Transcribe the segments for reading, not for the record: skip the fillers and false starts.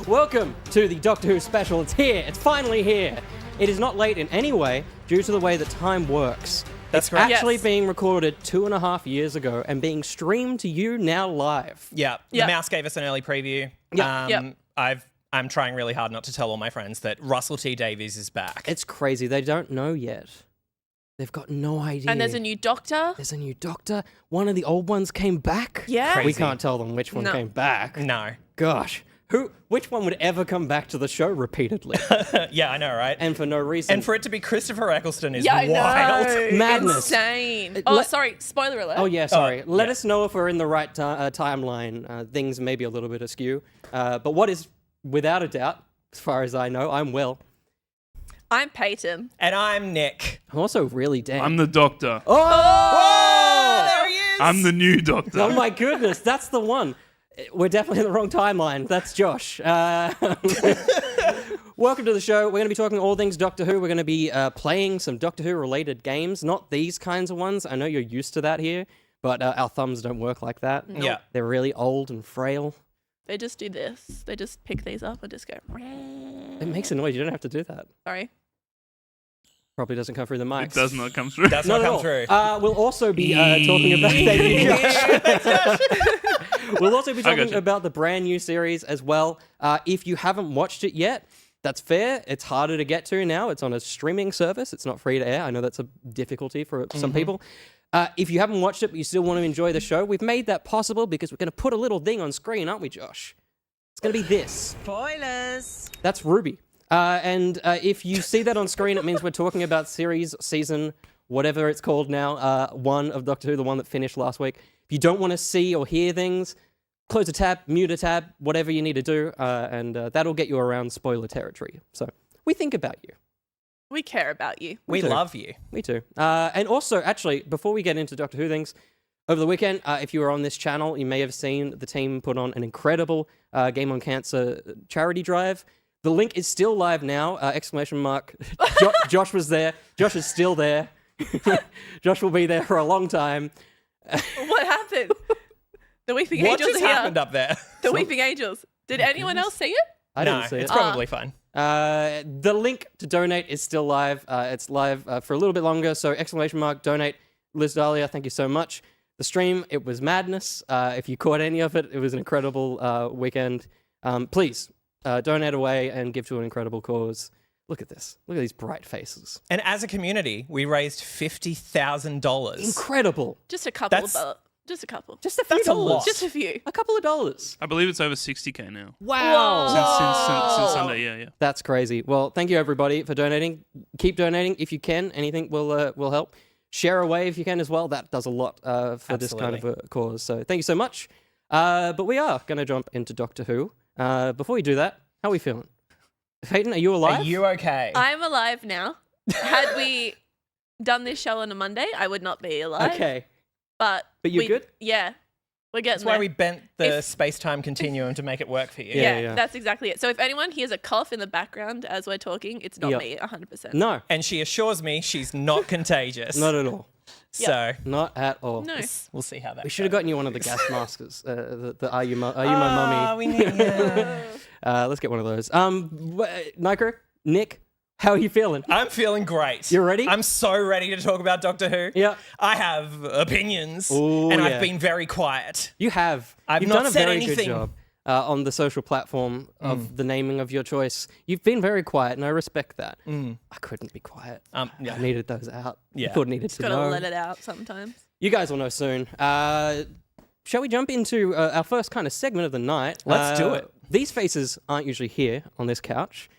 Welcome to the Doctor Who special. It's here. It's finally here. It is not late in any way due to the way that time works. That's it's correct. actually Yes. being recorded 2.5 years ago and being streamed to you now live. Yeah. Yeah. The Mouse gave us an early preview. Yeah. I'm trying really hard not to tell all my friends that Russell T Davies is back. It's crazy. They don't know yet. They've got no idea. And there's a new Doctor. There's a new Doctor. One of the old ones came back. Yeah. Crazy. We can't tell them which one No. came back. No. Gosh. Which one would ever come back to the show repeatedly? Yeah, I know, right? And for no reason. And for it to be Christopher Eccleston is Yeah, I wild. know. Madness. Insane. Let- Sorry. Spoiler alert. Oh, yeah, sorry. Let yeah. us know if we're in the right timeline. Things may be a little bit askew. But what is, without a doubt, as far as I know, I'm Will. I'm Peyton. And I'm Nick. I'm also really Dan. I'm the Doctor. Oh, there he is. I'm the new Doctor. Oh, my goodness. That's the one. We're definitely in the wrong timeline. That's Josh. Welcome to the show. We're going to be talking all things Doctor Who. We're going to be playing some Doctor Who related games. Not these kinds of ones. I know you're used to that here, but our thumbs don't work like that. Yeah. They're really old and frail. They just do this. They just pick these up and just go. It makes a noise. You don't have to do that. Sorry. Probably doesn't come through the mics. It does not come through. Does Not not at come all. through. We'll also be talking about. Thank you, Josh. We'll also be I talking gotcha. about the brand new series as well. If you haven't watched it yet, that's fair. It's harder to get to now. It's on a streaming service. It's not free to air. I know that's a difficulty for some people. If you haven't watched it but you still want to enjoy the show, we've made that possible because we're going to put a little thing on screen, aren't we, Josh? It's going to be this. Spoilers. That's Ruby. And if you see that on screen, it means we're talking about season, whatever it's called now, 1 of Doctor Who, the one that finished last week. If you don't want to see or hear things, close a tab, mute a tab, whatever you need to do, and that'll get you around spoiler territory. So we think about you. We care about you. We do. love you. Me too. And also, actually, before we get into Doctor Who things, over the weekend, if you were on this channel, you may have seen the team put on an incredible Game on Cancer charity drive. The link is still live now, ! Josh was there. Josh is still there. Josh will be there for a long time. What happened? The Weeping What Angels just are here. happened up there? The Weeping Angels. Did anyone else see it? I No, didn't see it's it. probably fine. The link to donate is still live. It's live for a little bit longer, so ! Donate. Liz Dahlia, thank you so much. The stream, it was madness. If you caught any of it, it was an incredible weekend. Please, donate away and give to an incredible cause. Look at this. Look at these bright faces. And as a community, we raised $50,000. Incredible. Just a couple. That's- Just a couple. Just a few That's a dollars. lot. Just a few. A couple of dollars. I believe it's over 60k now. Wow. Since Sunday, yeah. That's crazy. Well, thank you everybody for donating. Keep donating if you can. Anything will help. Share away if you can as well. That does a lot for this kind of a cause. So thank you so much. But we are going to jump into Doctor Who. Before we do that, how are we feeling? Peyton, are you alive? Are you okay? I'm alive now. Had we done this show on a Monday, I would not be alive. Okay. But you're good? Yeah. We're getting That's why there. we bent the If- space-time continuum to make it work for you. Yeah. Yeah, that's exactly it. So if anyone hears a cough in the background as we're talking, it's not Yep. me, 100%. No, And she assures me she's not contagious. not at all. So Not at all. No. we'll see how that We should have goes. gotten you one of the gas masks. The Are You My Mummy? We need, yeah. Let's get one of those. Nico, Nick, how are you feeling? I'm feeling great. You ready? I'm so ready to talk about Doctor Who. Yeah. I have opinions, Ooh, and yeah. I've been very quiet. You have. I've You've not done a said very good anything. job on the social platform of the naming of your choice. You've been very quiet, and I respect that. I couldn't be quiet. Yeah. I needed those out. Yeah. People needed to Gotta know. let it out sometimes. You guys will know soon. Shall we jump into our first kind of segment of the night? Let's do it. These faces aren't usually here on this couch.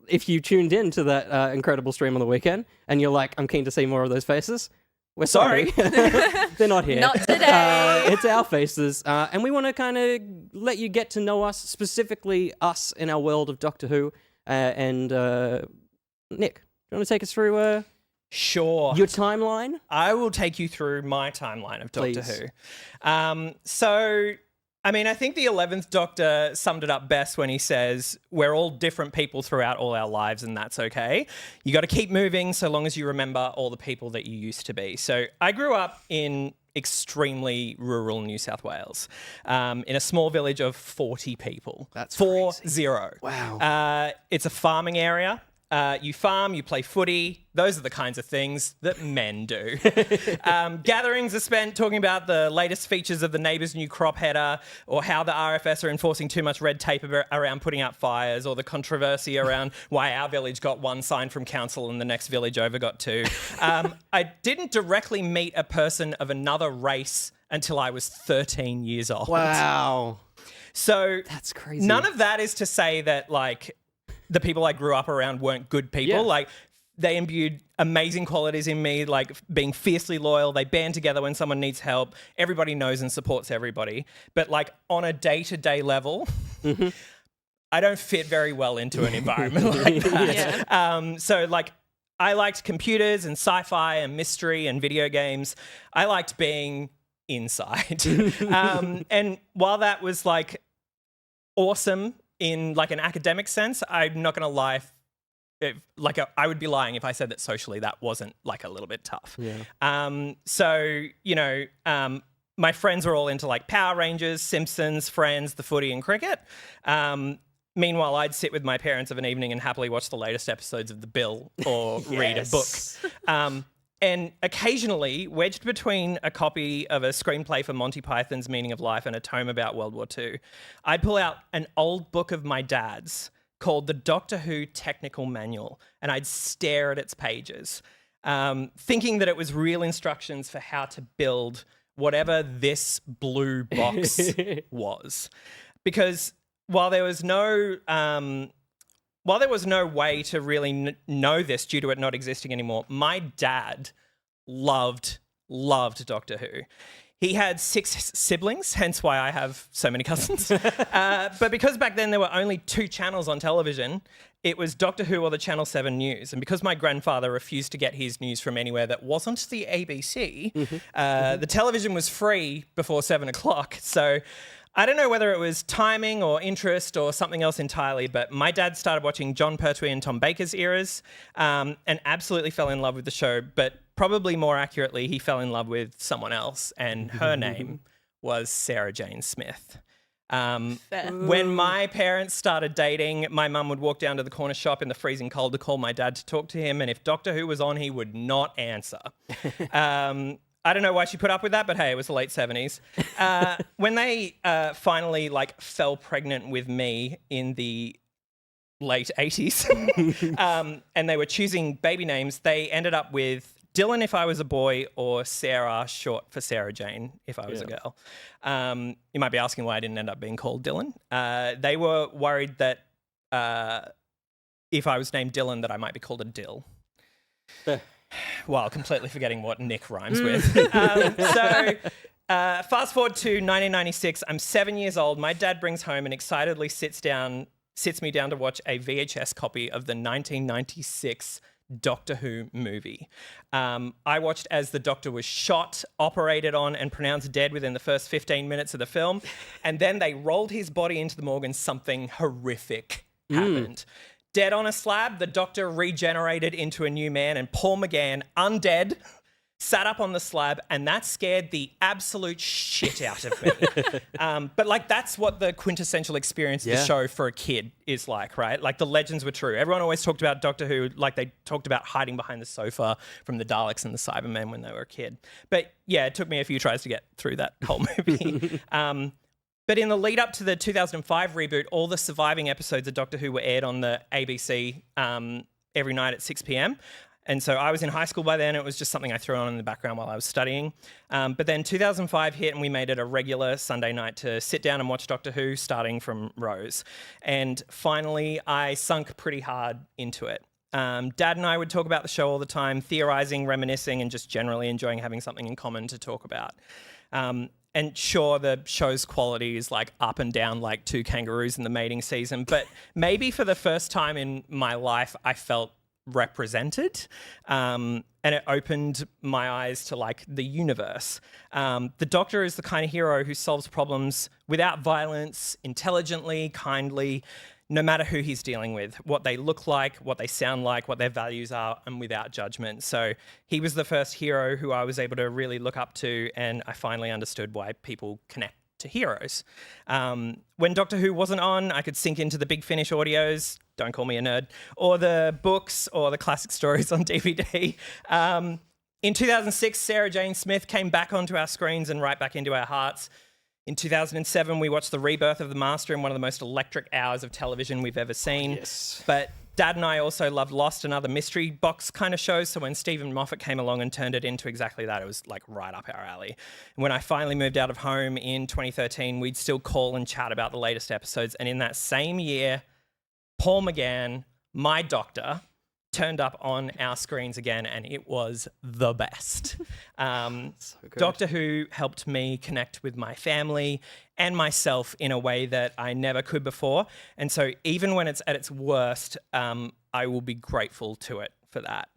If you tuned in to that incredible stream on the weekend and you're like, I'm keen to see more of those faces, we're sorry. They're not here. Not today. It's our faces. And we want to kind of let you get to know us, specifically us in our world of Doctor Who. And Nick, do you want to take us through Sure. your timeline? I will take you through my timeline of Doctor Please. Who. So, I mean, I think the 11th Doctor summed it up best when he says, we're all different people throughout all our lives, and that's okay. You got to keep moving so long as you remember all the people that you used to be. So I grew up in extremely rural New South Wales, in a small village of 40 people. That's 40. Wow. It's a farming area. You farm, you play footy. Those are the kinds of things that men do. Gatherings are spent talking about the latest features of the neighbour's new crop header, or how the RFS are enforcing too much red tape around putting out fires, or the controversy around why our village got one sign from council and the next village over got two. I didn't directly meet a person of another race until I was 13 years old. Wow. So That's crazy. None of that is to say that, like, the people I grew up around weren't good people. Yeah. Like, they imbued amazing qualities in me, like being fiercely loyal. They band together when someone needs help. Everybody knows and supports everybody. But, like, on a day-to-day level, I don't fit very well into an environment like that. So, like, I liked computers and sci-fi and mystery and video games. I liked being inside. And while that was, like, awesome in, like, an academic sense, I'm not going to lie. I would be lying if I said that socially that wasn't, like, a little bit tough. Yeah. So, you know, my friends were all into, like, Power Rangers, Simpsons, Friends, the footy and cricket. Meanwhile, I'd sit with my parents of an evening and happily watch the latest episodes of The Bill or read a book. And occasionally, wedged between a copy of a screenplay for Monty Python's Meaning of Life and a tome about World War II, I'd pull out an old book of my dad's called the Doctor Who Technical Manual, and I'd stare at its pages, thinking that it was real instructions for how to build whatever this blue box was. Because while there was no way to really know this due to it not existing anymore, my dad loved Doctor Who. He had 6 siblings, hence why I have so many cousins. But because back then there were only 2 channels on television, it was Doctor Who or the Channel 7 News. And because my grandfather refused to get his news from anywhere that wasn't the ABC, the television was free before 7 o'clock. So I don't know whether it was timing or interest or something else entirely, but my dad started watching John Pertwee and Tom Baker's eras, and absolutely fell in love with the show. But probably more accurately, he fell in love with someone else, and her name was Sarah Jane Smith. When my parents started dating, my mum would walk down to the corner shop in the freezing cold to call my dad to talk to him, and if Doctor Who was on, he would not answer. I don't know why she put up with that, but hey, it was the late 70s. When they finally, like, fell pregnant with me in the late 80s, and they were choosing baby names, they ended up with Dylan if I was a boy, or Sarah, short for Sarah Jane, if I was a girl. You might be asking why I didn't end up being called Dylan. They were worried that if I was named Dylan, that I might be called a Dill. While completely forgetting what Nick rhymes with. Fast forward to 1996. I'm 7 years old. My dad brings home and excitedly sits me down to watch a VHS copy of the 1996 Doctor Who movie. I watched as the Doctor was shot, operated on, and pronounced dead within the first 15 minutes of the film. And then they rolled his body into the morgue and something horrific happened. Dead on a slab, the Doctor regenerated into a new man, and Paul McGann, undead, sat up on the slab, and that scared the absolute shit out of me. But, like, that's what the quintessential experience of the show for a kid is like, right? Like, the legends were true. Everyone always talked about Doctor Who like they talked about hiding behind the sofa from the Daleks and the Cybermen when they were a kid. But, yeah, it took me a few tries to get through that whole movie. But in the lead up to the 2005 reboot, all the surviving episodes of Doctor Who were aired on the ABC every night at 6 p.m. And so I was in high school by then. It was just something I threw on in the background while I was studying. But then 2005 hit and we made it a regular Sunday night to sit down and watch Doctor Who starting from Rose. And finally, I sunk pretty hard into it. Dad and I would talk about the show all the time, theorising, reminiscing, and just generally enjoying having something in common to talk about. And sure, the show's quality is, like, up and down like 2 kangaroos in the mating season. But maybe for the first time in my life, I felt represented. And it opened my eyes to, like, the universe. The Doctor is the kind of hero who solves problems without violence, intelligently, kindly, no matter who he's dealing with, what they look like, what they sound like, what their values are, and without judgment. So he was the first hero who I was able to really look up to, and I finally understood why people connect to heroes. When Doctor Who wasn't on, I could sink into the Big Finish audios, don't call me a nerd, or the books or the classic stories on DVD. In 2006, Sarah Jane Smith came back onto our screens and right back into our hearts. In 2007, we watched the rebirth of the Master in one of the most electric hours of television we've ever seen. Yes. But Dad and I also loved Lost and other mystery box kind of shows. So when Stephen Moffat came along and turned it into exactly that, it was like right up our alley. And when I finally moved out of home in 2013, we'd still call and chat about the latest episodes. And in that same year, Paul McGann, my doctor, turned up on our screens again, and it was the best. Doctor Who helped me connect with my family and myself in a way that I never could before. And so even when it's at its worst, I will be grateful to it for that.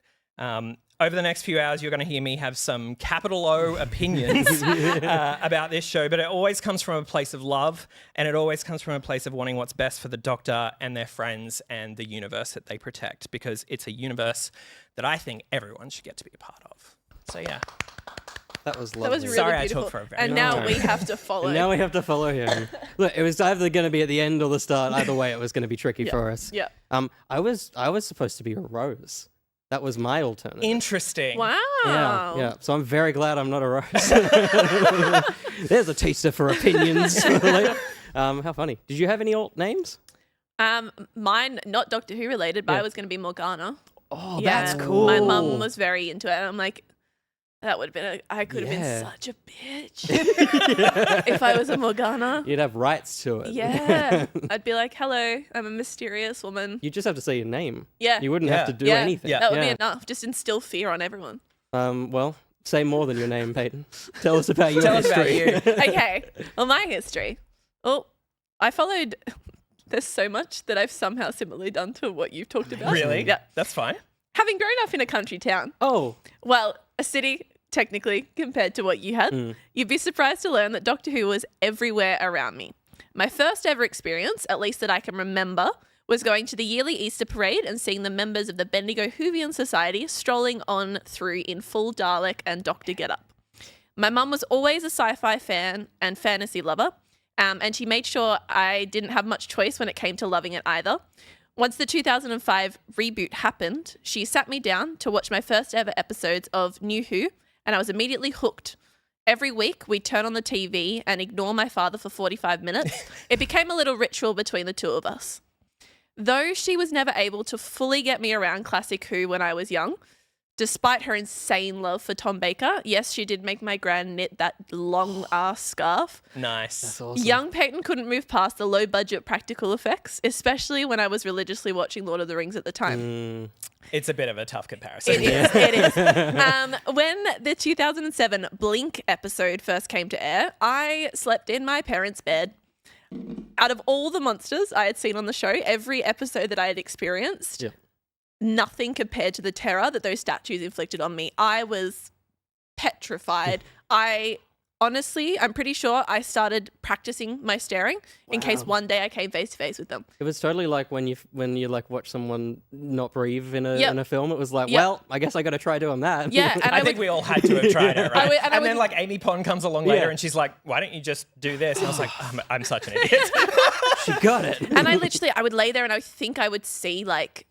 Over the next few hours, you're going to hear me have some capital O opinions about this show, but it always comes from a place of love, and it always comes from a place of wanting what's best for the Doctor and their friends and the universe that they protect, because it's a universe that I think everyone should get to be a part of. So, yeah. That was lovely. That was really Sorry I beautiful. talked for a very and long now time. we have to follow. And now we have to follow him. Look, it was either going to be at the end or the start. Either way, it was going to be tricky for us. Yeah. I was supposed to be a rose. That was my alternative. Interesting. Wow. Yeah. So I'm very glad I'm not a rose. There's a taster for opinions for later. How funny. Did you have any alt names? Mine, not Doctor Who related, but Yeah. I was going to be Morgana. Oh, Yeah. that's cool. My mum was very into it. And I'm like, that would have been, I could have Yeah. been such a bitch if I was a Morgana. You'd have rights to it. Yeah. I'd be like, hello, I'm a mysterious woman. You just have to say your name. Yeah. You wouldn't have to do Yeah. anything. Yeah. That would be enough. Just instill fear on everyone. Well, say more than your name, Peyton. Tell us about your Tell us about history. you. Okay. Well, my history. Oh, I followed. There's so much that I've somehow similarly done to what you've talked about. Really? Yeah. That's fine. Having grown up in a country town, Oh, well, a city technically compared to what you had, you'd be surprised to learn that Doctor Who was everywhere around me. My first ever experience, at least that I can remember, was going to the yearly Easter parade and seeing the members of the Bendigo Whovian Society strolling on through in full Dalek and Doctor getup. My mum was always a sci-fi fan and fantasy lover, and she made sure I didn't have much choice when it came to loving it either. Once the 2005 reboot happened, she sat me down to watch my first ever episodes of New Who, and I was immediately hooked. Every week, we'd turn on the TV and ignore my father for 45 minutes. It became a little ritual between the two of us. Though she was never able to fully get me around classic Who when I was young, despite her insane love for Tom Baker, yes, she did make my gran knit that long-ass scarf. Nice. that's awesome. Young Peyton couldn't move past the low-budget practical effects, especially when I was religiously watching Lord of the Rings at the time. It's a bit of a tough comparison. It is. It is. When the 2007 Blink episode first came to air, I slept in my parents' bed. Out of all the monsters I had seen on the show, every episode that I had experienced, Yeah. nothing compared to the terror that those statues inflicted on me. I was petrified. I'm pretty sure I started practicing my staring in case one day I came face to face with them. It was totally like when you like watch someone not breathe in a Yep. in a film. It was like, Yep. well, I guess I got to try doing that. Yeah, and I think we all had to have tried it, right? and I and then would- like Amy Pond comes along later Yeah. and she's like, why don't you just do this? And I was like, I'm such an idiot. she got it. And I would lay there and I think I would see like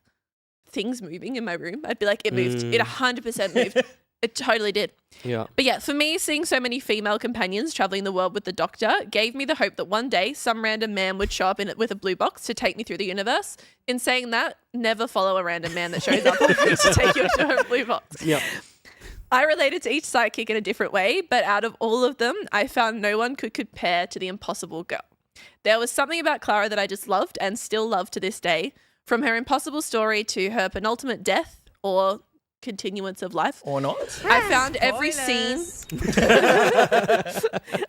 things moving in my room. I'd be like, it moved. It 100% moved. It totally did. Yeah. But yeah, for me, seeing so many female companions traveling the world with the Doctor gave me the hope that one day some random man would show up in it with a blue box to take me through the universe. In saying that, never follow a random man that shows up to take you to a blue box. Yeah. I related to each sidekick in a different way, but out of all of them, I found no one could compare to the Impossible Girl. There was something about Clara that I just loved and still love to this day. From her impossible story to her penultimate death or continuance of life. Or not. I found every scene.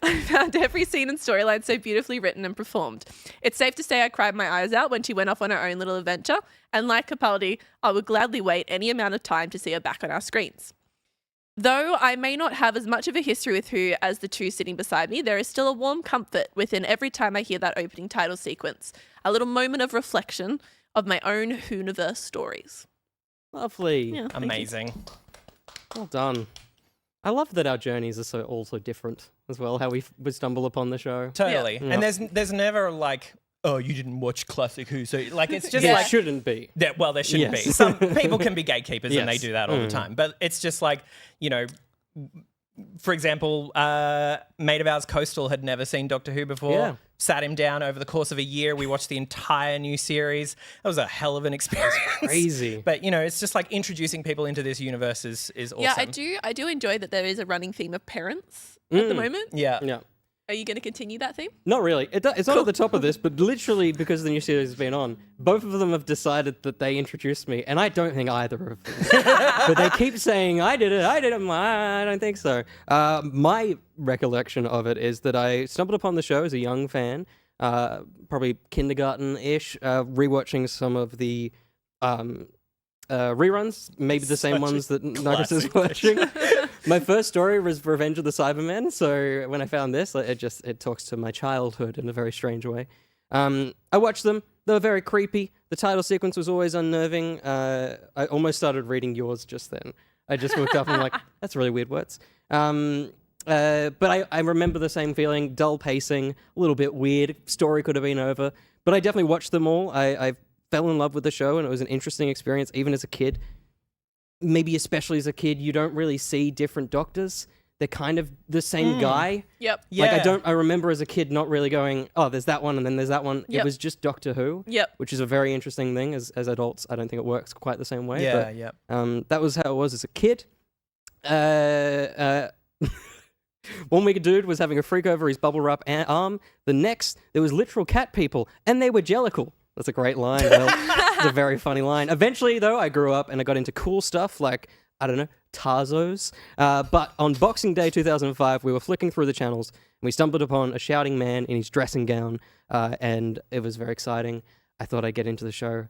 I found every scene and storyline so beautifully written and performed. It's safe to say I cried my eyes out when she went off on her own little adventure, and like Capaldi, I would gladly wait any amount of time to see her back on our screens. Though I may not have as much of a history with Who as the two sitting beside me, there is still a warm comfort within every time I hear that opening title sequence. A little moment of reflection of my own Whoniverse stories. Lovely. Yeah, thank you. Amazing. Well done. I love that our journeys are all so different as well, how we stumble upon the show. Totally. Yeah. And there's never like, oh, you didn't watch classic Who, so like it's just There like shouldn't be. well, there shouldn't Yes. be. Some people can be gatekeepers and they Yes. do that all the time. But it's just like, you know, for example, mate of ours, Coastal, had never seen Doctor Who before. Yeah. Sat him down over the course of a year. We watched the entire new series. That was a hell of an experience. Crazy. But you know, it's just like introducing people into this universe is awesome. Yeah, I do enjoy that there is a running theme of parents at the moment. Yeah. Yeah. Are you going to continue that theme? Not really. It's not at the top of this, but literally because the new series has been on, both of them have decided that they introduced me, and I don't think either of them. But they keep saying, I did it. I don't think so. My recollection of it is that I stumbled upon the show as a young fan, probably kindergarten-ish, rewatching some of the reruns, maybe the same Such a ones that Nugget is classic. watching. My first story was Revenge of the Cybermen, so when I found this, it talks to my childhood in a very strange way. I watched them. They were very creepy. The title sequence was always unnerving. I almost started reading yours just then. I just looked up and I'm like, that's really weird words. But I remember the same feeling, dull pacing, a little bit weird. Story could have been over. But I definitely watched them all. I fell in love with the show, and it was an interesting experience, even as a kid. Maybe especially as a kid, you don't really see different doctors. They're kind of the same guy. Yep. Yeah. Like I remember as a kid not really going, oh, there's that one and then there's that one. Yep. It was just Doctor Who. Yep. Which is a very interesting thing as adults. I don't think it works quite the same way. Yeah, but, yeah. that was how it was as a kid. One week a dude was having a freak over his bubble wrap arm. The next, there was literal cat people, and they were jellicle. That's a great line, Will. It's a very funny line. Eventually, though, I grew up and I got into cool stuff like, I don't know, Tarzos. But on Boxing Day 2005, we were flicking through the channels and we stumbled upon a shouting man in his dressing gown, and it was very exciting. I thought I'd get into the show.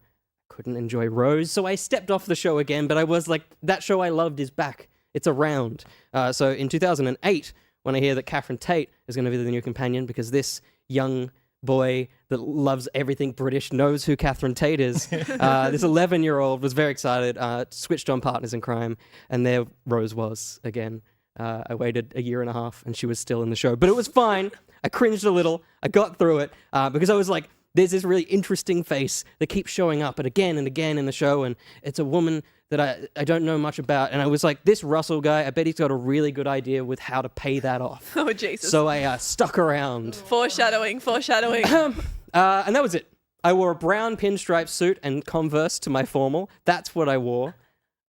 Couldn't enjoy Rose, so I stepped off the show again, but I was like, that show I loved is back. It's around. So in 2008, when I hear that Catherine Tate is going to be the new companion, because this young boy that loves everything British knows who Catherine Tate is. This 11-year-old was very excited, switched on Partners in Crime, and there Rose was again. I waited a year and a half, and she was still in the show. But it was fine. I cringed a little. I got through it, because I was like, there's this really interesting face that keeps showing up and again in the show, and it's a woman that I don't know much about. And I was like, this Russell guy, I bet he's got a really good idea with how to pay that off. Oh, Jesus. So I stuck around. Foreshadowing. And that was it. I wore a brown pinstripe suit and Converse to my formal. That's what I wore.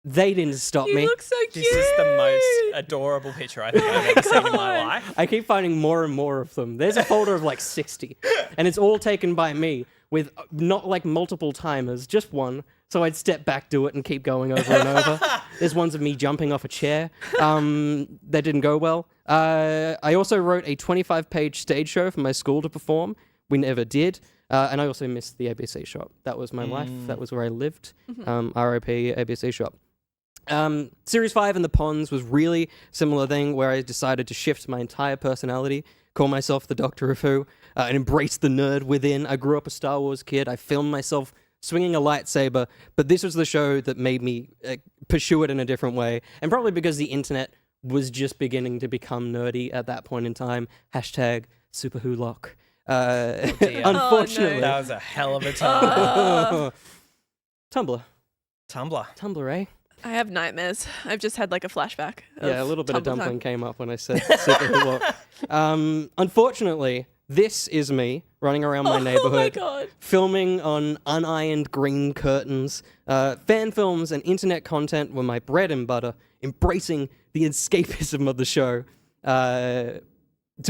They didn't stop You me. look so cute. This is the most adorable picture I think I've ever seen in my God. life. I keep finding more and more of them. There's a folder of like 60, and it's all taken by me with not like multiple timers, just one. So I'd step back, do it, and keep going over and over. There's ones of me jumping off a chair. That didn't go well. I also wrote a 25-page stage show for my school to perform. We never did. And I also missed the ABC shop. That was my life. That was where I lived. RIP ABC shop. Series 5 in the Ponds was really similar thing where I decided to shift my entire personality, call myself the Doctor of Who, and embrace the nerd within. I grew up a Star Wars kid. I filmed myself swinging a lightsaber, but this was the show that made me pursue it in a different way. And probably because the internet was just beginning to become nerdy at that point in time. Hashtag Super Who Lock. Unfortunately. That was a hell of a time. Tumblr, eh? I have nightmares. I've just had like a flashback. Yeah, a little bit of Tumblr time. dumpling came up when I said Super Who Lock. Unfortunately, this is me running around my Oh my neighborhood, God. filming on unironed green curtains. Fan films and internet content were my bread and butter, embracing the escapism of the show to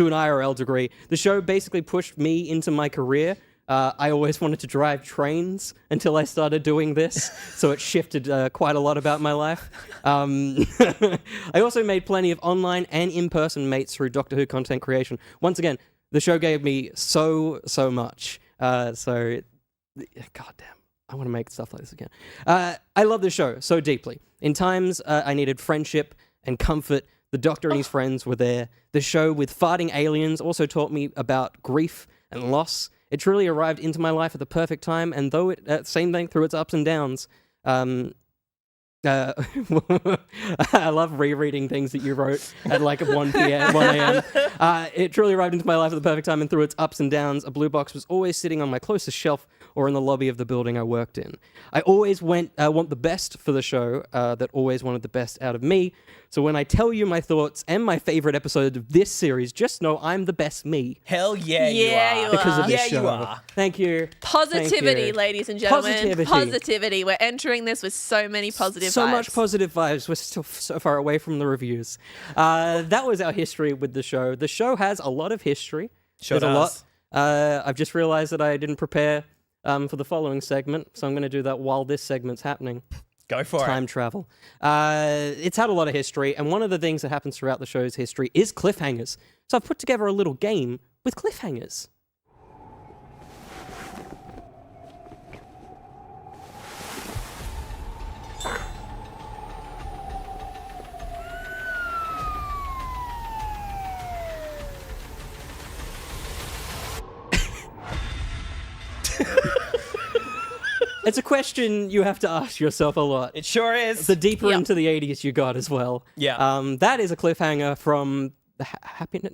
an IRL degree. The show basically pushed me into my career. I always wanted to drive trains until I started doing this, so it shifted quite a lot about my life. I also made plenty of online and in-person mates through Doctor Who content creation. Once again, the show gave me so much. Goddamn, I want to make stuff like this again. I love the show so deeply. In times I needed friendship and comfort. The Doctor and his friends were there. The show with farting aliens also taught me about grief and loss. It truly arrived into my life at the perfect time, and though it same thing through its ups and downs. I love rereading things that you wrote at like 1 a.m. It truly arrived into my life at the perfect time, and through its ups and downs, a blue box was always sitting on my closest shelf or in the lobby of the building I worked in. I always want the best for the show that always wanted the best out of me. So when I tell you my thoughts and my favorite episode of this series, just know I'm the best me. Hell yeah, Yeah, you are. you Because of are. this Yeah, show. you are. Thank you. Positivity, Thank you. ladies and gentlemen. Positivity. Positivity. We're entering this with so many positive So vibes. much positive vibes. We're still so far away from the reviews. That was our history with the show. The show has a lot of history. Sure There's a lot. does. I've just realized that I didn't prepare for the following segment, so I'm going to do that while this segment's happening. Go for Time it. travel. It's had a lot of history, and one of the things that happens throughout the show's history is cliffhangers. So I've put together a little game with cliffhangers. It's a question you have to ask yourself a lot. It sure is. The deeper Yeah. into the 80s you got as well. Yeah. That is a cliffhanger from the Happiness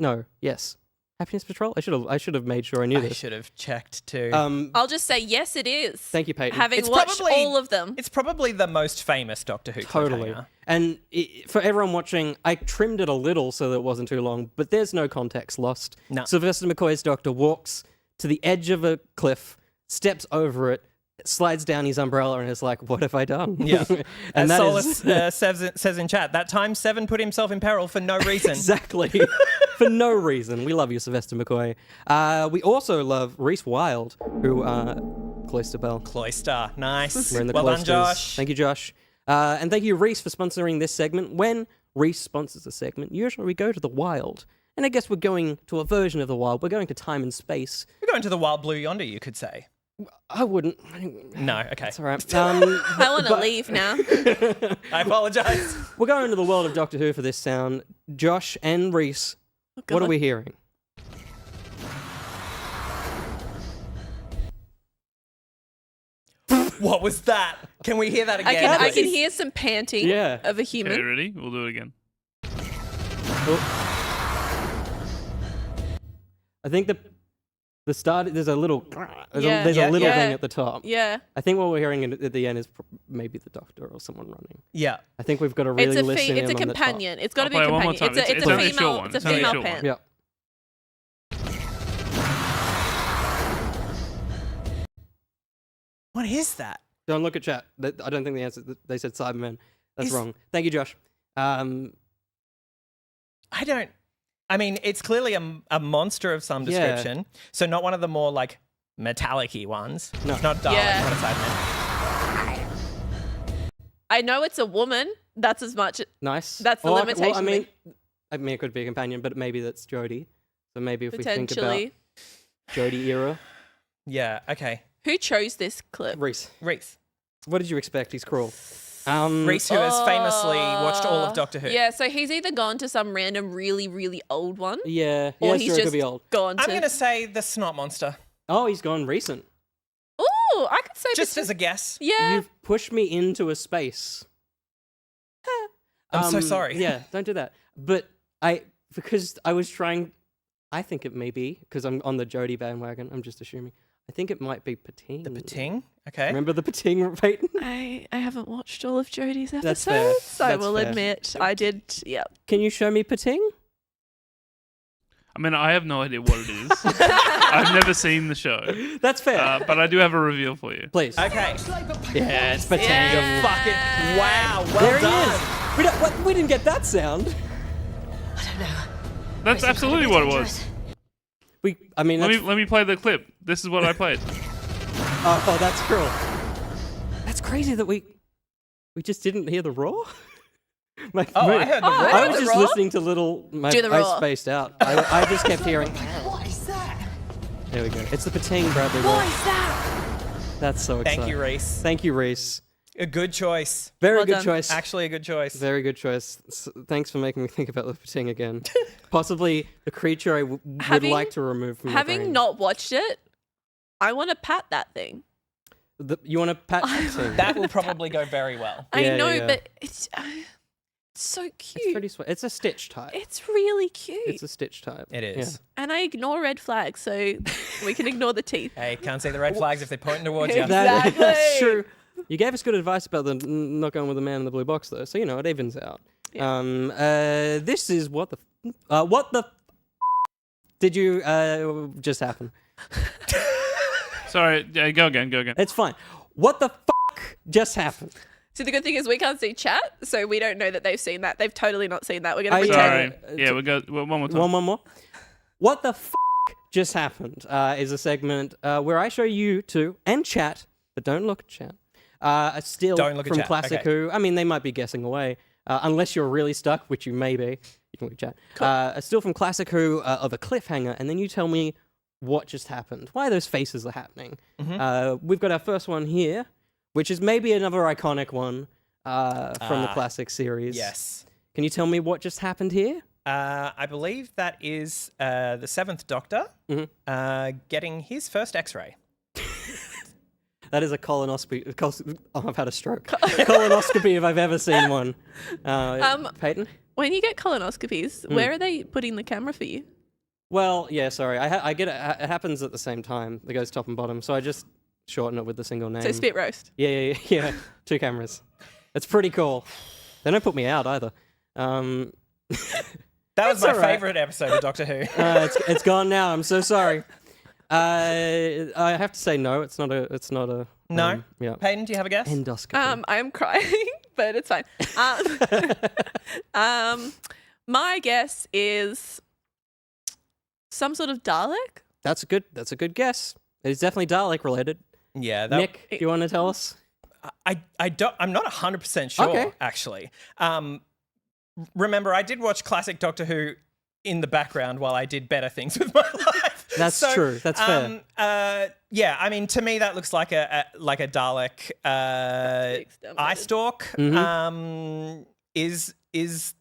Patrol? I should have made sure I knew I this. should have checked too. I'll just say, yes, it is. Thank you, Peyton. Having It's watched probably- all of them. It's probably the most famous Doctor Who Totally. cliffhanger. And for everyone watching, I trimmed it a little so that it wasn't too long, but there's no context lost. No. Sylvester McCoy's Doctor walks to the edge of a cliff, steps over it, slides down his umbrella, and is like, "What have I done?" Yeah. and As that is Solus says in chat, that time Seven put himself in peril for no reason. exactly for no reason. We love you, Sylvester McCoy. We also love Reese Wilde, who Cloister Bell. Cloister. Nice. We're in the well done, cloisters. Josh. Thank you, Josh. And thank you, Reese, for sponsoring this segment. When Reese sponsors a segment, usually we go to the wild. And I guess we're going to a version of the wild. We're going to time and space. We're going to the wild blue yonder, you could say. I wouldn't. No, okay. It's all right. I want to leave now. I apologize. We're going to the world of Doctor Who for this sound. Josh and Reese, what are God. we hearing? What was that? Can we hear that I again? can please? hear some panting Yeah. of a Okay, human. ready? We'll do it again. I think the start, there's a little, there's Yeah. a little Yeah. thing at the top. Yeah. I think what we're hearing at the end is maybe the Doctor or someone running. Yeah. I think we've got to really It's a listen it's a in on the top. companion. It's got to I'll be a play it one more companion. time. It's It's a only a female. short one. It's a It's only a female short one. pan. Yeah. What is that? Don't look at chat. I don't think the answer. They said Cyberman. That's Is- wrong. Thank you, Josh. I mean, it's clearly a monster of some Yeah. description. So not one of the more like metallic-y ones. No. It's not Dalek, Yeah. not a Cyberman. I know it's a woman. That's as much. Nice. That's the Or limitation I thing. mean, it could be a companion, but maybe that's Jodie. So maybe if we think about Potentially. Jodie era, Yeah, okay. Who chose this clip? Reese. Reese. What did you expect? He's cruel. Reese, who has famously watched all of Doctor Who. Yeah, so he's either gone to some random, really, really old one, Yeah. or Yeah, he's sure, it just could be old. gone to. I'm going to say the Snot Monster. Oh, he's gone recent. Ooh, I could say Just as a guess. Yeah. You've pushed me into a space. I'm so sorry. Yeah, don't do that. But because I was trying, I think it may be, because I'm on the Jodie bandwagon, I'm just assuming. I think it might be Pating. The Pating. Okay. Remember the Pating, Peyton? I haven't watched all of Jodie's episodes. That's fair. I That's will fair. admit I did. Yeah. Can you show me Pating? I mean, I have no idea what it is. I've never seen the show, That's fair. but I do have a reveal for you. Please. Okay. Yeah, it's Pating. Yeah. Fucking wow. Well There he done. is. We didn't get that sound. That's absolutely what it was. I mean, that's, Let me play the clip. This is what I played. oh, that's cruel. That's crazy that we just didn't hear the roar. Oh, I heard the Oh, roar. I I heard was the just roar. listening to little. Do the I roar. spaced out. I just kept hearing. What is that? There we go. It's the Pating Bradley roar. What is that? That's so exciting. Thank you, Reese. Thank you, Reese. A good choice. Very Well good done. choice. Actually, a good choice. Very good choice. Thanks for making me think about the Ting again. Possibly the creature I would Having- like to remove from my Having brain. not watched it, I want to pat that thing. You want to pat the Ting? That will probably go very well. I Yeah, know, yeah. but it's so cute. It's pretty sweet. It's a Stitch type. It's really cute. It's a Stitch type. It is. And I ignore red flags, so we can ignore the teeth. Hey, can't see the red flags if they're pointing towards you. Exactly. That's true. You gave us good advice about the not going with the man in the blue box, though, so you know it evens out. Yeah. This is what the did you just happen? Sorry, yeah, go again. It's fine. What the fuck just happened? So the good thing is we can't see chat, so we don't know that they've seen that. They've totally not seen that. We're going to pretend. Sorry. Yeah, we go one more time. One more. What the fuck just happened is a segment where I show you two and chat, but don't look at chat. A still Don't look at from chat, Classic okay. Who. I mean, they might be guessing away, unless you're really stuck, which you may be. You can look at chat. A still from Classic Who of a cliffhanger, and then you tell me what just happened, why those faces are happening. We've got our first one here, which is maybe another iconic one from the classic series. Yes. Can you tell me what just happened here? I believe that is the Seventh Doctor getting his first X-ray. That is a colonoscopy. Oh, I've had a stroke. Colonoscopy if I've ever seen one. Peyton? When you get colonoscopies, where are they putting the camera for you? Well, yeah, sorry. I get it. It happens at the same time. It goes top and bottom. So I just shorten it with the single name. So spit roast. Yeah. 2 cameras. It's pretty cool. They don't put me out either. That was my all right. favorite episode of Doctor Who. It's gone now. I'm so sorry. I have to say no. It's not a. No? Yeah. Peyton, do you have a guess? Endoscopy. I'm crying, but it's fine. My guess is some sort of Dalek. That's a good guess. It's definitely Dalek related. Yeah. That, Nick, do you want to tell us? I'm not 100% sure, Okay. actually. Remember, I did watch classic Doctor Who in the background while I did better things with my life. That's true. That's fair. Yeah, I mean, to me, that looks like a Dalek eye stalk. Mm-hmm. Is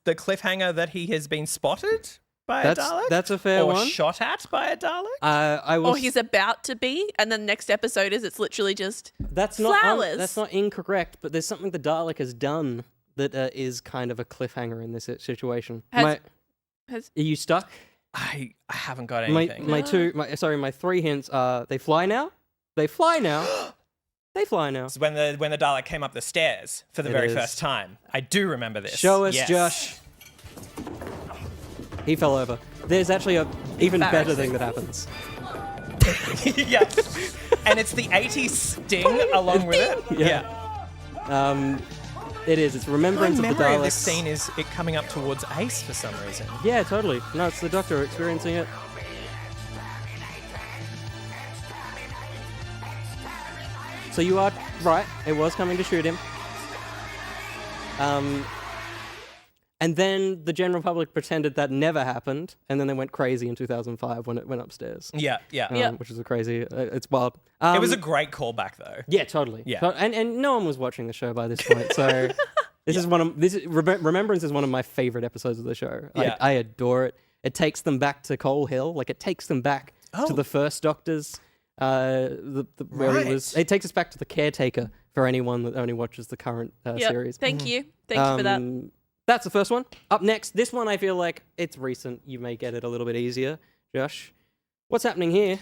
the cliffhanger that he has been spotted by a Dalek? That's a fair or one. shot at by a Dalek? I will. Or he's about to be, and then the next episode is it's literally just That's flowers. that's not incorrect, but there's something the Dalek has done that is kind of a cliffhanger in this situation. Are you stuck? I haven't got anything. My 3 hints are they fly now. They fly now. They fly now. It's when the Dalek came up the stairs for the It very is. first time. I do remember this. Show us, Yes. Josh. He fell over. There's actually a even better thing that happens. Yeah. And it's the 80s sting along with it. Yeah. It is. It's My remembrance of the memory Daleks. of this scene is it coming up towards Ace for some reason. Yeah, totally. No, it's the Doctor experiencing it. So you are right. It was coming to shoot him. And then the general public pretended that never happened, and then they went crazy in 2005 when it went upstairs. Yeah. Which is a crazy. It's wild. It was a great callback though. Yeah, totally. Yeah. And no one was watching the show by this point, so Remembrance is one of my favorite episodes of the show. Yeah. I adore it. It takes them back to Coal Hill, like it takes them back to the first Doctor's. Where he was. It takes us back to the caretaker for anyone that only watches the current series. Thank you for that. That's the first one. Up next, this one I feel like it's recent. You may get it a little bit easier, Josh. What's happening here?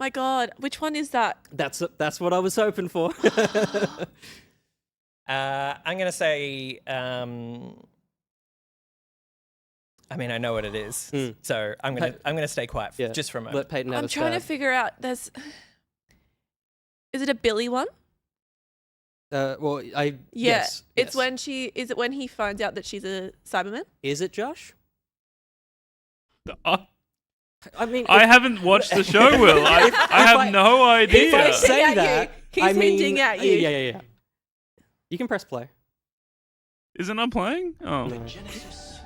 My God, which one is that? That's what I was hoping for. I'm gonna say. I mean, I know what it is, so I'm gonna stay quiet just for a moment. Let Peyton have I'm a trying to stab. figure out. Is it a Billy one? Yes. It's when is it when he finds out that she's a Cyberman? Is it Josh? I mean, haven't watched the show, Will. I have no idea. If I He's say hinting at that, you. He's hinting at you. Yeah. You can press play. Is it not playing? Oh. No. Genesis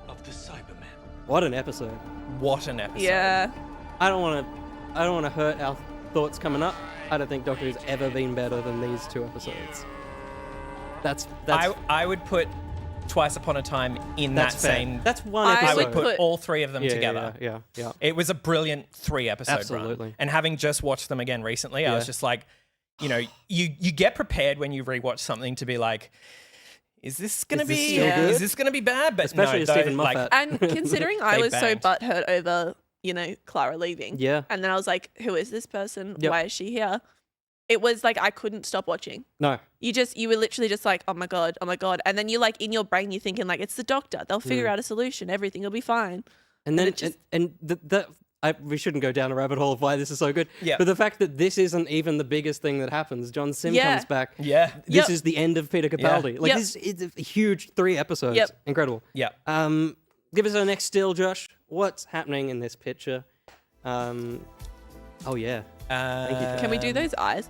of the Cybermen. What an episode! What an episode! Yeah. I don't want to hurt our thoughts coming up. I don't think Doctor Who's ever been better than these 2 episodes. That's I would put Twice Upon a Time in that that's fair. same. That's one I episode. I would put put- all 3 of them together. Yeah. It was a brilliant 3-episode Absolutely. run. And having just watched them again recently, I was just like, you know, you get prepared when you rewatch something to be like, is this gonna Is this be still good? is this gonna be bad? But Especially no, as Stephen like, Moffat. And considering I They was so banged. butthurt over, you know, Clara leaving. Yeah. And then I was like, who is this person? Yep. Why is she here? It was like I couldn't stop watching. No. You were literally just like, oh my God. And then you like in your brain, you're thinking like, it's the Doctor. They'll figure out a solution. Everything will be fine. And then it just- we shouldn't go down a rabbit hole of why this is so good. Yeah. But the fact that this isn't even the biggest thing that happens. John Sim Yeah. comes back. Yeah. This Yep. is the end of Peter Capaldi. Like Yep. this is a huge 3 episodes. Yep. Incredible. Yeah. Give us our next still, Josh. What's happening in this picture? Oh yeah. Thank you, Josh. Can we do those eyes?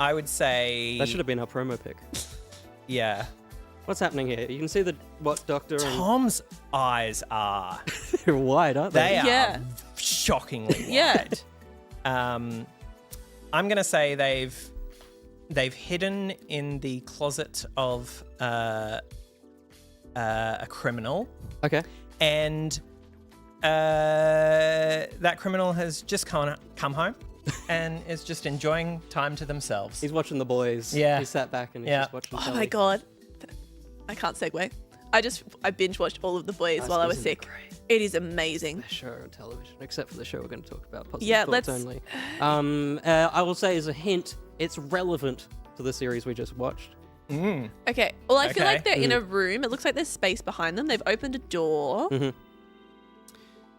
I would say That should have been our promo pick. yeah. What's happening here? You can see the Doctor and Tom's eyes are they're wide, aren't they they? are Yeah. shockingly Yeah. wide. I'm gonna say they've hidden in the closet of a criminal, Okay. and that criminal has just come home and is just enjoying time to themselves. He's watching The Boys. Yeah. He sat back and he's Yeah. just watching Oh telly. my God. I can't segue. I binge watched all of The Boys That's while I was isn't sick. great. It is amazing. Show on television, except for the show we're going to talk about. Positive Yeah, thoughts let's- only. I will say as a hint, it's relevant to the series we just watched. Okay. Well, I feel Okay. like they're in a room. It looks like there's space behind them. They've opened a door.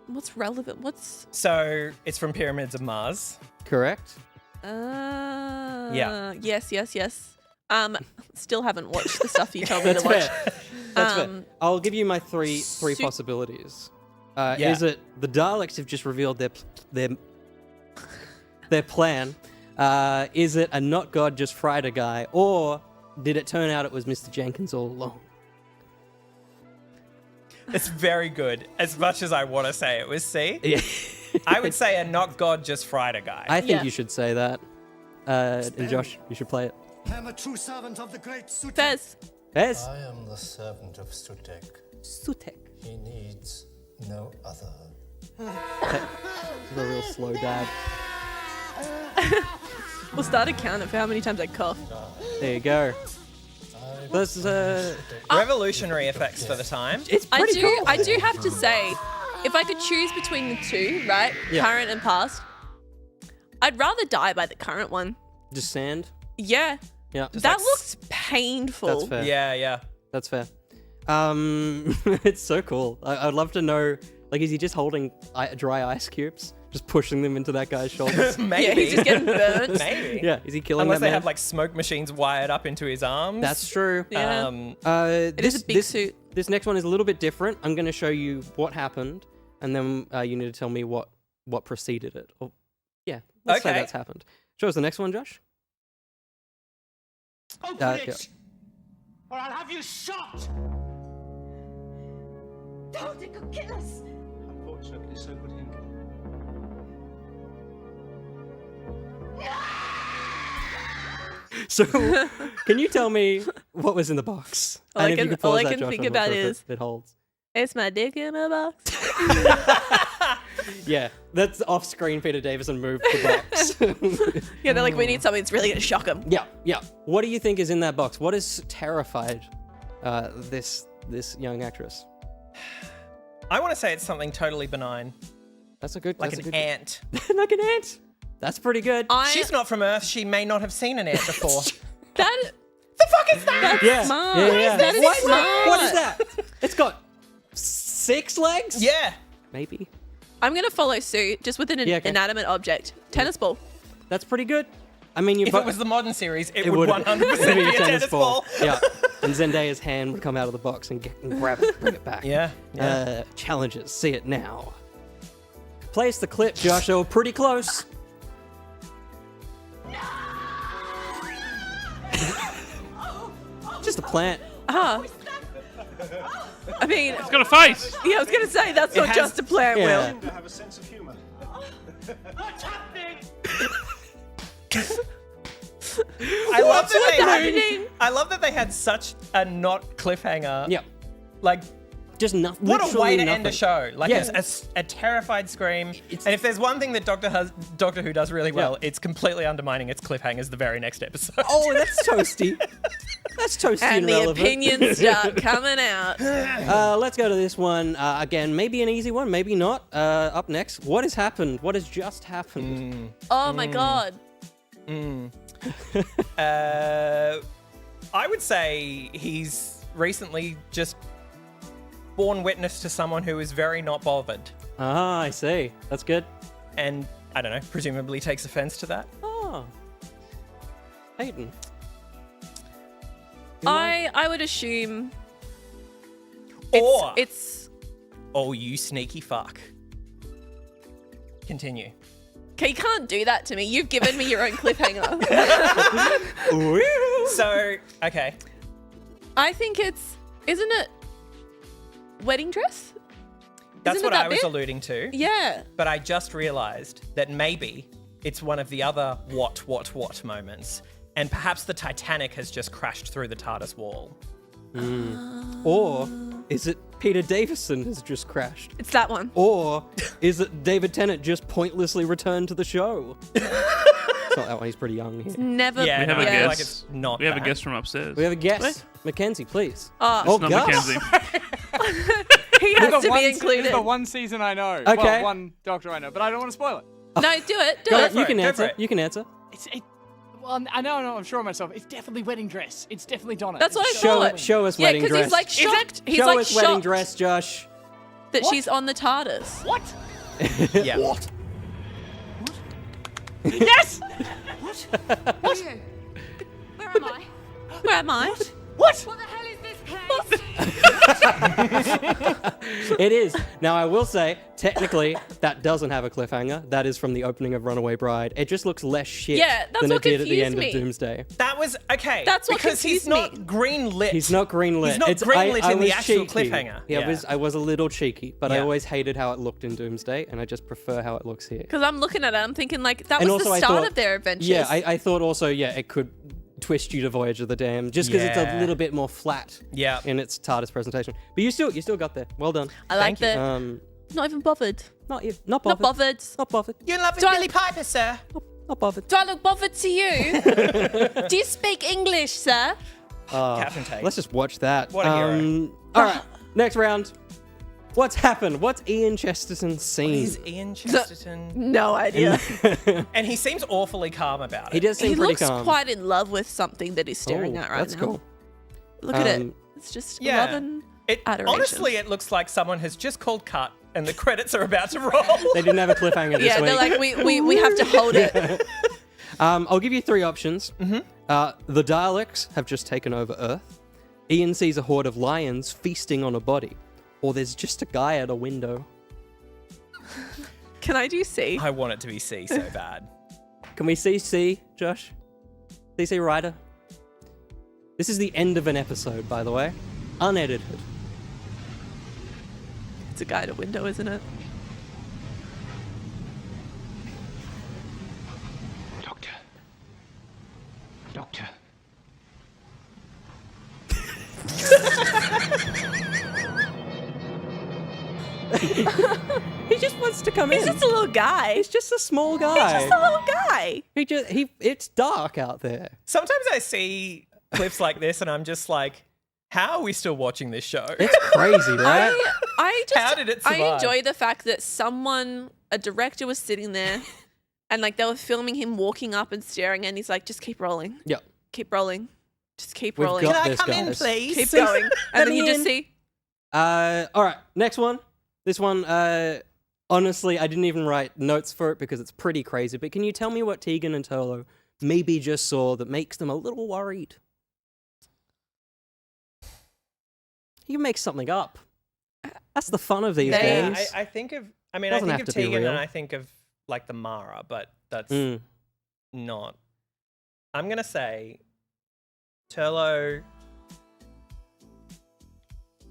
What's relevant? What's So it's from Pyramids of Mars. Correct. Yeah. Yes. Still haven't watched the stuff you told me That's to watch. fair. That's fair. I'll give you my three Su- possibilities. Yeah. Is it the Daleks have just revealed their plan? Is it a not God just fried a guy, or did it turn out it was Mr. Jenkins all along? It's very good. As much as I want to say it was C, Yeah. I would say a not God just fried a guy. I think Yeah. you should say that. And Josh, you should play it. I am a true servant of the great Sutek. Fez. Yes. I am the servant of Sutek. Sutek. He needs no other. He's a real slow dad. We'll start a counter for how many times I cough. There you go. This is Revolutionary effects for the time. it's pretty cool. I do have to say, if I could choose between the two, right, Yeah. current and past, I'd rather die by the current one. Just sand. Yeah, Yeah. that like looks painful. That's fair. Yeah. That's fair. It's so cool. I'd love to know, like, is he just holding dry ice cubes, just pushing them into that guy's shoulders? Maybe. Yeah, he's just getting burnt. Maybe. Yeah, is he killing Unless that they man? have like smoke machines wired up into his arms. That's true. Yeah. It is a big suit. This next one is a little bit different. I'm going to show you what happened, and then you need to tell me what preceded it. Or, yeah, let's say Okay. that's happened. Show us the next one, Josh. Open Yeah. it, or I'll have you shot! Don't, it could kill us. Unfortunately, so would he. So, can you tell me what was in the box? All I if you can- could pause all I that, can Josh, think I'm not about sure if is- it holds. It's my dick in a box. Yeah, that's off-screen Peter Davison moved the box. Yeah, they're like, we need something that's really going to shock them. Yeah. What do you think is in that box? What has terrified this young actress? I want to say it's something totally benign, That's a good, like that's an a ant. good, like an ant. That's pretty good. She's not from Earth. She may not have seen an ant before. That The fuck is that? yeah, smart. yeah. That is What? smart. What is that? It's got 6 legs. Yeah. Maybe. I'm going to follow suit just with an Yeah, okay. inanimate object. Tennis ball. That's pretty good. I mean, If it was the modern series, it would 100% it'd be a tennis ball. Yeah, and Zendaya's hand would come out of the box and grab it, bring it back. Yeah. Challenges, see it now. Place the clip, Josh. They were pretty close. Just a plant. I mean, It's got a face. yeah, I was going to say, that's not has- just a plant, Yeah. Will. To have a sense of humor. What's happening? I love that they happening? had. I love that they had such a not cliffhanger. Yeah. Like, Just nothing. what a way to end a show! Like Yeah. a terrified scream. It's- And if there's one thing that Doctor Who does really well, it's completely undermining its cliffhangers the very next episode. Oh, that's toasty. That's toasty and, And the relevant. opinions start coming out. Let's go to this one. Again, maybe an easy one, maybe not. Up next, what has happened? What has just happened? Oh my God. I would say he's recently just borne witness to someone who is very not bothered, Ah, I see. That's good. and I don't know, presumably takes offense to that. Oh. Hayden. I would assume Or, it's oh, you sneaky fuck. Continue. okay, you can't do that to me. You've given me your own cliffhanger. So, okay. I think isn't it wedding dress? That's Isn't what it that I was bit? alluding to. Yeah. But I just realized that maybe it's one of the other what moments. And perhaps the Titanic has just crashed through the TARDIS wall. Or is it Peter Davison has just crashed? It's that one. Or is it David Tennant just pointlessly returned to the show? It's not that one. He's pretty young here. Never. Yeah, We have no, a I feel guest. like it's not We have a that. guest from upstairs. We have a guest. Mackenzie, please. Oh, Not Gus. Mackenzie. he has to be included. It's the one season I know. Okay. Well, one Doctor I know, but I don't want to spoil it. No, do it. Do Go, it. you can Go for answer. it. You can answer. Well, I know, I'm sure of myself. It's definitely wedding dress. It's definitely Donna. That's what I It's Show, thought. show us Yeah, wedding because dress. he's like shocked. He's show like us wedding shocked dress, Josh. that she's on the TARDIS. What? Yeah. What? Yes! Who are you? Where am I? Where am I? What? What the hell is this place? It is. Now, I will say, technically, that doesn't have a cliffhanger. That is from the opening of Runaway Bride. It just looks less shit Yeah, that's than what it did at the confused end me. of Doomsday. That was okay. That's what because he's confused me. not green lit. He's not greenlit. He's not greenlit I in the was actual cheeky. cliffhanger. Yeah, I was a little cheeky, but I Yeah. always hated how it looked in Doomsday, and I just prefer how it looks here. Because I'm looking at it, I'm thinking like that And was also the I start thought- of their adventures. Yeah, I thought also, it could twist you to Voyage of the Damned, just because it's a Yeah. little bit more flat Yeah. in its TARDIS presentation. But you still got there. Well done. I like Thank you. the not even bothered. Not bothered. Not bothered. Not bothered. You're in love with Do I- Billy Piper, sir. Not bothered. Do I look bothered to you? Do you speak English, sir? Captain Tate. Let's just watch that. What a hero. All right, next round. What's happened? What's Ian Chesterton seen? He's Ian Chesterton. No idea. And he seems awfully calm about it. He does seem He pretty looks calm. quite in love with something that he's staring Oh, at right that's now. cool. Look at it. Um, It's just Yeah. love and It, adoration. honestly, it looks like someone has just called cut and the credits are about to roll. They didn't have a cliffhanger this Yeah, week. they're like, we have to hold it. I'll give you three options. The Daleks have just taken over Earth. Ian sees a horde of lions feasting on a body. Or there's just a guy at a window. Can I do C? I want it to be C so bad. Can we see C, Josh? CC Ryder? This is the end of an episode, by the way. Unedited. It's a guy at a window, isn't it? Doctor. Doctor. He just wants to come He's in. just a little guy. He's just a small guy. He's just a little guy. It's dark out there. Sometimes I see clips like this and I'm just like, how are we still watching this show? It's crazy, right? I just How did it I survive? enjoy the fact that a director was sitting there and like they were filming him walking up and staring and he's like, just keep rolling. Yep. Keep rolling. Just keep We've rolling. got Can I this, come in, guys. please? Keep going. Let And then me you just in. see All right, next one. This one, honestly, I didn't even write notes for it because it's pretty crazy. But can you tell me what Tegan and Turlo maybe just saw that makes them a little worried? You can make something up. That's the fun of these Yeah, games. I think of, I mean, Doesn't I have think of to be Tegan real. and I think of like the Mara, but that's Mm. not. I'm going to say Turlo,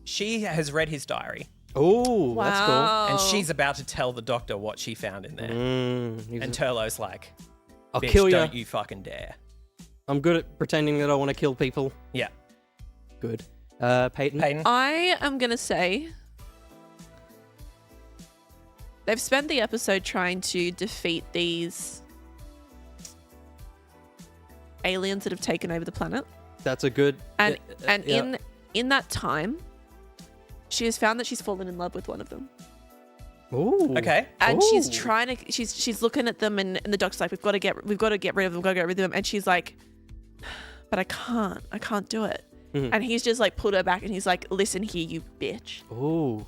she has read his diary Oh, that's cool. wow. and she's about to tell the doctor what she found in there. Mm, he's- And Turlo's like, I'll Bitch, kill ya. don't you fucking dare. I'm good at pretending that I want to kill people. Yeah. Good. Peyton? Peyton? I am going to say they've spent the episode trying to defeat these aliens that have taken over the planet. That's a good... And yeah. in that time, she has found that she's fallen in love with one of them. Ooh. Okay. And she's Ooh. trying to she's looking at them and the doctor's like, we've got to get rid of them, we've got to get rid of them. And she's like, but I can't do it. Mhm. And he's just like pulled her back and he's like, listen here, you bitch. Ooh.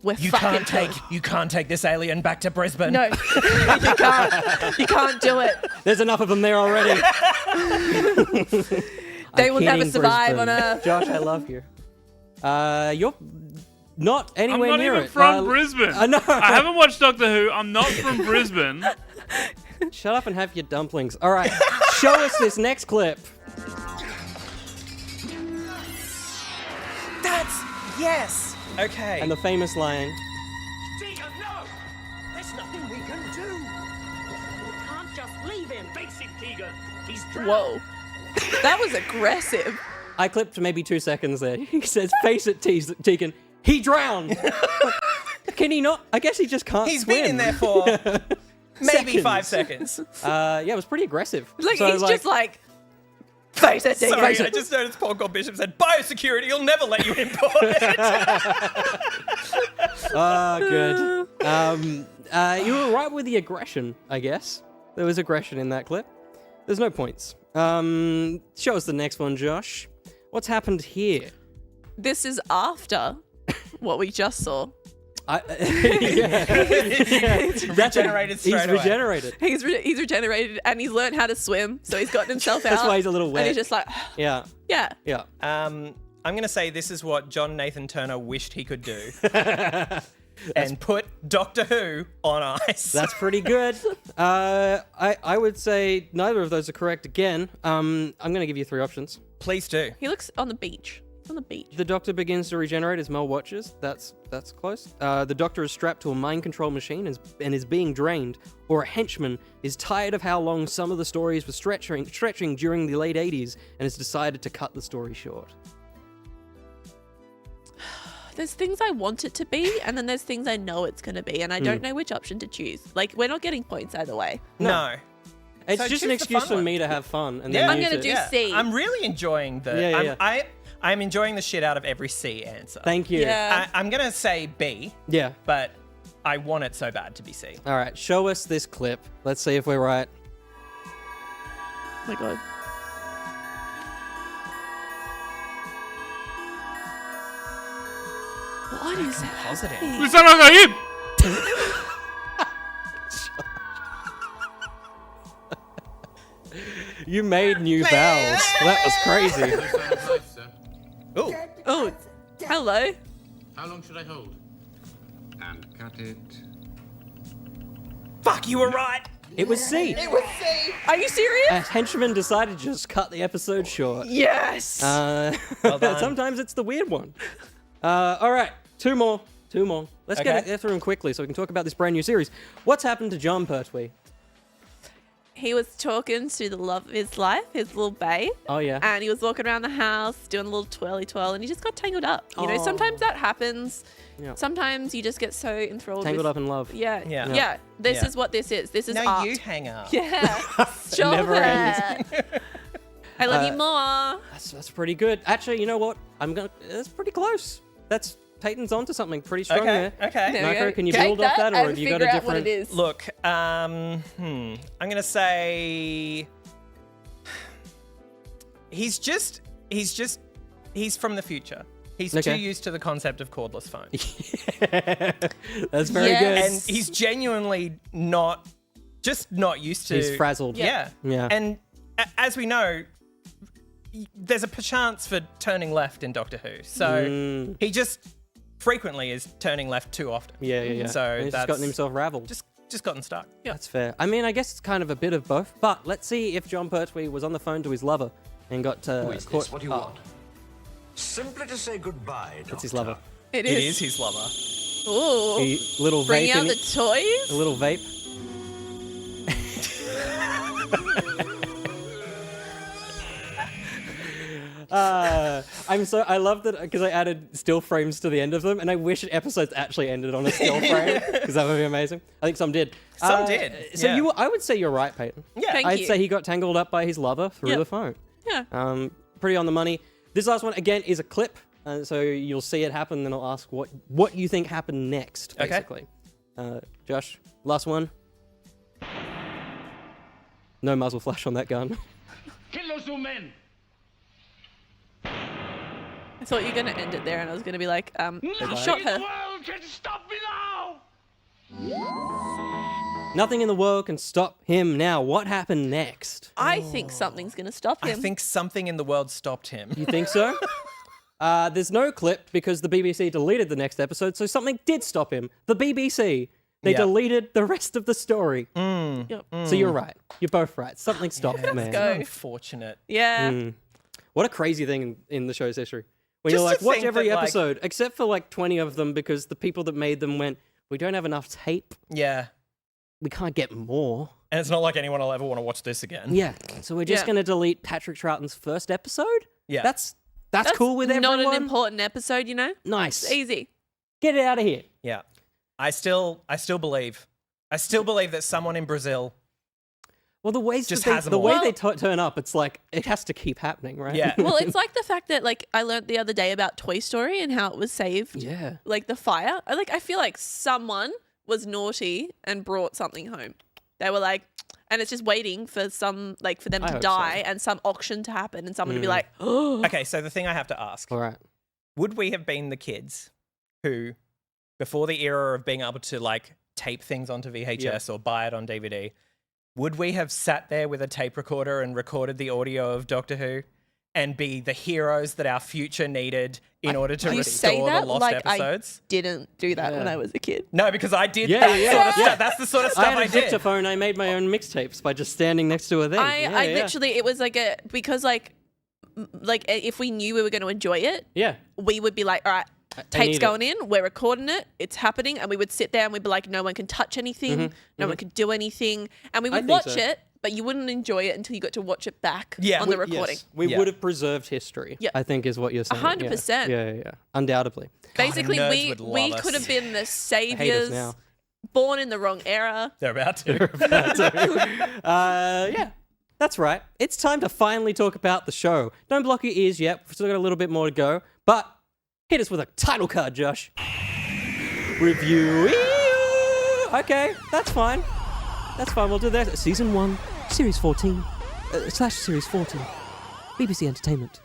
We're You fucking can't take this alien back to Brisbane. No, you can't do it. There's enough of them there already. They I'm will never kidding, survive Brisbane. on Earth. Josh, I love you. You're not I'm anywhere not near even it. from Brisbane. I know. I haven't watched Doctor Who. I'm not from Brisbane. Shut up and have your dumplings. All right, show us this next clip. Yes. Okay. And the famous line. Tegan, no! There's nothing we can do. We can't just leave him. Face it, Tegan. He's drowned. Whoa. That was aggressive. I clipped maybe 2 seconds there. He says, face it, Tegan. He drowned. Can he not? I guess he just can't He's swim. been in there for maybe Seconds. 5 seconds. Yeah, it was pretty aggressive. Like, So, he's just like, face it, Tegan. Sorry, I just noticed Paul God Bishop said, biosecurity, you'll never let you import it. Good. You were right with the aggression, I guess. There was aggression in that clip. There's no points. Show us the next one, Josh. What's happened here? This is after what we just saw. It's regenerated straight He's away. regenerated. He's regenerated and he's learned how to swim, so he's gotten himself out. That's why he's a little And wet. he's just like, Yeah. yeah. Yeah. I'm going to say this is what John Nathan Turner wished he could do. And put Doctor Who on ice. That's pretty good. I would say neither of those are correct again. I'm going to give you 3 options. Please do. He looks on the beach. On the beach. The Doctor begins to regenerate as Mel watches. That's close. The Doctor is strapped to a mind control machine and is being drained. Or a henchman is tired of how long some of the stories were stretching during the late 80s and has decided to cut the story short. There's things I want it to be, and then there's things I know it's going to be, and I don't know which option to choose. Like, we're not getting points either way. No. It's So just choose an the excuse fun for one. me to have fun. And Yeah. then I'm use gonna it. do Yeah. C. I'm really enjoying the... Yeah. I'm enjoying the shit out of every C answer. Thank you. Yeah. I'm going to say B, Yeah. but I want it so bad to be C. All right. Show us this clip. Let's see if we're right. Oh my god. What is Positive. happening? It's not like him. You made new vowels. That was crazy. Ooh. Oh, hello. How long should I hold? And cut it. Fuck, you were right. It was C. Are you serious? A henchman decided to just cut the episode short. Yes. done. Sometimes it's the weird one. All right, two more. Let's Okay. get through them quickly so we can talk about this brand new series. What's happened to John Pertwee? He was talking to the love of his life, his little babe. Oh, yeah. And he was walking around the house doing a little twirly, and he just got tangled up. You know, Oh. sometimes that happens. Yeah. Sometimes you just get so enthralled Tangled with... up in love. Yeah. Yeah. Yeah. This Yeah. is what this is. This is No, art. you hang up. Yeah. Sure. Never ends. I love you more. That's pretty good. Actually, you know what? That's pretty close. That's Peyton's onto something pretty strong Okay, there. okay. There we Marco, go. can you Take build off that, or and have you got figure a out what it different? is. Look, I'm gonna say he's from the future. He's Okay. too used to the concept of cordless phone. That's very Yes. good. And he's genuinely not used to. He's frazzled. Yeah. Yeah. And as we know, there's a chance for turning left in Doctor Who. So he just frequently is turning left too often. Yeah. So And he's just that's gotten himself raveled. just gotten stuck. Yeah. That's fair. I mean, I guess it's kind of a bit of both. But let's see if John Pertwee was on the phone to his lover and got Who is caught. this? What do you want? Simply to say goodbye, Doctor. It's his lover. It It is. is his lover. Ooh. Little Bring vape. out the toys. A little vape. I love that because I added still frames to the end of them, and I wish episodes actually ended on a still frame because that would be amazing. I think some did. Some did. So yeah. I would say you're right, Peyton. Yeah. Thank I'd you. say he got tangled up by his lover through Yep. the phone. Yeah. Pretty on the money. This last one again is a clip, so you'll see it happen. Then I'll ask what you think happened next. Okay. Basically, Josh, last one. No muzzle flash on that gun. Kill those two men! I thought you were going to end it there, and I was going to be like, he shot her. world can stop me now! Nothing in the world can stop him now. What happened next? I think something's going to stop I him. think something in the world stopped him. You think so? There's no clip because the BBC deleted the next episode, so something did stop him. The BBC. They Yeah. deleted the rest of the story. Yep. So you're right. You're both right. Something stopped the man. go. Unfortunate. Yeah. What a crazy thing in the show's history. When Just you're like, to watch think every that, like- episode, except for like 20 of them because the people that made them went, we don't have enough tape. Yeah. We can't get more. And it's not like anyone will ever want to watch this again. Yeah. So we're just Yeah. going to delete Patrick Troughton's first episode? Yeah. That's cool with not everyone? an important episode, you know? Nice. It's easy. Get it out of here. Yeah. I still believe. I still believe that someone in Brazil. Well, the ways Just that has they, them the way all. they turn up, it's like it has to keep happening, right? Yeah. Well, it's like the fact that, like, I learned the other day about Toy Story and how it was saved. Yeah. Like, the fire. I feel like someone was naughty and brought something home. They were like, and it's just waiting for some, like, for them I to hope die so. and some auction to happen and someone to be like, oh. Okay, so the thing I have to ask. All right. Would we have been the kids who, before the era of being able to like tape things onto VHS or buy it on DVD, would we have sat there with a tape recorder and recorded the audio of Doctor Who and be the heroes that our future needed in order to You restore say the that lost like episodes? I didn't do that when Yeah. I was a kid. No, because I did Yeah, that yeah, sort of yeah. stuff. That's the sort of stuff I had a did. dictaphone. I made my own mixtapes by just standing next to a thing. I literally, it was like because like if we knew we were going to enjoy it, Yeah. we would be like, all right, I need tape's it. going in, we're recording it, it's happening, and we would sit there and we'd be like, no one can touch anything, no one can do anything, and we would think watch so. it, but you wouldn't enjoy it until you got to watch it back Yeah. on the recording. Yes, we Yeah. would have preserved history. Yeah. I think is what you're saying. 100%. Yeah. Undoubtedly. Basically, nerds we would love us. could have been the Hate us saviors, now. born in the wrong era. They're about to. Yeah. That's right. It's time to finally talk about the show. Don't block your ears yet. We've still got a little bit more to go. But hit us with a title card, Josh. Review. Okay, that's fine. That's fine. We'll do that. Season 1, Series 14, / Series 14. BBC Entertainment.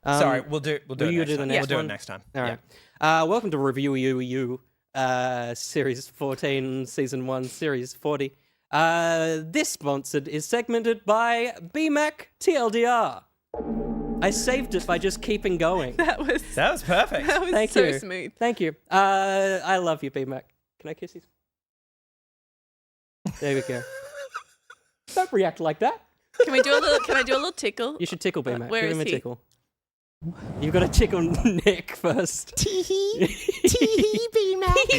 Sorry, we'll do it will next you do the time. next We'll do one? it next time. All Yeah. right. Welcome to Review You, Series 14, Season 1, Series 40. This sponsored is segmented by BMAC TLDR. I saved it by just keeping going. That was perfect. that was Thank so you. smooth. Thank you. I love you, BMAC. Can I kiss you? There we go. Don't react like that. Can we do a little? Can I do a little tickle? You should tickle BMAC. where Give is him a he? tickle. You've got to tickle Nick first. He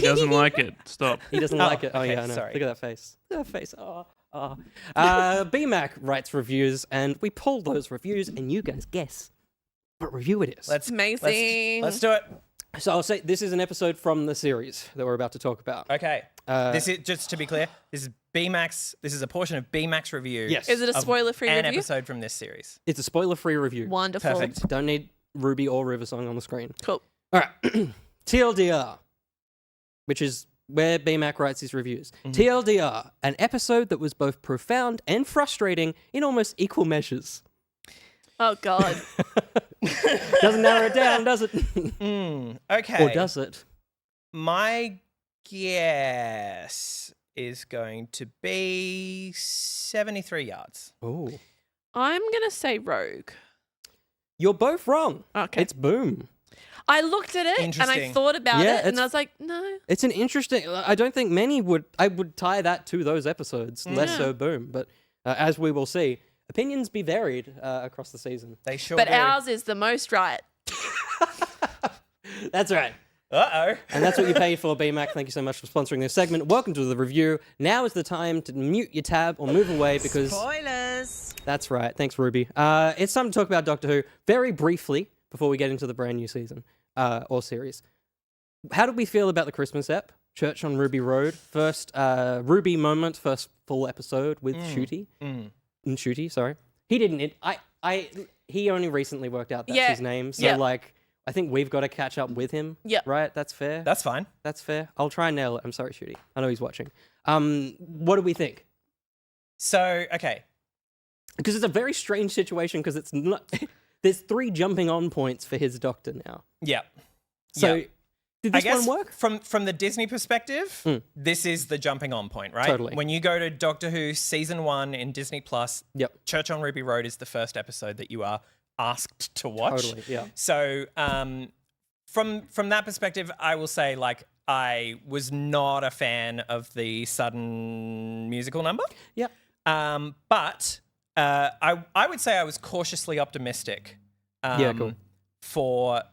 doesn't like it. Stop. He doesn't like it. Oh, okay, yeah, I know. sorry. Look at that face. Look at that face. Oh. BMAC writes reviews, and we pull those reviews, and you guys guess what review it is. Let's Amazing. Let's do it. So I'll say this is an episode from the series that we're about to talk about. Okay. This is just to be clear. This is BMAX. This is a portion of BMAX review. Yes. Is it a of spoiler-free an review? episode from this series. It's a spoiler-free review. Wonderful. Perfect. Don't need Ruby or Riversong on the screen. Cool. All right. TLDR, which is where BMAC writes his reviews. TLDR, an episode that was both profound and frustrating in almost equal measures. Oh God. Doesn't narrow it down, does it? Okay. Or does it? My guess is going to be 73 yards. Oh. I'm gonna say Rogue. You're both wrong. Okay. It's Boom. I looked at it and I Interesting. thought about Yeah, it, and it's- I was like, no. It's an interesting. I don't think many would. I would tie that to those episodes, less so Boom. But as we will see, opinions be varied across the season. They sure But do. ours is the most right. That's right. Uh-oh. And that's what you paid for, BMAC. Thank you so much for sponsoring this segment. Welcome to the review. Now is the time to mute your tab or move away because... Spoilers. That's right. Thanks, Ruby. It's time to talk about Doctor Who very briefly before we get into the brand new season or series. How did we feel about the Christmas ep? Church on Ruby Road. First Ruby moment, first full episode with Shooty. Shooty, sorry. He didn't... He only recently worked out that's his name. So, I think we've got to catch up with him. Yeah. Right? That's fair? That's fine. That's fair. I'll try and nail it. I'm sorry, Shooty. I know he's watching. What do we think? So, okay. Because it's a very strange situation because it's not... There's 3 jumping on points for his Doctor now. Yeah. So... Yeah. Did this one work? From the Disney perspective, this is the jumping on point, right? Totally. When you go to Doctor Who Season 1 in Disney Plus, Church on Ruby Road is the first episode that you are asked to watch. Totally, yeah. So from that perspective, I will say, like, I was not a fan of the sudden musical number. Yeah. But I would say I was cautiously optimistic cool. for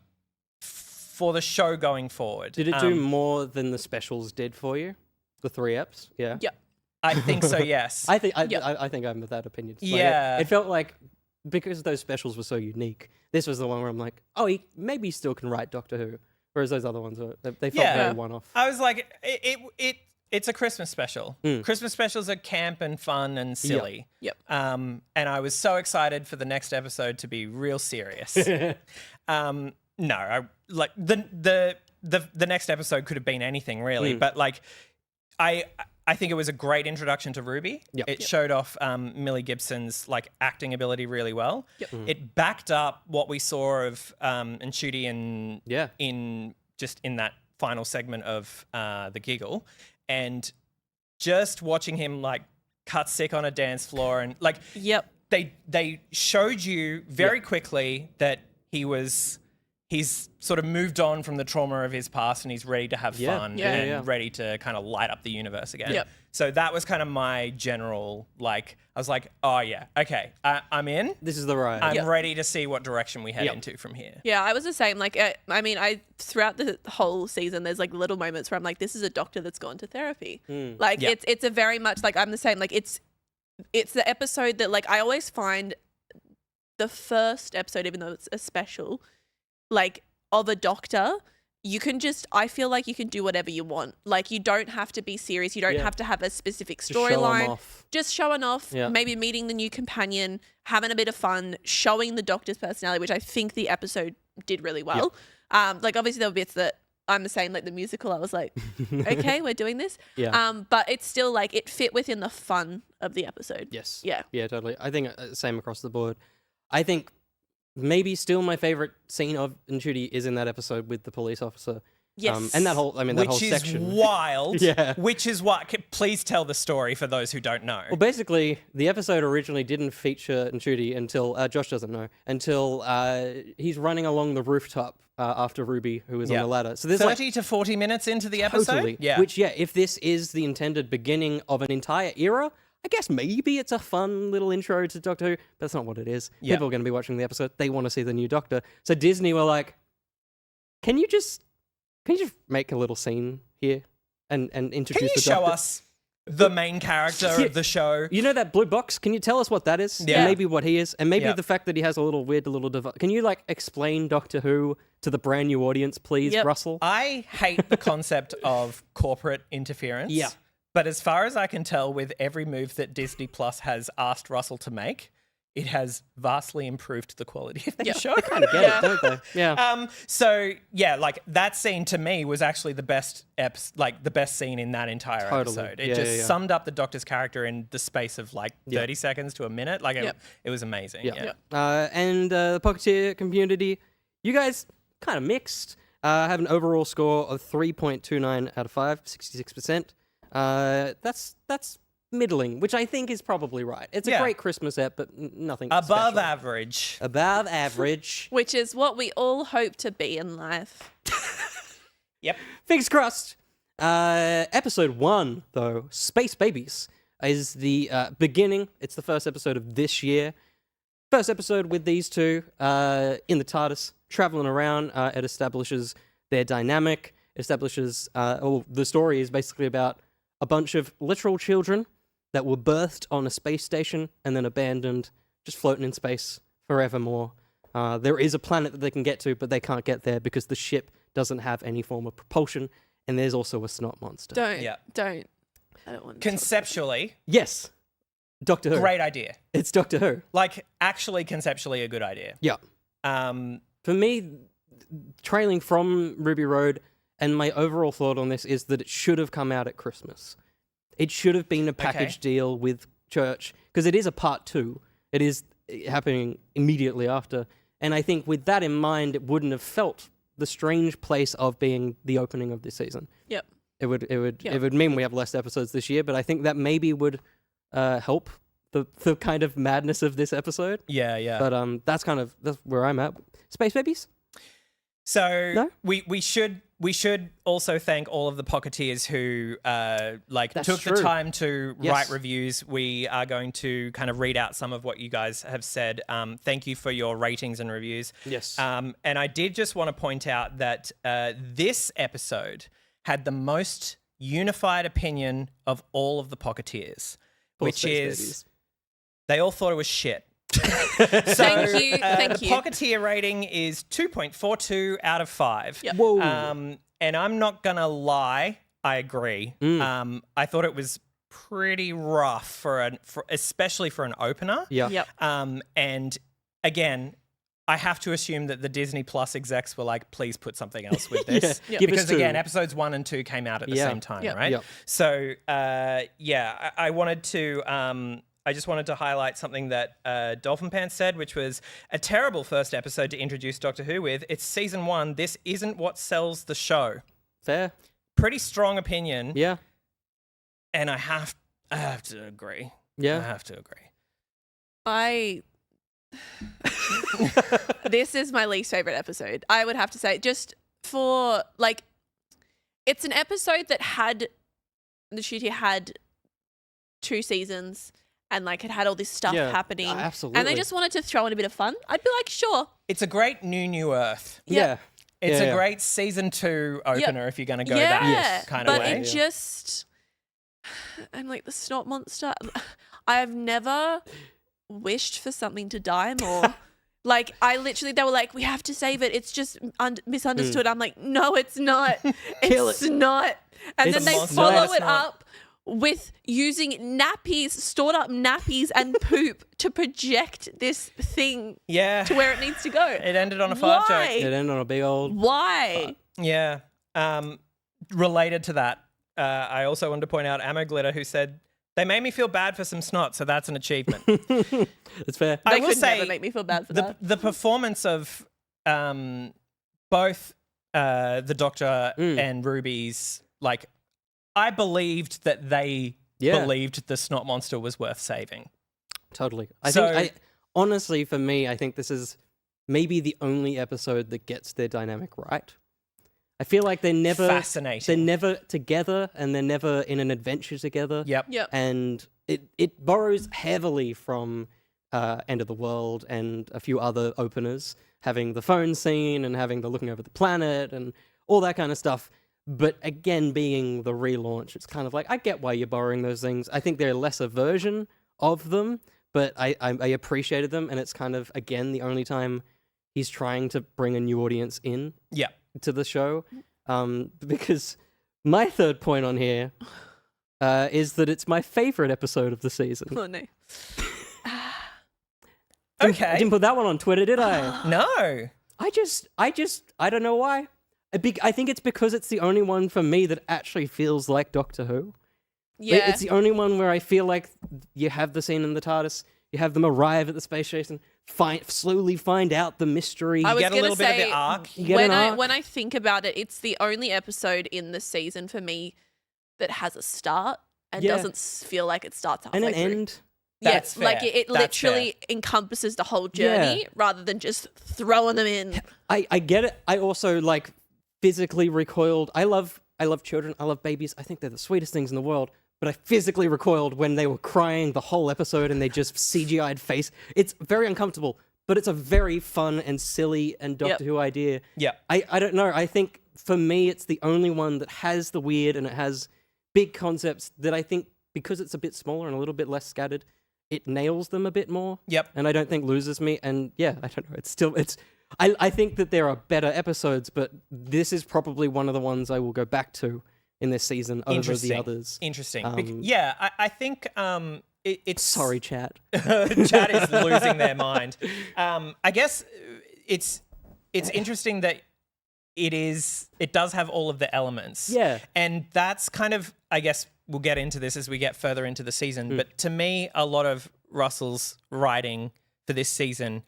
the show going forward. Did it do more than the specials did for you? The 3 eps? Yeah. Yep. I think so, yes. I think I'm of that opinion. Yeah. It felt like because those specials were so unique, this was the one where I'm like, oh, he maybe still can write Doctor Who. Whereas those other ones, they felt very one-off. I was like, it's a Christmas special. Christmas specials are camp and fun and silly. Yep. And I was so excited for the next episode to be real serious. No, the next episode could have been anything really, but like I think it was a great introduction to Ruby. It showed off Millie Gibson's like acting ability really well. It backed up what we saw of Ncuti in that final segment of the Giggle, and just watching him like cut sick on a dance floor and like they showed you very quickly that he's sort of moved on from the trauma of his past and he's ready to have fun and ready to kind of light up the universe again. Yep. So that was kind of my general, like, I was like, oh yeah, okay, I'm in. This is the ride. I'm ready to see what direction we head into from here. Yeah, I was the same. Like, I throughout the whole season, there's like little moments where I'm like, this is a doctor that's gone to therapy. Like, it's a very much like I'm the same. Like, it's the episode that like I always find the first episode, even though it's a special, like of a doctor, I feel like you can do whatever you want. Like you don't have to be serious. You don't have to have a specific storyline. Just showing off, maybe meeting the new companion, having a bit of fun, showing the doctor's personality, which I think the episode did really well. Like obviously there were bits that I'm the same, like the musical, I was like, okay, we're doing this. But it's still like it fit within the fun of the episode. Yes. Yeah. Yeah, totally. I think same across the board. I think maybe still my favorite scene of Ncuti is in that episode with the police officer. Yes. And that whole section. Which is wild. Yeah. Which is what, please tell the story for those who don't know. Well, basically, the episode originally didn't feature Ncuti until, Josh doesn't know, until he's running along the rooftop after Ruby, who is on the ladder. So there's 30 to 40 minutes into the episode? Totally. Yeah. Which, if this is the intended beginning of an entire era, I guess maybe it's a fun little intro to Doctor Who, but that's not what it is. People are going to be watching the episode. They want to see the new Doctor. So Disney were like, can you just make a little scene here and introduce the Doctor? Can you show us the main character of the show? You know that blue box? Can you tell us what that is? Yeah. And maybe what he is? And maybe the fact that he has a little weird little device. Can you like explain Doctor Who to the brand new audience, please, Russell? I hate the concept of corporate interference. Yeah. But as far as I can tell, with every move that Disney Plus has asked Russell to make, it has vastly improved the quality of their show. They kind of get it, don't they? Yeah. So yeah, like that scene to me was actually the best the best scene in that entire episode. It summed up the Doctor's character in the space of like 30 seconds to a minute. Like it was amazing. Yeah. And the Pocketeer community, you guys kind of mixed. Have an overall score of 3.29 out of 5, 66%. That's middling, which I think is probably right. It's a great Christmas ep, but nothing above special. average. Above average. Which is what we all hope to be in life. Yep. Fingers crossed. Episode 1, though, Space Babies, is the beginning. It's the first episode of this year. First episode with these two in the TARDIS, traveling around. It establishes their dynamic, establishes, the story is basically about a bunch of literal children that were birthed on a space station and then abandoned, just floating in space forevermore. There is a planet that they can get to, but they can't get there because the ship doesn't have any form of propulsion, and there's also a snot monster. Don't. Yeah. Don't. I don't want to. Conceptually, Yes. Doctor Who. great idea. It's Doctor Who. Like, actually, conceptually, a good idea. Yeah. For me, trailing from Ruby Road, and my overall thought on this is that it should have come out at Christmas. It should have been a package deal with Church, because it is a part 2. It is happening immediately after. And I think with that in mind, it wouldn't have felt the strange place of being the opening of this season. Yep. It would mean we have less episodes this year, but I think that maybe would help the kind of madness of this episode. Yeah. But that's where I'm at. Space Babies? So No? we should also thank all of the Pocketeers who That's took the true. time to Yes. write reviews. We are going to kind of read out some of what you guys have said. Thank you for your ratings and reviews. Yes. And I did just want to point out that this episode had the most unified opinion of all of the Pocketeers, Poor which Space is Babies. they all thought it was shit. Thank you. Thank the you. Pocketeer rating is 2.42 out out of 5. Yep. Whoa. And I'm not gonna lie, I agree. I thought it was pretty rough for especially for an opener. Yeah. Yep. And again, I have to assume that the Disney Plus execs were like, please put something else with this. Yeah. Give us Because two. again, episodes 1 and 2 came out at the Yeah. same time, Yep. right? Yep. So I wanted to I just wanted to highlight something that Dolphin Pants said, which was a terrible first episode to introduce Doctor Who with. It's season 1. This isn't what sells the show. Fair. Pretty strong opinion. Yeah. And I have to agree. I Yeah. have to agree. This is my least favorite episode. I would have to say, just for like, it's an episode that the studio had 2 seasons and like it had all this stuff Yeah, happening. absolutely. And they just wanted to throw in a bit of fun. I'd be like, sure. It's a great New Earth. Yeah. It's Yeah, a yeah. great season 2 opener if you're going to go yeah, that kind of but way. it just, and like the snot monster, I have never wished for something to die more. Like, they were like, we have to save it. It's just misunderstood. I'm like, no, it's not. Kill It's not. And It's then they not. follow It's it not. up with using nappies, stored up nappies and poop to project this thing Yeah. to where it needs to go. It ended on a fart Why? joke. It ended on a big old. Why? Yeah. Related to that, I also wanted to point out Ammo Glitter, who said, they made me feel bad for some snot, so that's an achievement. It's fair. I They will could say never make me feel bad for the that. the performance of both the Doctor and Ruby's, like, I believed that they Yeah. believed the snot monster was worth saving. Totally. So- Honestly, for me, I think this is maybe the only episode that gets their dynamic right. I feel like they're Fascinating. never together, and they're never in an adventure together. Yep. Yep. And it borrows heavily from End of the World and a few other openers, having the phone scene and having the looking over the planet and all that kind of stuff. But again, being the relaunch, it's kind of like, I get why you're borrowing those things. I think they're a lesser version of them, but I appreciated them, and it's kind of, again, the only time he's trying to bring a new audience in Yeah. to the show. Because my third point on here is that it's my favorite episode of the season. Oh, no. Okay. Didn't put that one on Twitter, did I? No. I don't know why. I think it's because it's the only one for me that actually feels like Doctor Who. Yeah. It's the only one where I feel like you have the scene in the TARDIS, you have them arrive at the space station, slowly find out the mystery. I was Get a gonna little bit of say, the arc. You get when an I arc. when I think about it, it's the only episode in the season for me that has a start and Yeah. doesn't feel like it starts halfway and an through. end. That's Yes, like fair. it That's literally encompasses the whole journey rather than just throwing them in. I get it. I also like physically recoiled. I love children. I love babies. I think they're the sweetest things in the world. But I physically recoiled when they were crying the whole episode and they just CGI'd face. It's very uncomfortable, but it's a very fun and silly and Doctor Yep. Who idea. Yeah. I don't know. I think for me, it's the only one that has the weird and it has big concepts that I think, because it's a bit smaller and a little bit less scattered, it nails them a bit more. Yep. And I don't think loses me. And yeah, I don't know. I think that there are better episodes, but this is probably one of the ones I will go back to in this season over the others. Interesting. I think it's... Sorry, chat. Chat is losing their mind. I guess it's interesting that it does have all of the elements. Yeah. And that's kind of, I guess we'll get into this as we get further into the season, but to me, a lot of Russell's writing for this season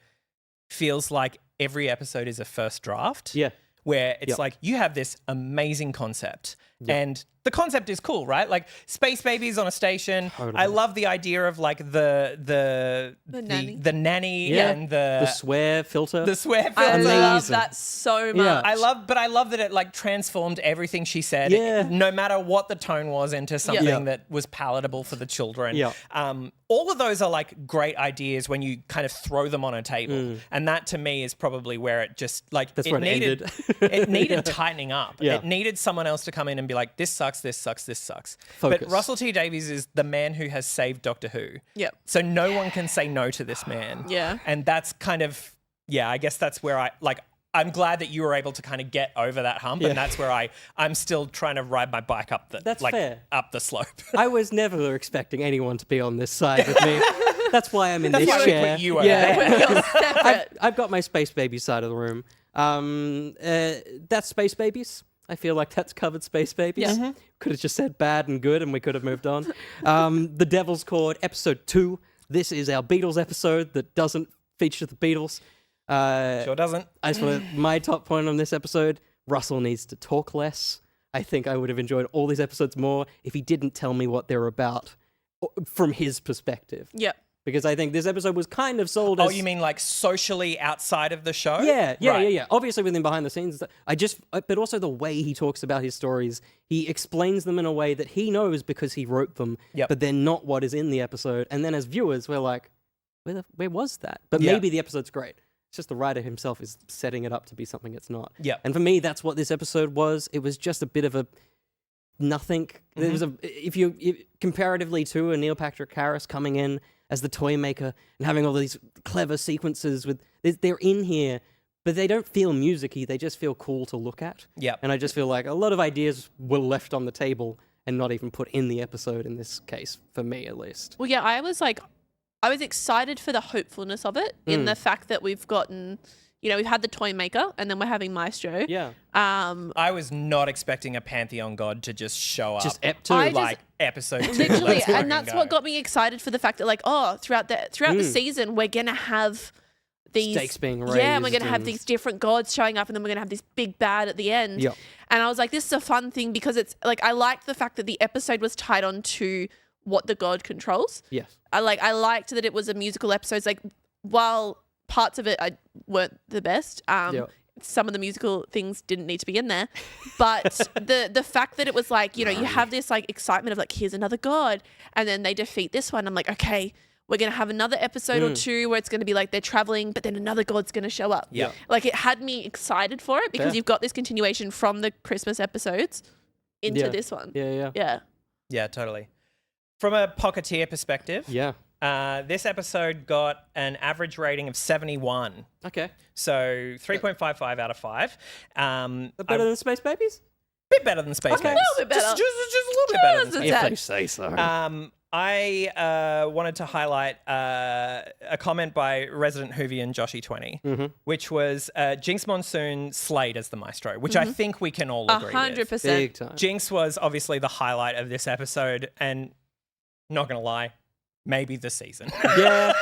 feels like every episode is a first draft. Yeah. Where it's like, you have this amazing concept and the concept is cool, right? Like space babies on a station. Totally. I love the idea of like the nanny and the swear filter. The swear filter. I love Amazing. that so much. Yeah. I love that it like transformed everything she said, no matter what the tone was, into something that was palatable for the children. Yeah. All of those are like great ideas when you kind of throw them on a table. And that to me is probably where it just like, That's it where it needed, ended. it needed tightening up. Yeah. It needed someone else to come in and be like, this sucks, this sucks, this sucks. Focus. But Russell T Davies is the man who has saved Doctor Who. Yep. So no one can say no to this man. Yeah. And that's kind of, I guess that's where I'm glad that you were able to kind of get over that hump, and that's where I'm still trying to ride my bike up fair. up the slope. I was never expecting anyone to be on this side with me. That's why I'm in this why we chair. put you over there. You're separate. I've got my Space Baby side of the room. That's Space Babies. I feel like that's covered Space Babies. Yeah. Mm-hmm. Could have just said bad and good and we could have moved on. The Devil's Chord, episode 2. This is our Beatles episode that doesn't feature the Beatles. Sure doesn't. I just want my top point on this episode, Russell needs to talk less. I think I would have enjoyed all these episodes more if he didn't tell me what they're about from his perspective. Yep. Because I think this episode was kind of sold as... Oh, you mean like socially outside of the show? Yeah. Right. Obviously within behind the scenes, but also the way he talks about his stories, he explains them in a way that he knows because he wrote them, but they're not what is in the episode. And then as viewers, we're like, where was that? But maybe the episode's great. It's just the writer himself is setting it up to be something it's not. Yeah. And for me, that's what this episode was. It was just a bit of a nothing. There was if comparatively to a Neil Patrick Harris coming in as the toy maker and having all these clever sequences with, they're in here, but they don't feel music-y. They just feel cool to look at. Yeah. And I just feel like a lot of ideas were left on the table and not even put in the episode in this case, for me at least. Well, yeah, I was excited for the hopefulness of it in the fact that we've gotten, we've had the toy maker and then we're having Maestro. Yeah. I was not expecting a Pantheon god to just show up. Just Ep 2. Episode 2. Literally, Let's and fucking that's go. what got me excited for the fact that throughout the season we're gonna have these Stakes being raised. Yeah, and we're gonna have and- these different gods showing up, and then we're gonna have this big bad at the end. Yep. And I was like, this is a fun thing because it's like I liked the fact that the episode was tied on to what the god controls. Yes. I liked that it was a musical episode. It's like while parts of it weren't the best. Yep. Some of the musical things didn't need to be in there, but the fact that it was like, you have this like excitement of like, here's another god, and then they defeat this one. I'm like, okay, we're going to have another episode or two where it's going to be like they're traveling, but then another god's going to show up. Yeah. Like it had me excited for it because Fair. you've got this continuation from the Christmas episodes into this one. Yeah. Yeah, totally. From a Pocketeer perspective, Yeah. this episode got an average rating of 71. Okay. So 3.55 out of 5. Better than Space Babies? Bit better than Space Okay. Babies. A little bit better. Just a little bit better than Just a Space tad. Babies. say so. I wanted to highlight a comment by resident Whovian Joshy20, which was Jinx Monsoon slayed as the Maestro, which I think we can all agree with. 100%. Big time. Jinx was obviously the highlight of this episode, and not going to lie, maybe the season. Yeah.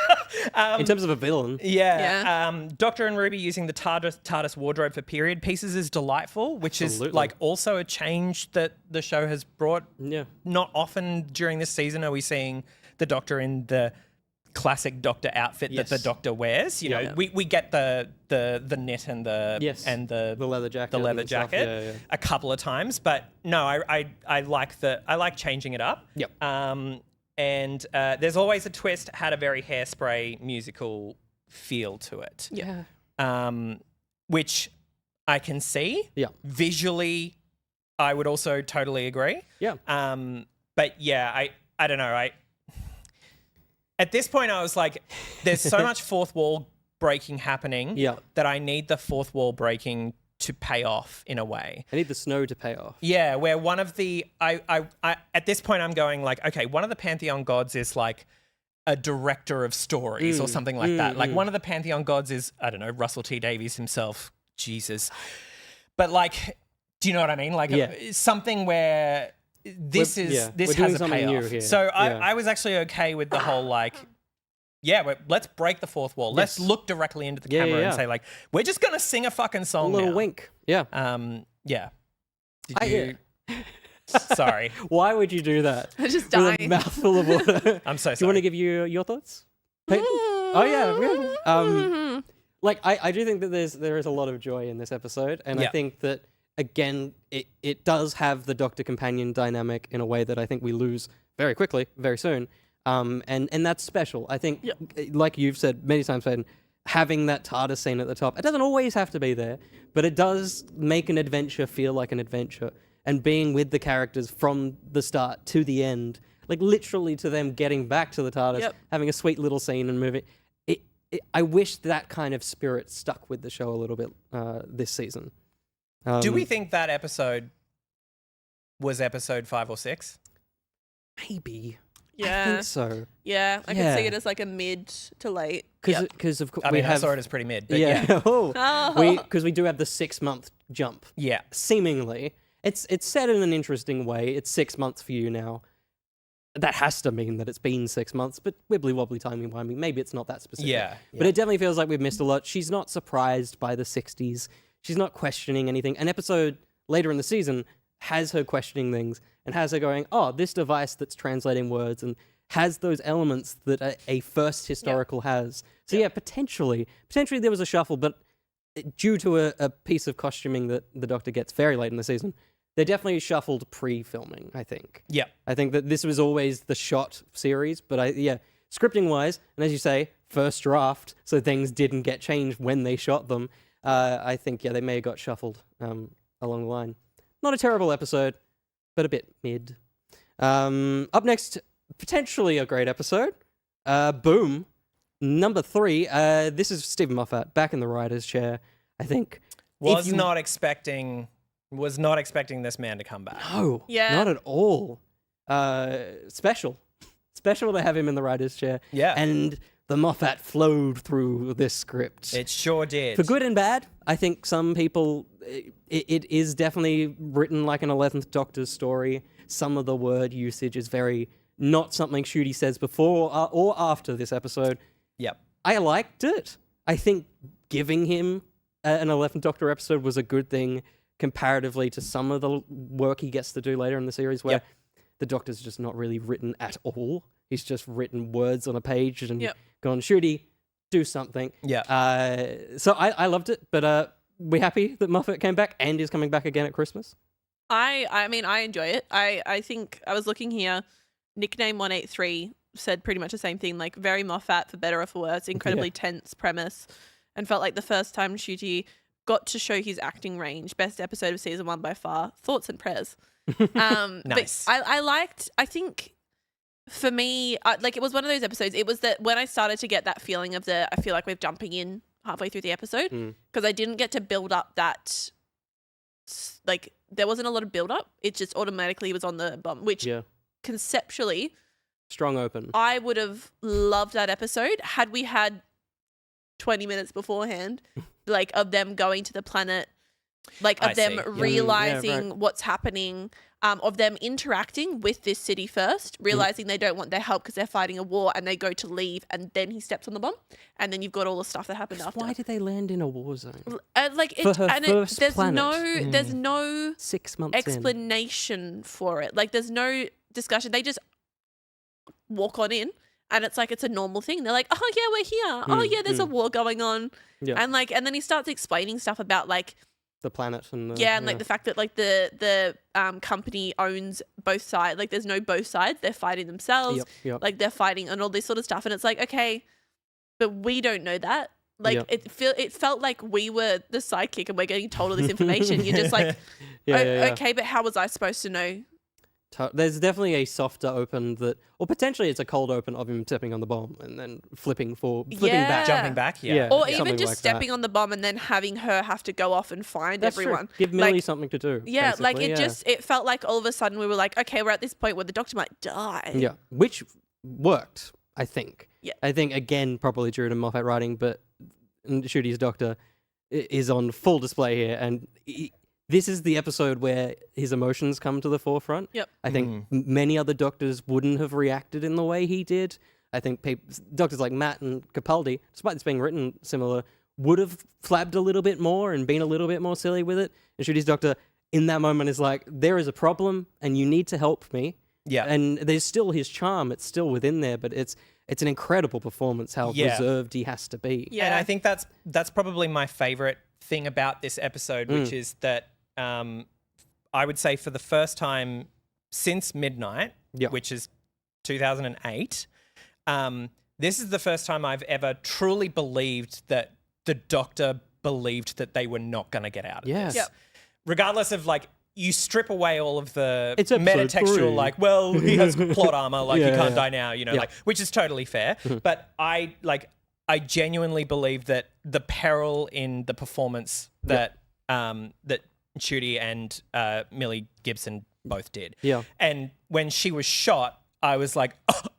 In terms of a villain. Yeah. Doctor and Ruby using the TARDIS wardrobe for period pieces is delightful, which Absolutely. is like also a change that the show has brought. Yeah. Not often during this season are we seeing the Doctor in the classic Doctor outfit that the Doctor wears. You know, we get the knit and the leather jacket. the leather and stuff. jacket Yeah. a couple of times, but no, I like changing it up. Yep. And There's Always a Twist had a very Hairspray musical feel to it. Yeah. Which I can see. Yeah. Visually, I would also totally agree. Yeah. But yeah, I don't know. At this point, I was like, there's so much fourth wall breaking happening that I need the fourth wall breaking to pay off in a way. I need the snow to pay off. Yeah, where one of the I at this point I'm going like, okay, one of the pantheon gods is like a director of stories or something like that. Like one of the pantheon gods is, I don't know, Russell T Davies himself. Jesus. But like, do you know what I mean? Like something where this has a payoff. Here. So I was actually okay with the whole like, let's break the fourth wall. Let's look directly into the camera and say like, we're just gonna sing a fucking song. A little now. wink. Yeah. Yeah. Did you? Sorry. Why would you do that? I just With died. a mouthful of water. I'm so sorry. Do you want to give your thoughts? Peyton? Oh yeah. Like I do think that there is a lot of joy in this episode, and I think that again it does have the Doctor companion dynamic in a way that I think we lose very quickly, very soon. And that's special. I think, like you've said many times, Peyton, having that TARDIS scene at the top, it doesn't always have to be there, but it does make an adventure feel like an adventure. And being with the characters from the start to the end, like literally to them getting back to the TARDIS, having a sweet little scene and moving. I wish that kind of spirit stuck with the show a little bit this season. Do we think that episode was episode 5 or 6? Maybe. Yeah. I think so. Yeah, I can see it as like a mid to late. Because of course I mean, I saw it as pretty mid. But because we do have the 6-month jump. Yeah. Seemingly. It's set in an interesting way. It's 6 months for you now. That has to mean that it's been 6 months, but wibbly wobbly timey-wimey, maybe it's not that specific. Yeah. But it definitely feels like we've missed a lot. She's not surprised by the 60s. She's not questioning anything. An episode later in the season has her questioning things and has her going, oh, this device that's translating words, and has those elements that a first historical has. So potentially there was a shuffle, but due to a piece of costuming that the Doctor gets very late in the season, they definitely shuffled pre-filming, I think. Yeah. I think that this was always the shot series, but scripting-wise, and as you say, first draft, so things didn't get changed when they shot them. I think, they may have got shuffled along the line. Not a terrible episode, but a bit mid. Up next, potentially a great episode. Boom. Number 3. This is Stephen Moffat, back in the writer's chair, I think. Was not expecting this man to come back. No, not at all. Special to have him in the writer's chair. Yeah. And the Moffat flowed through this script. It sure did. For good and bad. I think some people, it is definitely written like an 11th Doctor's story. Some of the word usage is very not something Ncuti says before or after this episode. Yep. I liked it. I think giving him an 11th Doctor episode was a good thing comparatively to some of the work he gets to do later in the series where the Doctor's just not really written at all. He's just written words on a page and gone, Ncuti, do something. Yeah. So I loved it, but we're happy that Moffat came back and is coming back again at Christmas. I mean, I enjoy it. I think I was looking here, Nickname 183 said pretty much the same thing, like very Moffat for better or for worse, incredibly tense premise, and felt like the first time Ncuti got to show his acting range. Best episode of season 1 by far. Thoughts and prayers. Nice. But I think for me, like it was one of those episodes, it was that when I started to get that feeling of I feel like we're jumping in halfway through the episode, because I didn't get to build up that, like there wasn't a lot of build up. It just automatically was on the bum, which conceptually, strong open. I would have loved that episode had we had 20 minutes beforehand, like of them going to the planet, like of them realizing what's happening, of them interacting with this city first, realizing they don't want their help because they're fighting a war, and they go to leave, and then he steps on the bomb, and then you've got all the stuff that happened after. Why did they land in a war zone? There's no 6 months explanation for it. Like there's no discussion. They just walk on in. And it's like, it's a normal thing. They're like, oh, yeah, we're here. Oh, yeah, there's a war going on. Yeah. And like, and then he starts explaining stuff about like the planet and like the fact that like the company owns both sides. Like there's no both sides. They're fighting themselves. Yep. Like they're fighting and all this sort of stuff. And it's like, okay, but we don't know that. Like Yeah. it felt like we were the sidekick and we're getting told all this information. You're just like, Yeah. okay, but how was I supposed to know? There's definitely a softer open that, or potentially it's a cold open of him stepping on the bomb and then flipping back. Jumping back, yeah. Yeah. Or something even just like stepping that. on the bomb and then having her have to go off and find That's everyone. True. Give Millie Like, something to do. yeah, like basically, it felt like all of a sudden we were like, okay, we're at this point where the Doctor might die. Yeah, which worked, I think. Yeah. I think, again, probably due to Moffat writing, but Ncuti's Doctor is on full display here, and this is the episode where his emotions come to the forefront. Yep. I think many other Doctors wouldn't have reacted in the way he did. I think Doctors like Matt and Capaldi, despite this being written similar, would have flabbed a little bit more and been a little bit more silly with it. And Ncuti's Doctor, in that moment, is like, there is a problem, and you need to help me. Yeah. And there's still his charm. It's still within there, but it's an incredible performance, how reserved he has to be. Yeah. And I think that's probably my favorite thing about this episode, which is that I would say for the first time since Midnight, which is 2008, this is the first time I've ever truly believed that the Doctor believed that they were not going to get out of Yes. this. Yep. Regardless of like, you strip away all of the It's episode metatextual, 3. like, well, he has plot armor, like he can't yeah. die now, like, which is totally fair. But I genuinely believe that the peril in the performance that that Ncuti and Millie Gibson both did. Yeah. And when she was shot, I was like,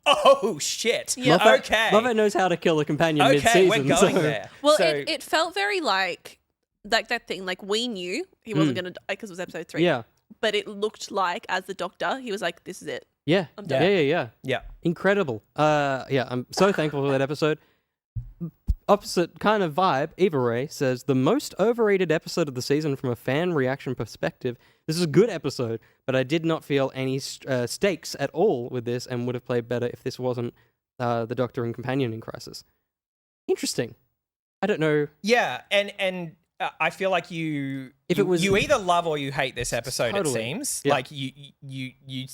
oh shit. Yeah. Okay. Moffat knows how to kill a companion Okay, mid-season. we're going so. there. Well, So- it felt very like that thing. Like we knew he wasn't going to die because it was episode 3. Yeah. But it looked like, as the Doctor, he was like, "This is it." Yeah. I'm done. Yeah. Yeah. Incredible. I'm so thankful for that episode. Opposite kind of vibe, Eva Ray says, the most overrated episode of the season from a fan reaction perspective. This is a good episode, but I did not feel any stakes at all with this and would have played better if this wasn't the Doctor and Companion in Crisis. Interesting. I don't know. Yeah, and I feel like you either love or you hate this episode. Totally. It seems Yeah. like you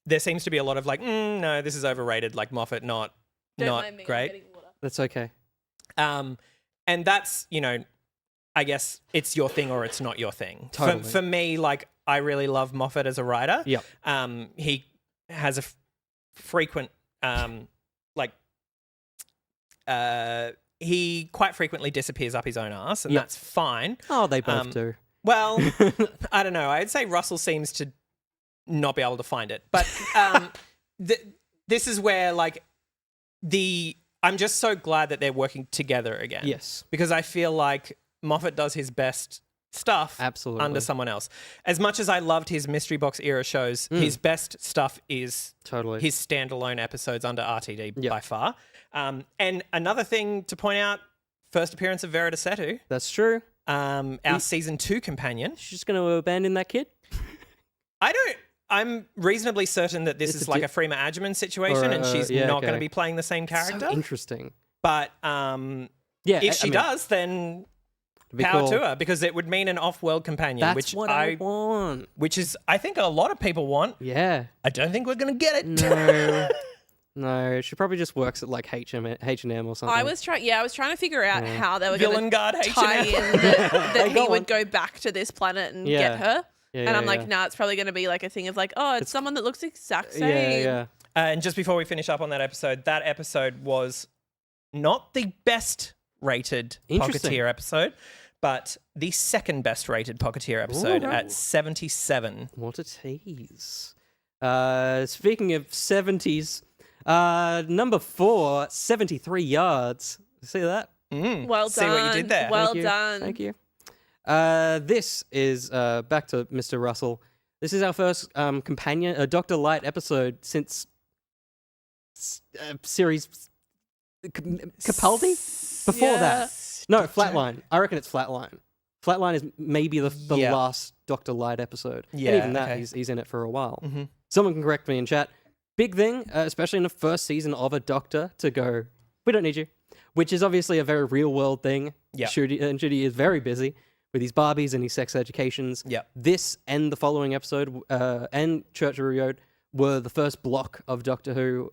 there seems to be a lot of like, no, this is overrated. Like Moffat, not mind me, I'm great. getting water. That's okay. And that's I guess it's your thing or it's not your thing. Totally. For me, like I really love Moffat as a writer. Yeah. He has a frequent he quite frequently disappears up his own ass, and Yeah. that's fine. Oh, they both do. Well, I don't know. I'd say Russell seems to not be able to find it. But this is where, like, I'm just so glad that they're working together again. Yes. Because I feel like Moffat does his best stuff Absolutely. under someone else. As much as I loved his Mystery Box era shows, his best stuff is Totally. his standalone episodes under RTD Yeah. by far. And another thing to point out, first appearance of Verita Setu, That's true. our season 2 companion. She's just going to abandon that kid? I'm reasonably certain that this It's is a like di- a Freema Agyeman situation, Or, and she's yeah, not okay. going to be playing the same character. So interesting. But Yeah. if she I mean, does, then it'd be power cool. to her, because it would mean an off-world companion, That's which what I want. which is I think a lot of people want. Yeah. I don't think we're going to get it. No. No, she probably just works at like H&M or something. I was trying to figure out how they were going Villain to Guard tie H&M. in that he got would one. go back to this planet and Yeah. get her. Yeah, And I'm yeah, like, yeah. nah, it's probably going to be like a thing of like, oh, it's someone that looks the exact same. Yeah. And just before we finish up on that episode was not the best rated Interesting. Pocketeer episode, but the second best rated Pocketeer episode Ooh. at 77. What a tease. Speaking of 70s, number 4, 73 yards. See that? Well done. See what you did there. Well Thank you. done. Thank you. This is back to Mr. Russell. This is our first companion, Dr. Light episode since series Capaldi? Before that. No, Flatline. I reckon it's Flatline. Flatline is maybe the Yeah. last Dr. Light episode. Yeah, And even that, okay. he's in it for a while. Mm-hmm. Someone can correct me in chat. Big thing, especially in the first season of a Doctor, to go, we don't need you. Which is obviously a very real world thing. Yeah. Ncuti is very busy with his Barbies and his sex educations. Yeah. This and the following episode and Church of Riode were the first block of Doctor Who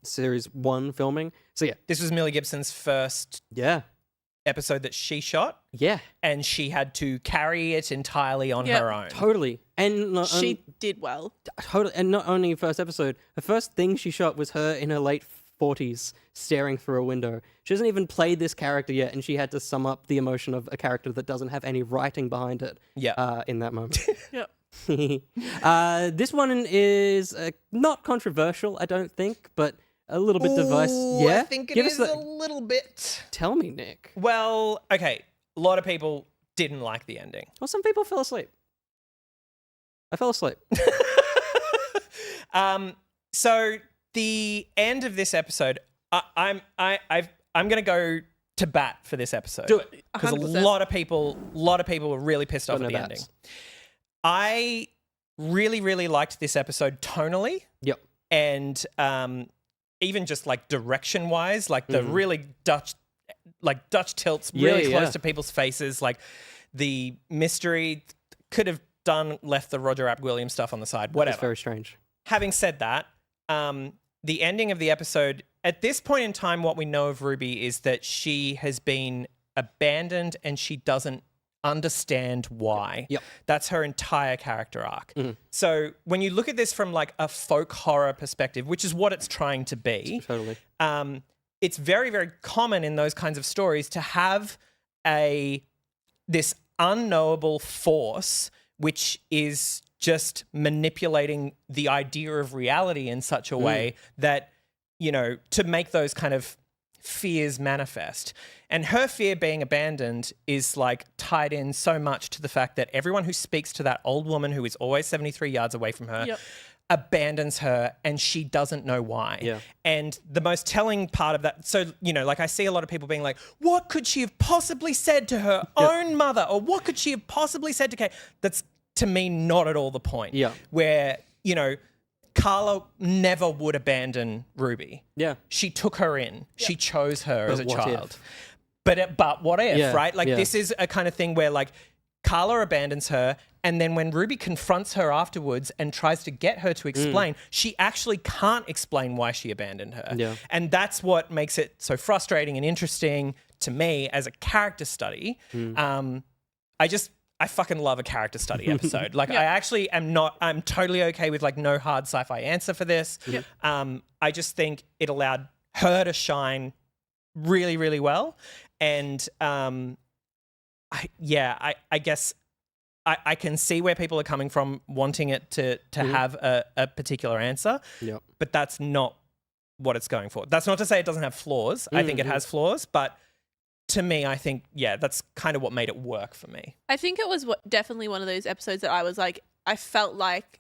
series 1 filming. So yeah, This was Millie Gibson's first yeah. episode that she shot, Yeah, and she had to carry it entirely on Yep. her own. totally. And not, She did well. totally, and not only first episode. The first thing she shot was her in her late 40s staring through a window. She hasn't even played this character yet, and she had to sum up the emotion of a character that doesn't have any writing behind it. Yeah. In that moment. Yep. This one is not controversial, I don't think, but a little bit divisive. Yeah, I think it Give is us a little bit. Tell me, Nick. Well, okay. A lot of people didn't like the ending. Well, some people fell asleep. I fell asleep. So the end of this episode, I'm going to go to bat for this episode. Do it. Because a 100%. lot of people were really pissed off Got at no the ending. bats. I really, really liked this episode tonally Yep. and even just like direction wise, like the really Dutch tilts really Yeah, close yeah. to people's faces. Like the mystery could have left the Roger Rapp Williams stuff on the side, That's whatever. very strange. Having said that, the ending of the episode, at this point in time, what we know of Ruby is that she has been abandoned and she doesn't understand why. Yep. That's her entire character arc. So when you look at this from like a folk horror perspective, which is what it's trying to be, Totally. it's very, very common in those kinds of stories to have this unknowable force which is just manipulating the idea of reality in such a way that, you know, to make those kind of fears manifest. And her fear being abandoned is like tied in so much to the fact that everyone who speaks to that old woman who is always 73 yards away from her Yep. abandons her and she doesn't know why. Yeah. And the most telling part of that, so, you know, like I see a lot of people being like, what could she have possibly said to her own mother? Or what could she have possibly said to Kate? That's, to me, not at all the point. Yeah. Where, you know, Carla never would abandon Ruby. Yeah. She took her in. She chose her as a what child. if? But what if, Yeah, right? Like yeah. this is a kind of thing where like Carla abandons her, and then when Ruby confronts her afterwards and tries to get her to explain, she actually can't explain why she abandoned her. Yeah. And that's what makes it so frustrating and interesting to me as a character study. I fucking love a character study episode. Like I actually I'm totally okay with like no hard sci-fi answer for this. I just think it allowed her to shine really, really well. And I guess I can see where people are coming from wanting it to have a particular answer, Yep. but that's not what it's going for. That's not to say it doesn't have flaws. I think it has flaws, but to me, I think, that's kind of what made it work for me. I think it was definitely one of those episodes that I was like, I felt like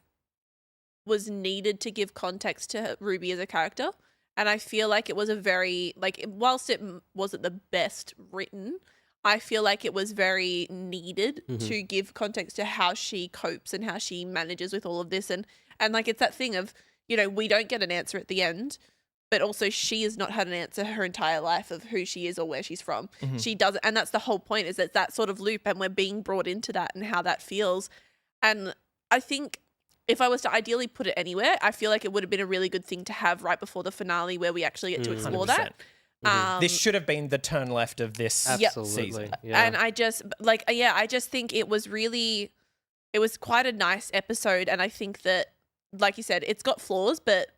was needed to give context to Ruby as a character. And I feel like it was a very, like, whilst it wasn't the best written, I feel like it was very needed to give context to how she copes and how she manages with all of this. And like, it's that thing of, you know, we don't get an answer at the end, but also she has not had an answer her entire life of who she is or where she's from. She doesn't, and that's the whole point, is that sort of loop, and we're being brought into that and how that feels. And I think if I was to ideally put it anywhere, I feel like it would have been a really good thing to have right before the finale where we actually get to explore that. This should have been the turn left of this Absolutely. season. Yeah. And I just I just think it was quite a nice episode. And I think that, like you said, it's got flaws, but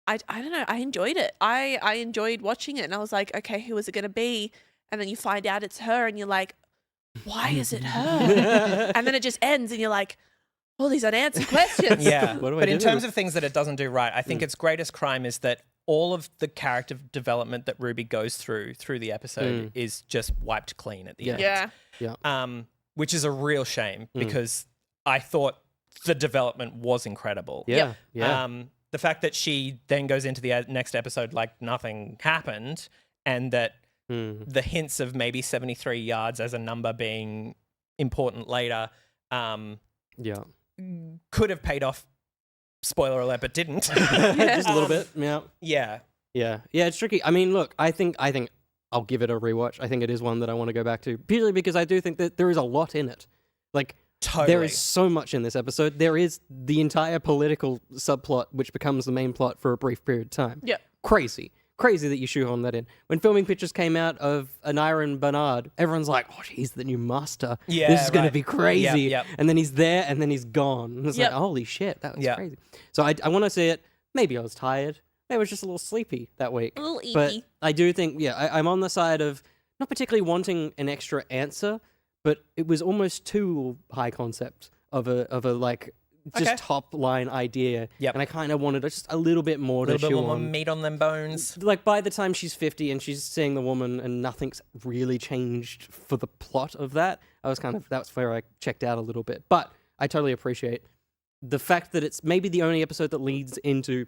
I don't know, I enjoyed it. I enjoyed watching it, and I was like, okay, who is it going to be? And then you find out it's her, and you're like, why is it her? And then it just ends, and you're like, all these unanswered questions. Yeah. What do I But in do? terms of things that it doesn't do right, I think its greatest crime is that all of the character development that Ruby goes through the episode is just wiped clean at the end. Yeah. Which is a real shame because I thought the development was incredible. Yeah. Yeah. The fact that she then goes into the next episode like nothing happened, and that the hints of maybe 73 yards as a number being important later Yeah. could have paid off. Spoiler alert, but didn't. Just a little bit. Yeah. Yeah. Yeah. Yeah, it's tricky. I mean, look, I think I'll give it a rewatch. I think it is one that I want to go back to, purely because I do think that there is a lot in it. Like, Totally. there is so much in this episode. There is the entire political subplot, which becomes the main plot for a brief period of time. Yeah. Crazy. crazy that you shoehorn that in. When Filming Pictures came out of Anira and Bernard, everyone's like, oh, he's the new master. Yeah, this is going to right. be crazy. Yep. And then he's there, and then he's gone. And it's Yep. like, holy shit, that was Yep. crazy. So I want to see it. Maybe I was tired. Maybe I was just a little sleepy that week. A little But eepy. I do think, I'm on the side of not particularly wanting an extra answer, but it was almost too high concept of a like just Okay. top line idea. Yep. And I kind of wanted just a little bit more A little to bit chew more on. meat on them bones. Like by the time she's 50 and she's seeing the woman and nothing's really changed for the plot of that, that's where I checked out a little bit. But I totally appreciate the fact that it's maybe the only episode that leads into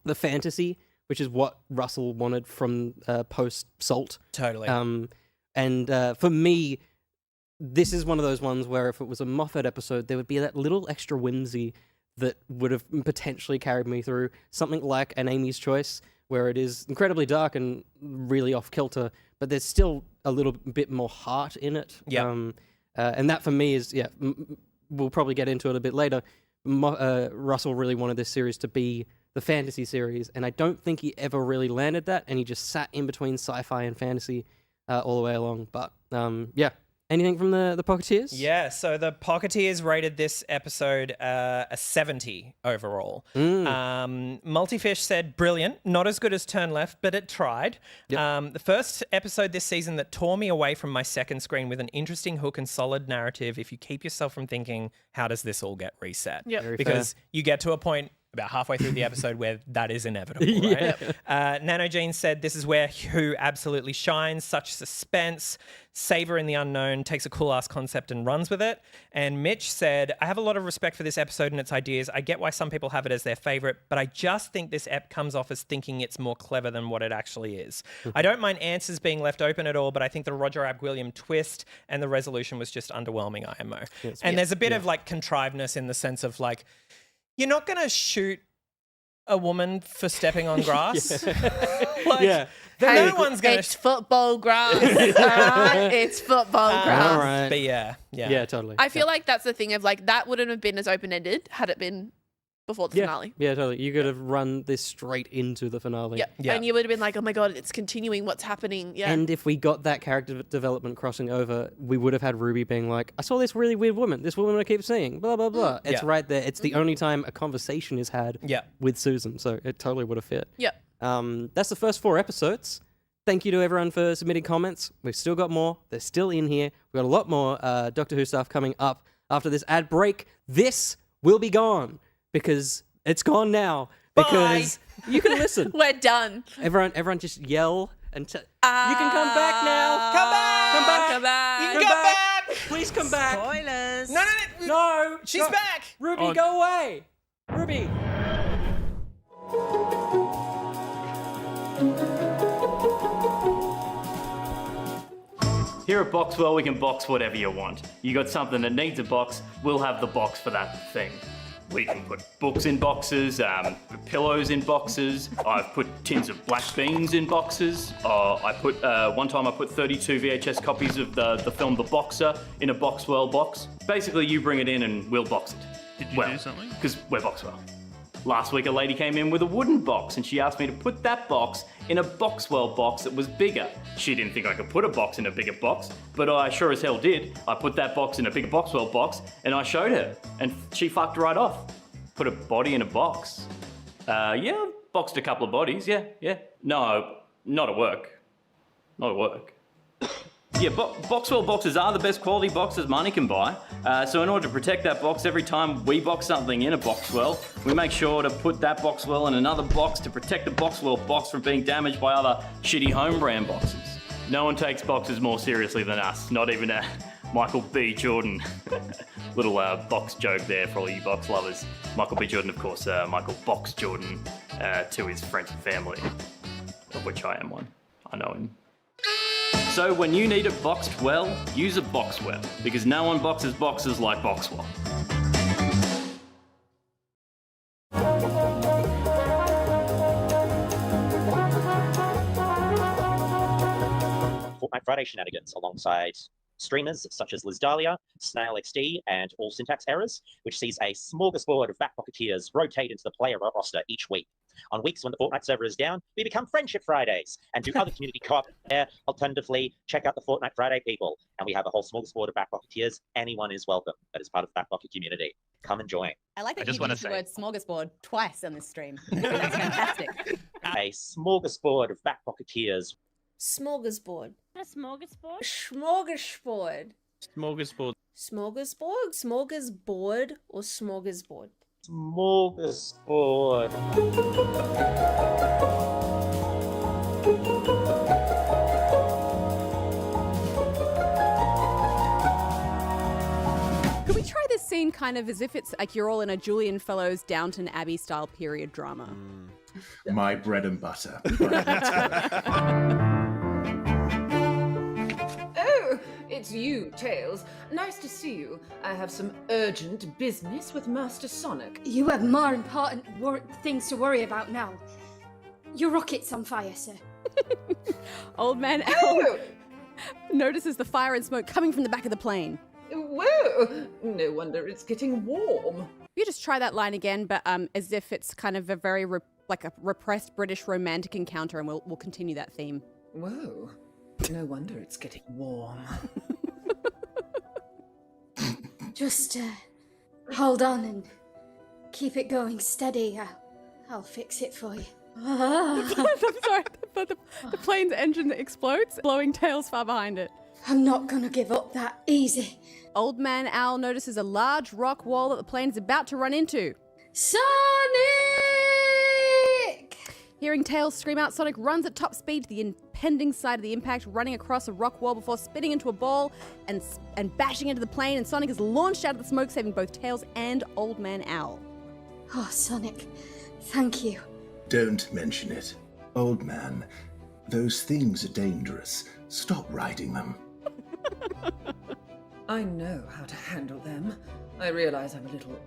the fantasy, which is what Russell wanted from post Salt. Totally. And for me, this is one of those ones where if it was a Moffat episode, there would be that little extra whimsy that would have potentially carried me through. Something like An Amy's Choice, where it is incredibly dark and really off kilter, but there's still a little bit more heart in it. Yeah. And that for me is, we'll probably get into it a bit later. Russell really wanted this series to be the fantasy series, and I don't think he ever really landed that, and he just sat in between sci-fi and fantasy all the way along. But anything from the Pocketeers? Yeah, so the Pocketeers rated this episode a 70 overall. Multifish said, brilliant, not as good as Turn Left, but it tried. The first episode this season that tore me away from my second screen with an interesting hook and solid narrative if you keep yourself from thinking, how does this all get reset? Yep. Very Because fair. you get to a point about halfway through the episode where that is inevitable, right? Nano Jean said, this is where Who absolutely shines, such suspense, savor in the unknown, takes a cool-ass concept and runs with it. And Mitch said, I have a lot of respect for this episode and its ideas. I get why some people have it as their favorite, but I just think this ep comes off as thinking it's more clever than what it actually is. I don't mind answers being left open at all, but I think the Roger Ab William twist and the resolution was just underwhelming IMO. And there's a bit of like contrivedness in the sense of like, you're not going to shoot a woman for stepping on grass. Like, no one's going It's football grass. All right? It's football grass. All right. But yeah. Yeah, totally. I feel like that's the thing of like that wouldn't have been as open-ended had it been before the finale. Yeah, totally. You could have run this straight into the finale. Yeah. And you would have been like, oh my God, it's continuing. What's happening? Yeah. And if we got that character development crossing over, we would have had Ruby being like, I saw this really weird woman. This woman I keep seeing, blah, blah, blah. It's right there. It's the only time a conversation is had with Susan. So it totally would have fit. Yeah. That's the first 4 episodes. Thank you to everyone for submitting comments. We've still got more. They're still in here. We've got a lot more Doctor Who stuff coming up after this ad break. This will be gone because it's gone now. Because you can listen. We're done. Everyone just yell and you can come back now. Come back! Come back! Come back! You can come back! Please come back. Spoilers. No! She's back! Ruby, go away! Ruby! Here at Boxwell, we can box whatever you want. You got something that needs a box, we'll have the box for that thing. We can put books in boxes, pillows in boxes. I've put tins of black beans in boxes. One time I put 32 VHS copies of the film The Boxer in a Boxwell box. Basically, you bring it in and we'll box it. Did you do something? Because we're Boxwell. Last week, a lady came in with a wooden box and she asked me to put that box in a Boxwell box that was bigger. She didn't think I could put a box in a bigger box, but I sure as hell did. I put that box in a bigger Boxwell box and I showed her, and she fucked right off. Put a body in a box. Yeah, boxed a couple of bodies, yeah. No, not at work. Not at work. Yeah, Boxwell boxes are the best quality boxes money can buy. So in order to protect that box, every time we box something in a Boxwell, we make sure to put that Boxwell in another box to protect the Boxwell box from being damaged by other shitty home brand boxes. No one takes boxes more seriously than us, not even Michael B. Jordan. Little box joke there for all you box lovers. Michael B. Jordan, of course, Michael Box Jordan to his friends and family, of which I am one. I know him. So when you need it boxed well, use a Boxwell, because no one boxes boxes like Boxwell. Fortnite Friday shenanigans alongside streamers such as Liz Dahlia, Snail XD, and All Syntax Errors, which sees a smorgasbord of back pocketeers rotate into the player roster each week. On weeks when the Fortnite server is down, we become Friendship Fridays and do other community co-op there. Alternatively, check out the Fortnite Friday people. And we have a whole smorgasbord of backpocketeers. Anyone is welcome that is part of the backpocket community. Come and join. I like that you used the word smorgasbord twice on this stream. That's fantastic. A smorgasbord of backpocketeers. Smorgasbord. A smorgasbord? Smorgasbord. Smorgasbord. Smorgasbord? Smorgasbord or smorgasbord? Smorgasbord. Could we try this scene kind of as if it's like you're all in a Julian Fellows Downton Abbey style period drama? My bread and butter. Oh, it's you, Tails. Nice to see you. I have some urgent business with Master Sonic. You have more important things to worry about now. Your rocket's on fire, sir. Old Man Owl notices the fire and smoke coming from the back of the plane. Whoa! No wonder it's getting warm. You just try that line again, but as if it's kind of a very like a repressed British romantic encounter, and we'll continue that theme. Whoa! No wonder it's getting warm. Just hold on and keep it going steady. I'll fix it for you. I'm sorry, but the plane's engine explodes, blowing Tails far behind it. I'm not gonna give up that easy. Old Man Owl notices a large rock wall that the plane is about to run into. Sonic! Hearing Tails scream out, Sonic runs at top speed to the impending side of the impact, running across a rock wall before spinning into a ball and bashing into the plane, and Sonic is launched out of the smoke, saving both Tails and Old Man Owl. Oh, Sonic, thank you. Don't mention it. Old man, those things are dangerous. Stop riding them. I know how to handle them. I realize I'm a little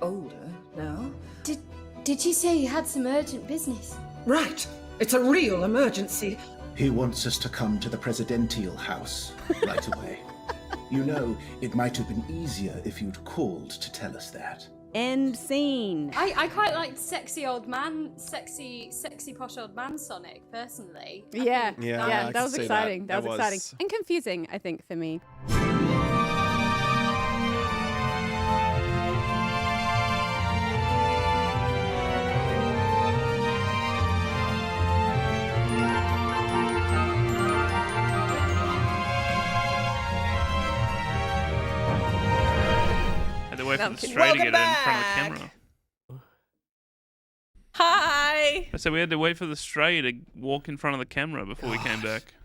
older now. Did you say you had some urgent business? Right. It's a real emergency. He wants us to come to the Presidential House right away. You know, it might have been easier if you'd called to tell us that. End scene. I quite liked sexy posh old man Sonic, personally. Yeah, that was exciting. That was exciting. And confusing, I think, for me. Wait for the stray to get in front of the camera. Hi. I said we had to wait for the stray to walk in front of the camera before we came back.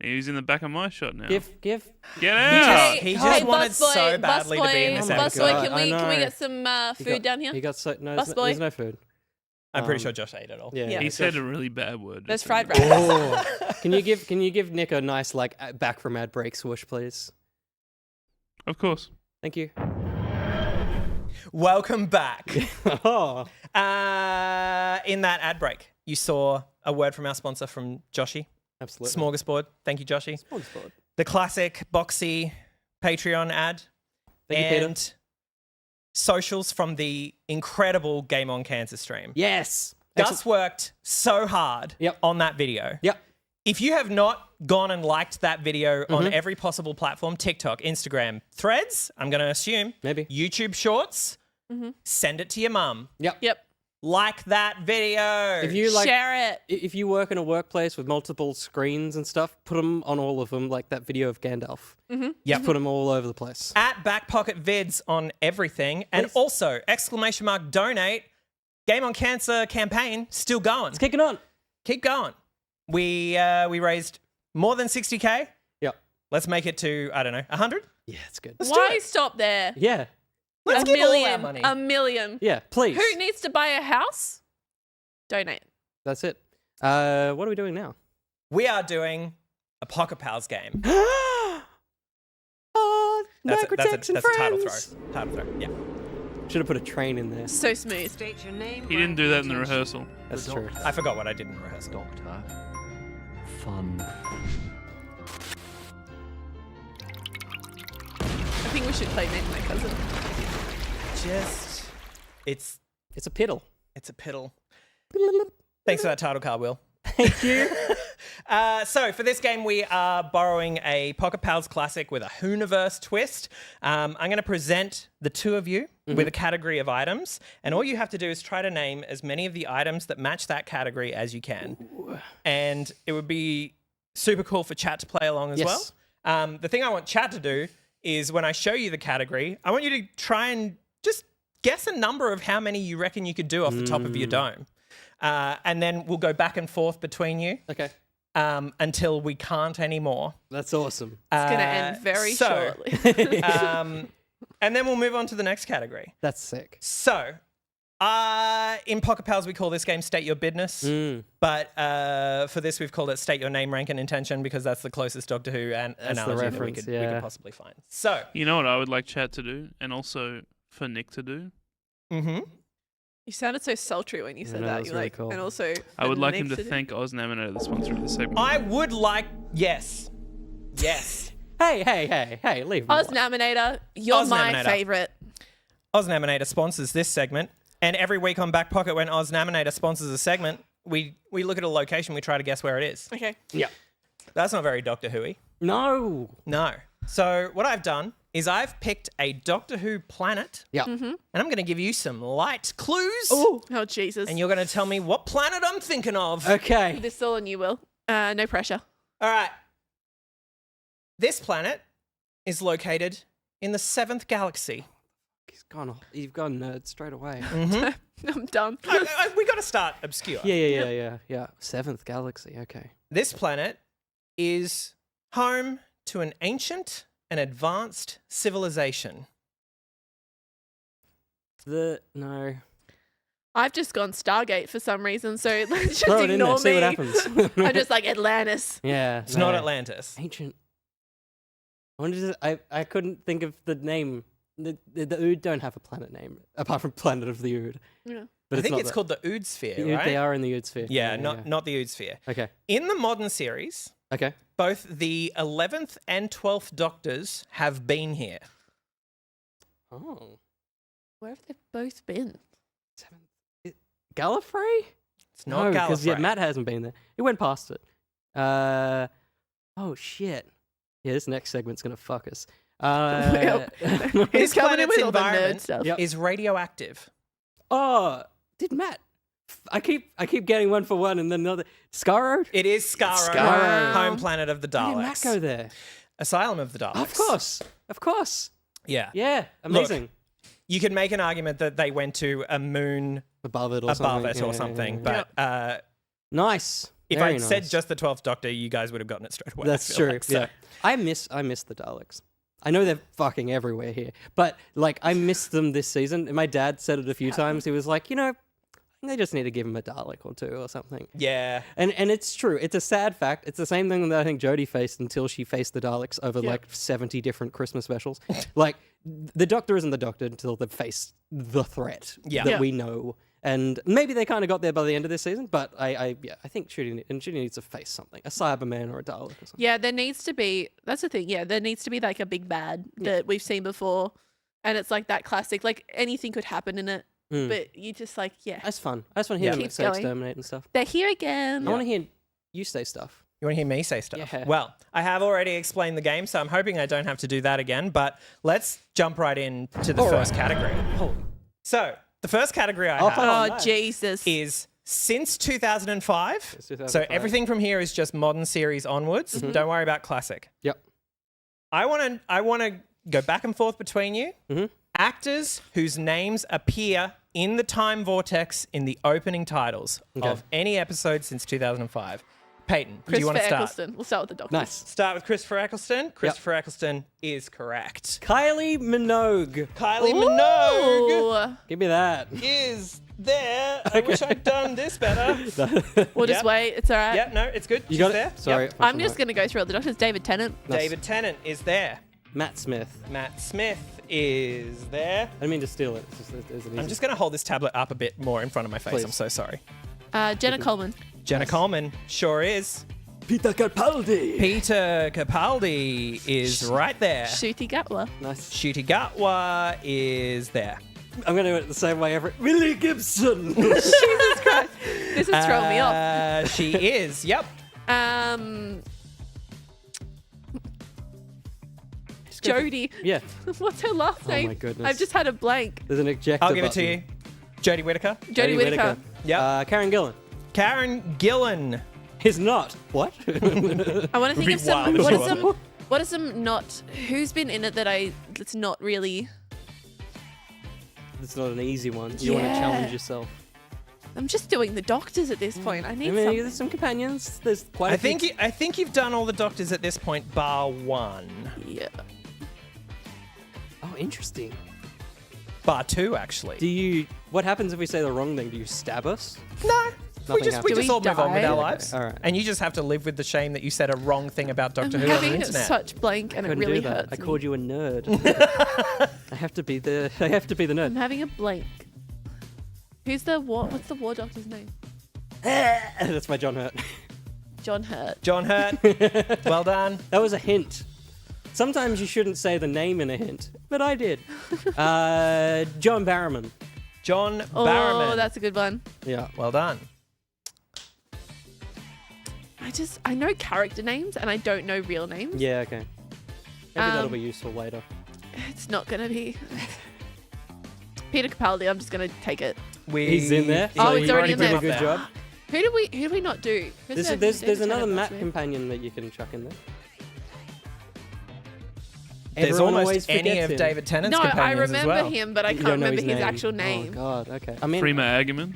He's in the back of my shot now. Get out! He just wanted so badly to be in this episode. Busboy, can we get some food down here? He got no. Busboy? There's no food. I'm pretty sure Josh ate it all. Yeah. He said a really bad word. There's fried rice. Oh. Can you give Nick a nice back from ad break swoosh, please? Of course. Thank you. Welcome back. Oh. In that ad break, you saw a word from our sponsor from Joshy. Absolutely. Smorgasbord. Thank you, Joshy. Smorgasbord. The classic boxy Patreon ad. Thank you, and Peter. Socials from the incredible Game on Cancer stream. Yes. Gus worked so hard on that video. Yep. If you have not gone and liked that video on every possible platform, TikTok, Instagram, Threads, I'm going to assume, maybe YouTube Shorts, send it to your mum. Yep. Like that video. If you share it. If you work in a workplace with multiple screens and stuff, put them on all of them, like that video of Gandalf. Yep. Put them all over the place. At Backpocket Vids on everything. And also, ! Donate. Game on Cancer campaign still going. It's kicking on. Keep going. We raised more than 60K. Yep. Let's make it to, I don't know, 100? Yeah, it's good. Why stop there? Yeah. Let's a give all million. our money. A million. Yeah, please. Who needs to buy a house? Donate. That's it. What are we doing now? We are doing a Pocket Pals game. That's a title throw. Title throw, yeah. Should have put a train in there. So smooth. State your name. He didn't do that in the rehearsal. That's true. I forgot what I did in rehearsal. Doctor. Fun. I think we should play Name My Cousin. It's a piddle. It's a piddle. Thanks for that title card, Will. Thank you. So for this game, we are borrowing a Pocket Pals classic with a Hooniverse twist. I'm going to present the two of you with a category of items, and all you have to do is try to name as many of the items that match that category as you can. And it would be super cool for chat to play along as Yes. well. The thing I want chat to do is when I show you the category, I want you to try and just guess a number of how many you reckon you could do off the top of your dome. And then we'll go back and forth between you. Okay. Until we can't anymore. That's awesome. It's going to end very shortly. And then we'll move on to the next category. That's sick. So, in Pocket Pals, we call this game State Your Bidness. But for this, we've called it State Your Name, Rank, and Intention because that's the closest Doctor Who analogy that we could possibly find. So, you know what I would like chat to do, and also for Nick to do? Mm-hmm. You sounded so sultry when you said that. was You're really like, cool. and also, I would like him Nick to thank OzNaminator, the sponsor of the segment. I would like, yes. Hey, leave me alone. OzNaminator, you're my OzNaminator. favorite. OzNaminator sponsors this segment, and every week on Back Pocket, when OzNaminator sponsors a segment, we look at a location, we try to guess where it is. Okay. Yeah. That's not very Doctor Who-y. No. So what I've done is I've picked a Doctor Who planet. Yeah. Mm-hmm. And I'm going to give you some light clues. Oh, Jesus. And you're going to tell me what planet I'm thinking of. Okay. This is all on you, Will. No pressure. All right. This planet is located in the 7th galaxy. You've gone nerd straight away. I'm done. We got to start obscure. Yeah. 7th galaxy. Okay. This planet is home to an ancient and advanced civilization. No. I've just gone Stargate for some reason, so just Throw it in there, ignore see me. what happens. I'm just like Atlantis. Yeah. It's not Atlantis. Ancient. I couldn't think of the name. The Ood don't have a planet name apart from Planet of the Ood. Yeah. But I think it's not called the Ood Sphere, the Ood, right? They are in the Ood Sphere. Yeah, not the Ood Sphere. Okay. In the modern series, both the 11th and 12th Doctors have been here. Oh. Where have they both been? Gallifrey? It's not Gallifrey. Because Matt hasn't been there. He went past it. Oh shit. Yeah, this next segment's gonna fuck us. This coming in planet's with all the nerd environment stuff. is radioactive. Oh, did Matt? I keep getting one for one and then another. Skaro? It is Skaro, Skaro. home planet of the Why did Daleks. Matt go there? Asylum of the Daleks. Of course. Yeah. Yeah, amazing. Look, you can make an argument that they went to a moon above it or something. But nice. If Very I'd said nice. just the 12th Doctor, you guys would have gotten it straight away. That's I feel true. like. So- Yeah. I miss the Daleks. I know they're fucking everywhere here, but like I miss them this season. And my dad said it a few times. He was like, they just need to give him a Dalek or two or something. Yeah. And it's true. It's a sad fact. It's the same thing that I think Jodie faced until she faced the Daleks over like 70 different Christmas specials. Like the Doctor isn't the Doctor until they've faced the threat that we know. And maybe they kind of got there by the end of this season, but I think Judy needs to face something, a Cyberman or a Dalek or something. Yeah, there needs to be. That's the thing. Yeah, there needs to be like a big bad that we've seen before, and it's like that classic. Like anything could happen in it, but you just like That's fun. I just want to hear them Keeps say going. exterminate and stuff. They're here again. I want to hear you say stuff. You want to hear me say stuff? Yeah. Well, I have already explained the game, so I'm hoping I don't have to do that again, but let's jump right into the first category. So, the first category I have Oh, Jesus. is since 2005. So everything from here is just modern series onwards. Don't worry about classic. Yep. I want to go back and forth between you. Actors whose names appear in the time vortex in the opening titles of any episode since 2005. Peyton, do you want to start? Eccleston. We'll start with the Doctor. Nice. Start with Christopher Eccleston. Christopher Eccleston is correct. Kylie Minogue. Kylie Minogue Give me that. is there. I wish I'd done this better. We'll just wait. It's all right. Yeah, no, it's good. You She's got there. it? Sorry. Yep. I'm just going to go through all the Doctors. David Tennant. Nice. David Tennant is there. Matt Smith. Matt Smith is there. I didn't mean to steal it. It's I'm just going to hold this tablet up a bit more in front of my face. Please. I'm so sorry. Jenna Coleman. Jenna Coleman sure is. Peter Capaldi. Peter Capaldi is right there. Shruti Gatwa. Nice. Ncuti Gatwa is there. I'm going to do it the same way every... Willie Gibson! Jesus Christ. This is throwing me off. She is. Yep. Jodie. Yeah. What's her last name? Oh my goodness. I've just had a blank. There's an ejector I'll give it to button. you. Jodie Whittaker. Jodie Whittaker. Yep. Karen Gillan. Karen Gillan. Is not. What? I want to think Be of some. wild if What she is wasn't. some? What is some not? Who's been in it that's not really? It's not an easy one. You want to Yeah. challenge yourself. I'm just doing the doctors at this point. I I need mean, something. there's some companions. There's quite a I few. think you've done all the doctors at this point, bar one. Yeah. Oh, interesting. Bar two, actually. Do you... What happens if we say the wrong thing? Do you stab us? No. We Nothing just happens. all move on with die? our Okay, lives. all right. And you just have to live with the shame that you said a wrong thing about Doctor I'm Who on the having internet. such blank, and it Couldn't really do that. hurts. I me. called you a nerd. I have to be the I'm nerd. having a blank. Who's the war? What's the war doctor's name? That's by John Hurt. John Hurt. John Hurt. Well done. That was a hint. Sometimes you shouldn't say the name in a hint, but I did. John Barrowman. John Oh, Barrowman. that's a good one. Yeah. Well done. I know character names and I don't know real names. Yeah, okay. Maybe that'll be useful later. It's not gonna be. Peter Capaldi. I'm just gonna take it. He's in there. Oh, so it's you already in did there. a good job. Who did we not do? There's another Matt companion that you can chuck in there. There's Everyone almost always any forgets of him. David Tennant's No, I companions as remember well. him, but I You can't don't know remember his name. actual name. Oh God. Okay. I mean, Prima Agaman.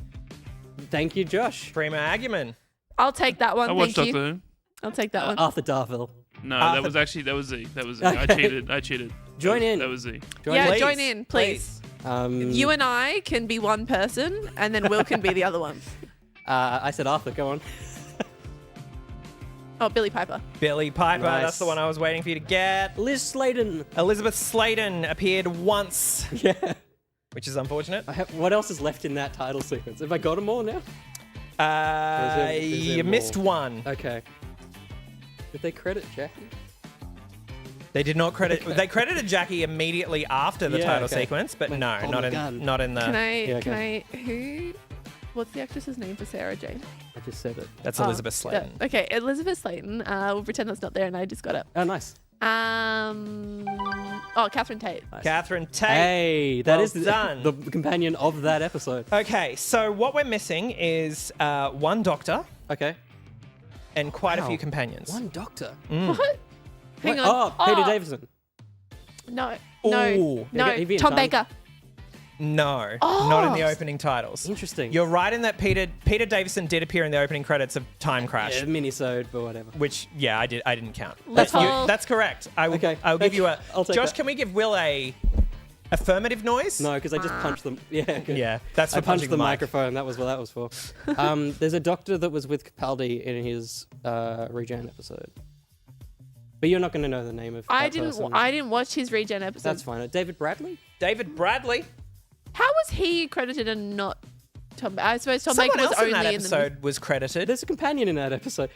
thank you, Josh. Prima Agaman. I'll take that one. I watched Thank Doctor you. Who. I'll take that one. Arthur Darvill. No, Arthur- that was Z. That was Z. Okay. I cheated. Join in. That was Z. Yeah, Please. join in, please. You and I can be one person, and then Will can be the other one. I said Arthur. Go on. Oh, Billy Piper. Billy Piper. Nice. That's the one I was waiting for you to get. Liz Sladen. Elizabeth Sladen appeared once, Yeah. which is unfortunate. What else is left in that title sequence? Have I got them all now? Is there You missed more? one. Okay. Did they credit Jackie? They did not credit. They credited Jackie immediately after the Yeah, title okay. sequence, but Like, no, hold not the in gun. not in the. Can I? Who? What's the actress's name for Sarah Jane? I just said it. That's Oh, Elizabeth Sladen. Okay, Elizabeth Sladen. We'll pretend that's not there, and I just got it. Oh, nice. Catherine Tate. Catherine Tate. Hey, that Well is done. the companion of that episode. Okay, so what we're missing is one doctor Okay. and quite a Wow. few companions. One doctor. What? Hang What? on. Oh, Peter Davison. No. Ooh. No. Yeah, he'd be No. in Tom time. Baker. No, Oh. not in the opening titles. Interesting. You're right in that Peter Davison did appear in the opening credits of Time Crash, Yeah, minisode, but whatever. which I didn't count. Let's hold- That's correct. I'll Okay, give you a. I'll take Josh, that. can we give Will a affirmative noise? No, because I just punched them. Yeah, good. Yeah, that's for I punching punched the mic. microphone. That was what that was for. There's a doctor that was with Capaldi in his Regen episode. But you're not going to know the name of I that didn't. person. I didn't watch his Regen episode. That's fine. David Bradley? David Bradley. How was he credited and not Tom? I suppose Tom Someone Baker was else in only that in the. episode was credited. There's a companion in that episode.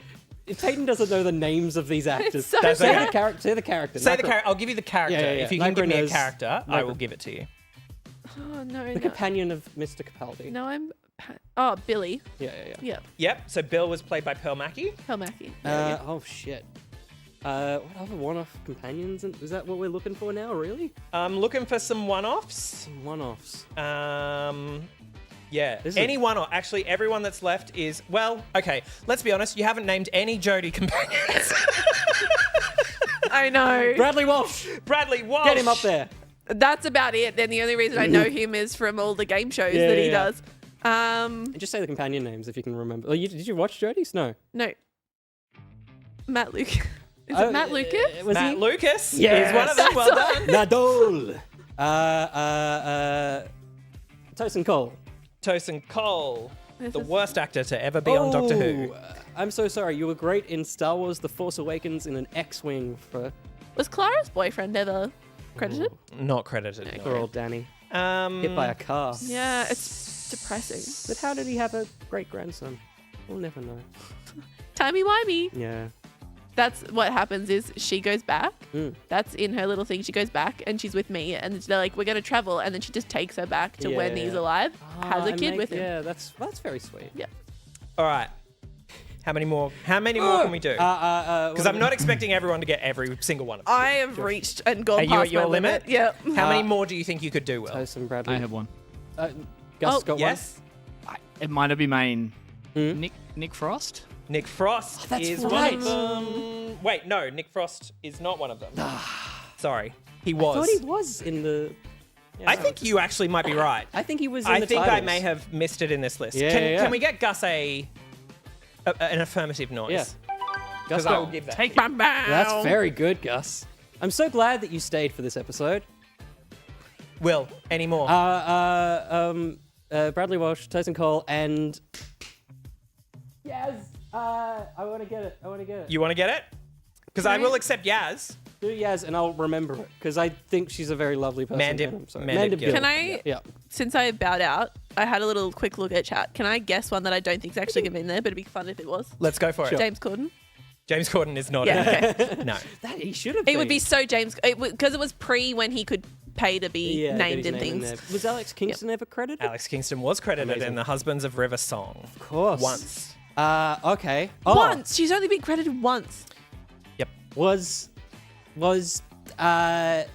Peyton doesn't know the names of these actors. so That's say okay. the character. Say the character. Say the Nigro- character. I'll give you the character. Yeah, yeah, yeah. If you can Nigro give me a knows- character, I Nigro- will give it to you. Oh no. The no. companion of Mr. Capaldi. No, I'm. Oh, Billy. Yeah, yeah, yeah. Yeah. Yep. So Bill was played by Pearl Mackie. Hell, Mackie. Oh shit. What other one-off companions? Is that what we're looking for now? Really? I'm looking for some one-offs. One-offs. Yeah. This is Any one-off. Actually, everyone that's left is okay. Let's be honest. You haven't named any Jodie companions. I know. Bradley Walsh. Bradley Walsh. Get him up there. That's about it. Then the only reason I know him is from all the game shows that he yeah. does. And just say the companion names if you can remember. Oh, did you watch Jodie's? No. No. Matt Luke. Is it Matt Lucas? Was Matt he? Lucas. Yes. He's one of them. That's Well all. done. Nadol. Tosin Cole. Tosin Cole. This The is- worst actor to ever be on Doctor Who. I'm so sorry. You were great in Star Wars: The Force Awakens in an X-wing for Was Clara's boyfriend ever credited? Not credited. Okay. poor old Danny. No. Hit by a car. Yeah, it's depressing. But how did he have a great grandson? We'll never know. Timey-wimey. Yeah. That's what happens is she goes back. That's in her little thing. She goes back and she's with me and they're like, we're going to travel. And then she just takes her back to when he's alive, has a kid with him. Yeah, that's very sweet. Yeah. All right. How many more can we do? Because I'm not expecting everyone to get every single one of them. I have reached and gone Are you past at your my limit? Yep. How many more do you think you could do, Will? Toast and Bradley. I have one. Gus got yes. It might not be main. Nick Frost? Nick Frost that's is right. one of them. Wait, no, Nick Frost is not one of them. Sorry. He was. I thought he was in the... Yeah, I think you actually might be right. I think he was in I the think I titles. may have missed it in this list. Yeah, Can we get Gus an affirmative noise? Yeah. Because I will give that. Take Bam, bam. That's very good, Gus. I'm so glad that you stayed for this episode. Will, any more? Bradley Walsh, Tyson Cole, and... Yaz. I want to get it. You want to get it? Because I will accept Yaz. Do Yaz, and I'll remember it, because I think she's a very lovely person. Mandip. Sorry. Mandip Mandip Gill. Can I, Yeah. since I bowed out, I had a little quick look at chat. Can I guess one that I don't think is actually going to be in there, but it'd be fun if it was? Let's go for it. James Corden. James Corden is not Yeah, in it. No. He should have It would be so James, because it was pre when he could pay to be get named his in name things. there. Was Alex Kingston ever credited? Alex Kingston was credited Amazing. in the Husbands of River song. Of course. Once. Okay. Oh, Once. She's only been credited once. Yep. Was I'm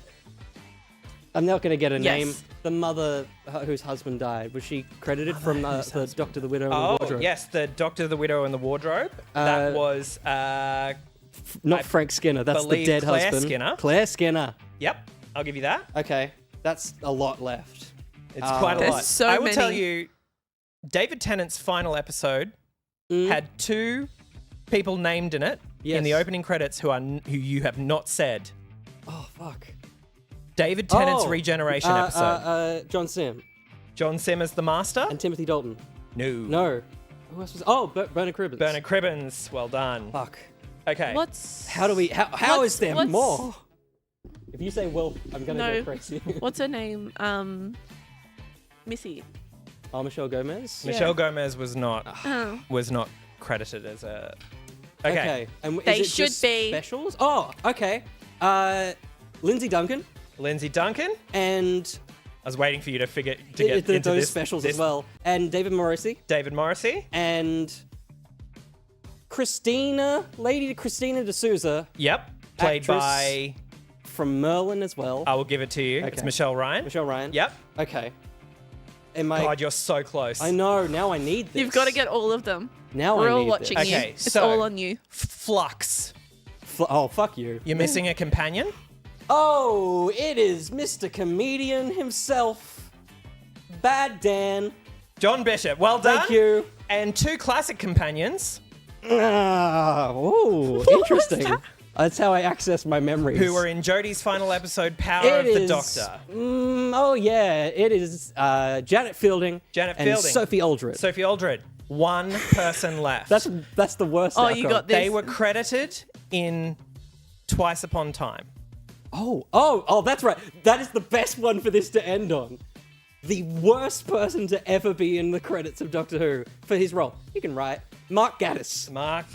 not going to get a Yes. name. The mother whose husband died, was she credited from the Doctor, the Widow, and the Oh, Wardrobe? yes, the Doctor, the Widow, and the Wardrobe. That was... Not Frank Skinner. That's the believe dead Claire husband. Skinner. Claire Skinner. Yep, I'll give you that. Okay, that's a lot left. It's quite a There's lot. so I will tell many. you, David Tennant's final episode had 2 people named in it in the opening credits who you have not said. Oh fuck. David Tennant's regeneration episode. John Sim John Sim as the Master. and Timothy Dalton. No. Who else was? Oh, Bernard Cribbins. Bernard Cribbins. Well done. Fuck. Okay. How is there what's- more? If you say Will, I'm gonna No. go crazy. What's her name? Missy. Oh, Michelle Gomez. Michelle Gomez was not Oh. credited as a. Okay. And They is it should just be. specials. Oh, okay. Lindsay Duncan Lindsay Duncan. and I was waiting for you to get into those this, specials this as well, and David Morrissey David Morrissey. and Lady Christina D'Souza Yep. Played Actress. by. from Merlin as well. I will give it to you. It's Okay. Michelle Ryan. Michelle Ryan. Yep. Okay. Am I? God, you're so close. I know. Now I need this. You've got to get all of them. Now We're I all need watching this. you. Okay, It's so- all on you. Flux. Oh, fuck you. You're missing a companion. Oh, it is Mr. Comedian himself, Bad Dan. John Bishop. Well done. Thank you. And 2 classic companions Oh, interesting. That's how I access my memories. who were in Jodie's final episode, Power of the Doctor. Oh yeah, it is Janet Fielding. Janet and Fielding. Sophie Aldred. Sophie Aldred. 1 person left. That's the worst. Oh, outcome. you got this. They were credited in Twice Upon Time. Oh, that's right. That is the best one for this to end on. The worst person to ever be in the credits of Doctor Who for his role. You can write Mark Gatiss. Mark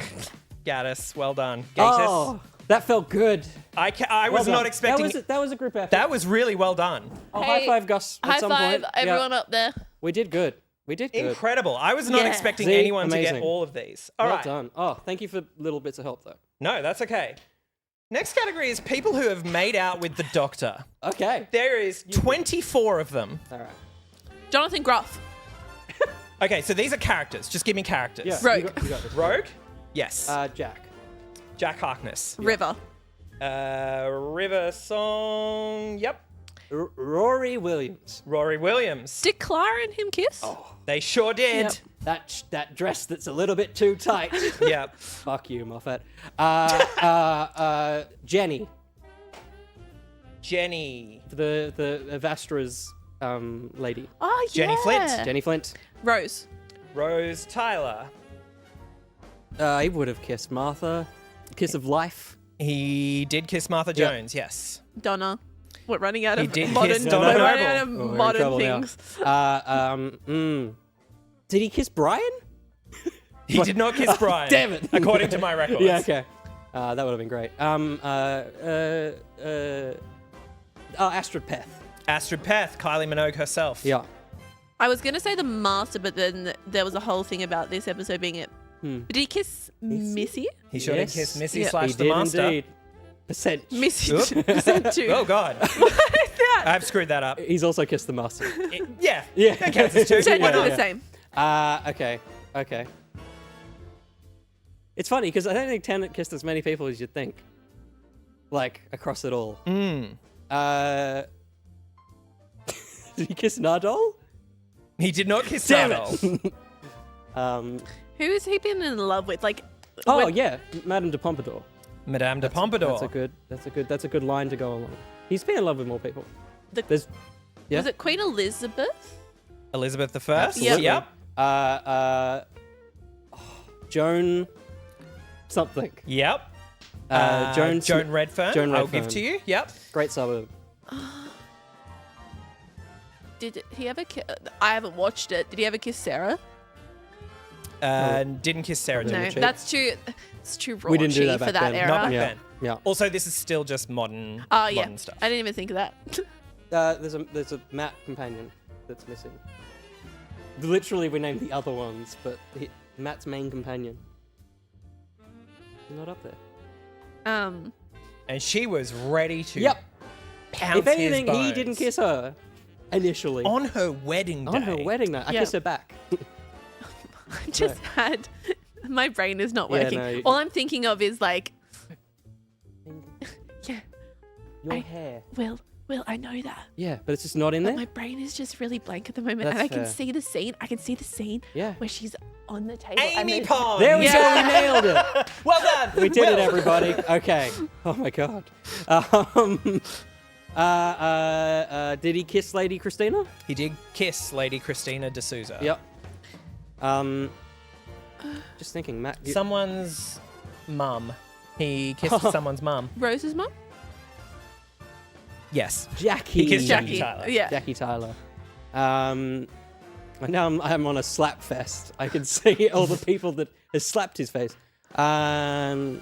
Gatiss. Well done. Gatiss. Oh, that felt good. I Well was done. not expecting. That was a group effort. That was really well done. Oh, Hey, high five, Gus. At High some five, point. everyone Yeah. up there. We did good. Incredible. I was not Yeah. expecting See? anyone to Amazing. get all of these. All Well right. done. Oh, thank you for little bits of help though. No, that's okay. Next category is people who have made out with the Doctor. Okay. There is 24 of them. All right. Jonathan Groff. Okay, so these are characters. Just give me characters. Yeah. Rogue. You got this. Rogue? Yes. Jack. Jack Harkness. River. River Song. Yep. Rory Williams. Rory Williams. Did Clara and him kiss? Oh, They sure did. Yep. that dress that's a little bit too tight. Yep. Fuck you, Moffat. Jenny. Jenny. The Vastra's lady. Oh, yeah. Jenny Flint. Jenny Flint. Rose. Rose Tyler. He would have kissed Martha. Kiss of life. He did kiss Martha Yep. Jones, yes. Donna. We're running out He of did modern, kiss Donna we're running Noble. out of Oh, we're in modern trouble now. things. Did he kiss Brian? He did not kiss Brian. Damn it. According to my records. Yeah, okay. That would have been great. Astrid Peth. Astrid Peth, Kylie Minogue herself. Yeah. I was going to say the master, but then there was a whole thing about this episode being it. Did he kiss Missy? He should have kissed Missy Yeah. slash He the did master. indeed. Percent. Missy Oop. percent two. Oh, God. I've screwed that up. He's also kissed the master. Yeah. Yeah. That counts as two. Technically Why not? the same. Okay. It's funny because I don't think Tennant kissed as many people as you'd think. Like, across it all. Did he kiss Nardole? He did not kiss Damn Nardole. it. Who has he been in love with? Like, Oh yeah, Madame de Pompadour. Madame de Pompadour. That's a good line to go along. He's been in love with more people. The- There's, yeah. Was it Queen Elizabeth? Elizabeth the First. Absolutely. Yep. Joan something. Yep. Joan Redfern. Joan I'll Redfern. give to you. Yep. Great suburb. Did he ever kiss? I haven't watched it. Did he ever kiss Sarah? Didn't kiss Sarah. No, didn't she? that's too. It's too raunchy We didn't do that for back that then. era. Not back Yeah. then. Yeah. Also, this is still just modern. Oh yeah, modern stuff. I didn't even think of that. There's a Matt companion that's missing. Literally, we named the other ones, but Matt's main companion. Not up there. And she was ready to. Yep. Pounce If anything, his he bones. didn't kiss her initially. On her wedding day. On her wedding night. I Yeah. kissed her back. I just had. My brain is not Yeah, working. no, All I'm thinking of is like. Yeah. Your hair. Will, I know that. Yeah, but it's just not in But there. my brain is just really blank at the moment, That's and I can fair. see the scene. I can see the scene Yeah. where she's on the table. and Amy there's- Pond. There we Yeah. go. We nailed it. Well done. We did it, Will. everybody. Okay. Oh my god. Did he kiss Lady Christina? He did kiss Lady Christina D'Souza. Yep. Just thinking, Matt. Someone's mum. He kissed someone's mum. Rose's mum? Yes. Jackie. He kissed Jackie Tyler. Yeah. Jackie Tyler. And now I'm on a slap fest. I can see all the people that has slapped his face. I'm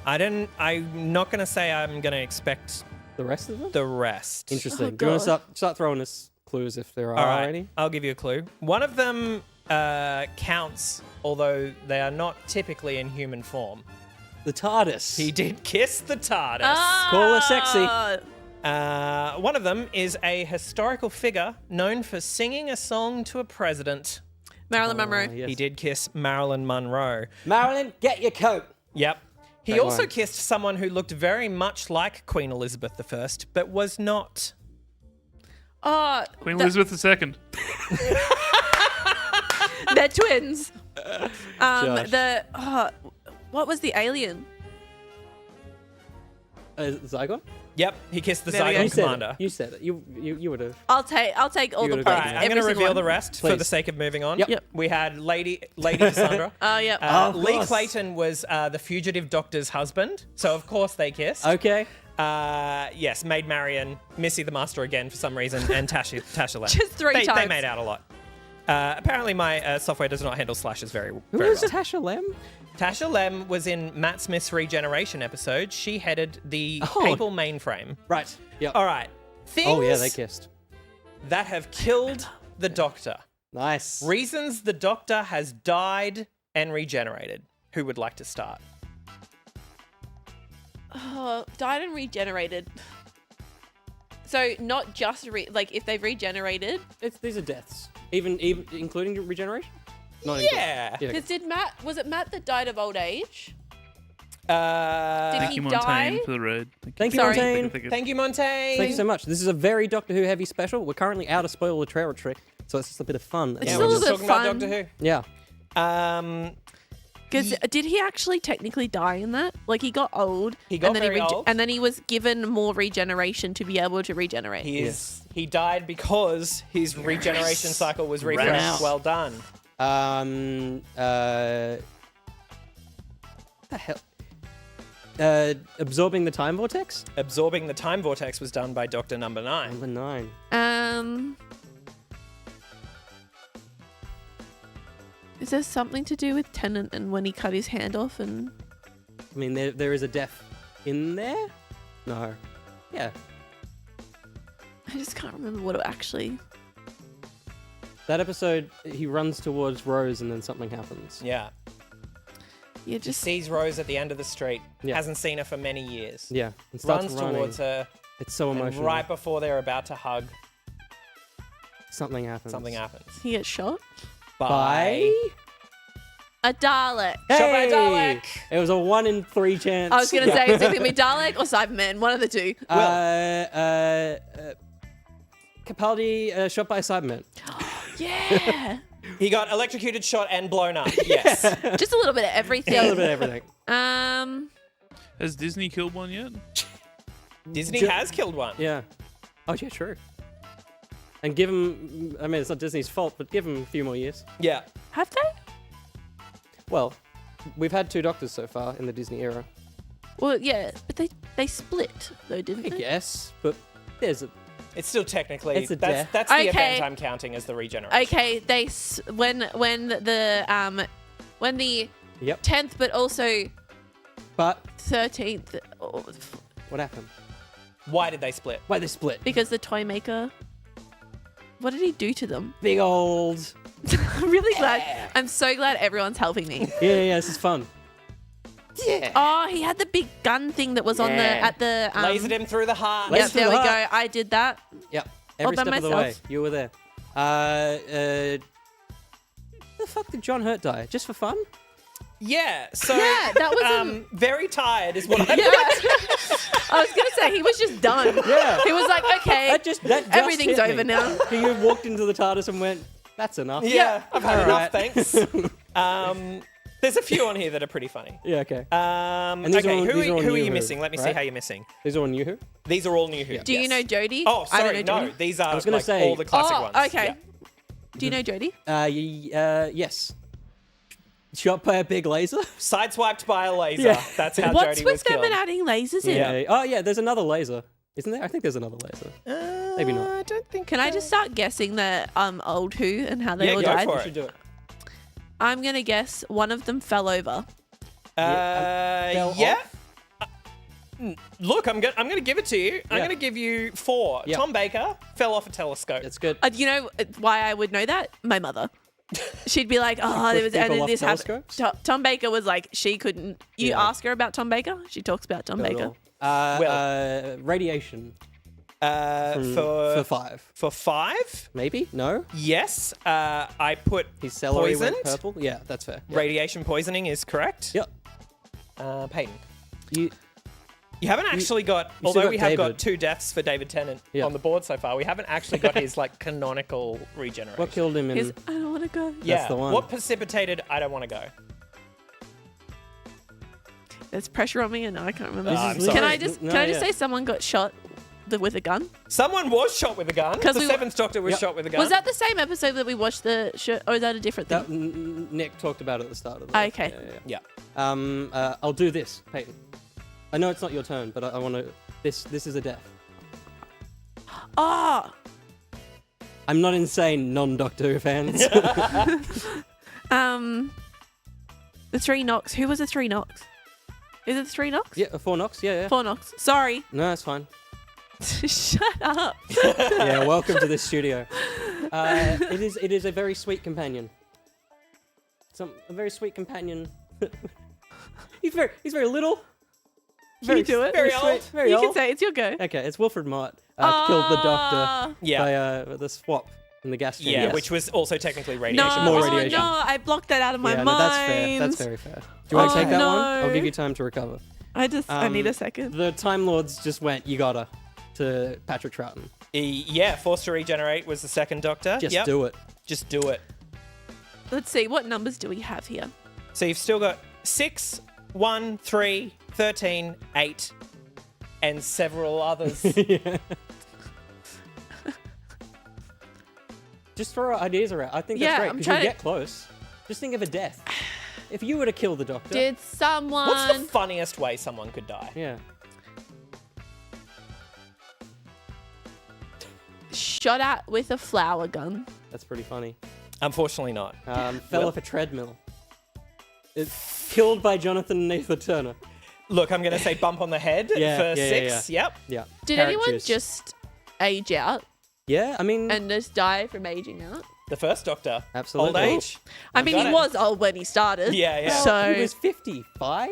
not gonna say I'm gonna expect The rest of them? the rest. Interesting. Oh, Do you want God. to start throwing us clues if there are All right. already? I'll give you a clue. One of them counts, although they are not typically in human form. The TARDIS. He did kiss the TARDIS. Call her sexy. One of them is a historical figure known for singing a song to a president. Marilyn Monroe. yes. He did kiss Marilyn Monroe. Marilyn, get your coat. Yep. He Great also line. kissed someone who looked very much like Queen Elizabeth I, but was not. Queen Elizabeth II. They're twins. Josh. What was the alien? Zygon? Yep, he kissed the There we go. Zygon You said commander. it. You said it. You would have. I'll take all You the would've points. got All right, I'm going to Every reveal single the one. rest for the Please. sake of moving on. Yep. We had Lady Cassandra. Oh, yeah. Of Lee course. Clayton was the fugitive doctor's husband, so of course they kissed. Okay. Yes, Maid Marian, Missy the Master again for some reason, and Tasha Lem. Just three They times. made out a lot. Apparently my software does not handle slashes very Who well. is Tasha Lem? Tasha Lem was in Matt Smith's Regeneration episode. She headed the Oh. papal mainframe. Right. Yep. All right. Things Oh yeah, they kissed. that have killed the Doctor. Nice. Reasons the Doctor has died and regenerated. Who would like to start? Died and regenerated. So not just if they've regenerated. These are deaths. Even including regeneration? Not Yeah. including. Because was it Matt that died of old age? Did Thank he you, die? Montaigne, for the raid. Thank you, Sorry. Montaigne. Thank you, Montaigne. Thank you so much. This is a very Doctor Who heavy special. We're currently out of spoiler territory, so it's just a bit of fun. It's Yeah, still we're a just bit talking fun. about Doctor Who. Yeah. Because did he actually technically die in that? Like he got old. He got and then very old. And then he was given more regeneration to be able to regenerate. He died because his regeneration cycle was refreshed. out. Well done. What the hell? Absorbing the time vortex? Absorbing the time vortex was done by Doctor Number 9. Number 9. Is there something to do with Tennant and when he cut his hand off and I mean, there is a death in there? No. Yeah. I just can't remember what it actually... That episode, he runs towards Rose and then something happens. Yeah. You just sees Rose at the end of the street. Yeah. Hasn't seen her for many years. Yeah. And starts Runs running. towards her. It's so and emotional. right before they're about to hug, Something happens. something happens. He gets shot. By... A Dalek. Shot by a Dalek. It was a 1 in 3 chance. I was going to say, it's either going to be Dalek or Cyberman. One of the two. Capaldi shot by a Cyberman. Yeah. He got electrocuted, shot, and blown up. Yes. Just a little bit of everything. Yeah, a little bit of everything. Has Disney killed one yet? Disney has killed one. Yeah. Oh, yeah, true. And give him, I mean, it's not Disney's fault, but give him a few more years. Yeah. Have they? Well, we've had 2 Doctors so far in the Disney era. Well, yeah, but they split, though, didn't they? Yes, but there's a... It's still technically... It's a that's death. the Okay. event I'm counting as the regeneration. Okay, when the Yep. 10th, but also But 13th, what happened? Why did they split? Why they split? because the toy maker. What did he do to them? Big old... I'm really glad. I'm so glad everyone's helping me. Yeah, this is fun. Yeah. Oh, he had the big gun thing that was on at the Lasered him through the heart. Yep, there we go. I did that. Yep. All Every by step of the way, myself. you were there. The fuck did John Hurt die? Just for fun? Yeah, so Yeah, that was very tired is what I I was gonna say he was just done. Yeah. He was like, okay, That just everything's hit me. over now. He walked into the TARDIS and went, that's enough. Yeah, I've had enough, Alright. thanks. There's a few on here that are pretty funny. Yeah, okay. And these okay, are all- who these are all are New you Who, missing? Let me see right? how you're missing. These are all New Who? These are all New Who. Do you know Jodie? Oh, I sorry, don't know no. Jodie. These are was gonna like say- all the classic Oh, ones. okay. Yeah. Do you know Jodie? Yes. Shot by a big laser? Sideswiped by a laser. Yeah. That's how What's Jodie with was them killed. and adding lasers in? Yeah. Oh, yeah, there's another laser. Isn't there? I think there's another laser. Maybe not. I don't think. Can I just start guessing the old Who and how they Yeah, all go died? for You it. should do it. I'm gonna guess one of them fell over. Fell Yeah. off? Look, I'm gonna give it to you. I'm Yeah. gonna give you 4. Yeah. Tom Baker fell off a telescope. That's good. You know why I would know that? My mother. She'd be like, "Oh, there was and people then off this happened." telescopes? Tom Baker was like, she couldn't. You Yeah. ask her about Tom Baker, she talks about Tom Not at Baker. all. Radiation. For 5. For 5? Maybe? No? Yes. I put His celery poisoned. went purple? Yeah, that's fair. Yeah. Radiation poisoning is correct. Yep. Peyton. You haven't actually got, still although got we have got David. 2 deaths for David Tennant Yeah. on the board so far, we haven't actually got his like canonical regeneration. What killed him in... His, I don't want to go. Yeah. the one. What precipitated I don't want to go? There's pressure on me, and I can't remember. I'm Can sorry. I just No, can I just yeah. say someone got shot with a gun? Someone was shot with a gun. 'Cause The we- 7th Doctor was Yep. shot with a gun. Was that the same episode that we watched the show, or is that a different thing? That, Nick talked about it at the start of the Okay. Yeah. Yeah. I'll do this, Peyton. I know it's not your turn, but I want to... This is a death. Oh, I'm not insane, non-Doctor Who fans. the 3 knocks. Who was the 3 knocks? Is it the 3 knocks? Yeah, 4 knocks. Yeah. 4 knocks. Sorry. No, that's fine. Shut up. Yeah, welcome to this studio. It is a very sweet companion. A very sweet companion. he's very little. Can you do it? Very sweet, old. Very You old. can say it. It's your go. Okay, it's Wilfred Mott killed the Doctor Yeah. by the swap in the gas chamber. Yeah, Yes. which was also technically radiation. No, More oh, radiation. no, I blocked that out of my Yeah, mind. no, that's fair. That's very fair. Do you want to take that no. one? I'll give you time to recover. I need a second. The Time Lords just went, you gotta, to Patrick Troughton. Yeah, Forced to Regenerate was the 2nd Doctor. Just Yep. do it. Just do it. Let's see, what numbers do we have here? So you've still got 6, 1, 3, 13, 8, and several others. Yeah. Just throw ideas around. I think Yeah, that's great I'm because you trying to- get close. Just think of a death. If you were to kill the Doctor. Did someone... What's the funniest way someone could die? Yeah. shot at with a flower gun? That's pretty funny. Unfortunately not. Fell off a treadmill. It's killed by Jonathan Nathan Turner. Look, I'm going to say bump on the head for 6. Yep. Yeah. Did Carrot anyone juice. just age out Yeah, I mean, and just die from aging out? The first Doctor. absolutely. Old age. I mean, got he it. was old when he started. Yeah, yeah. So He was 55.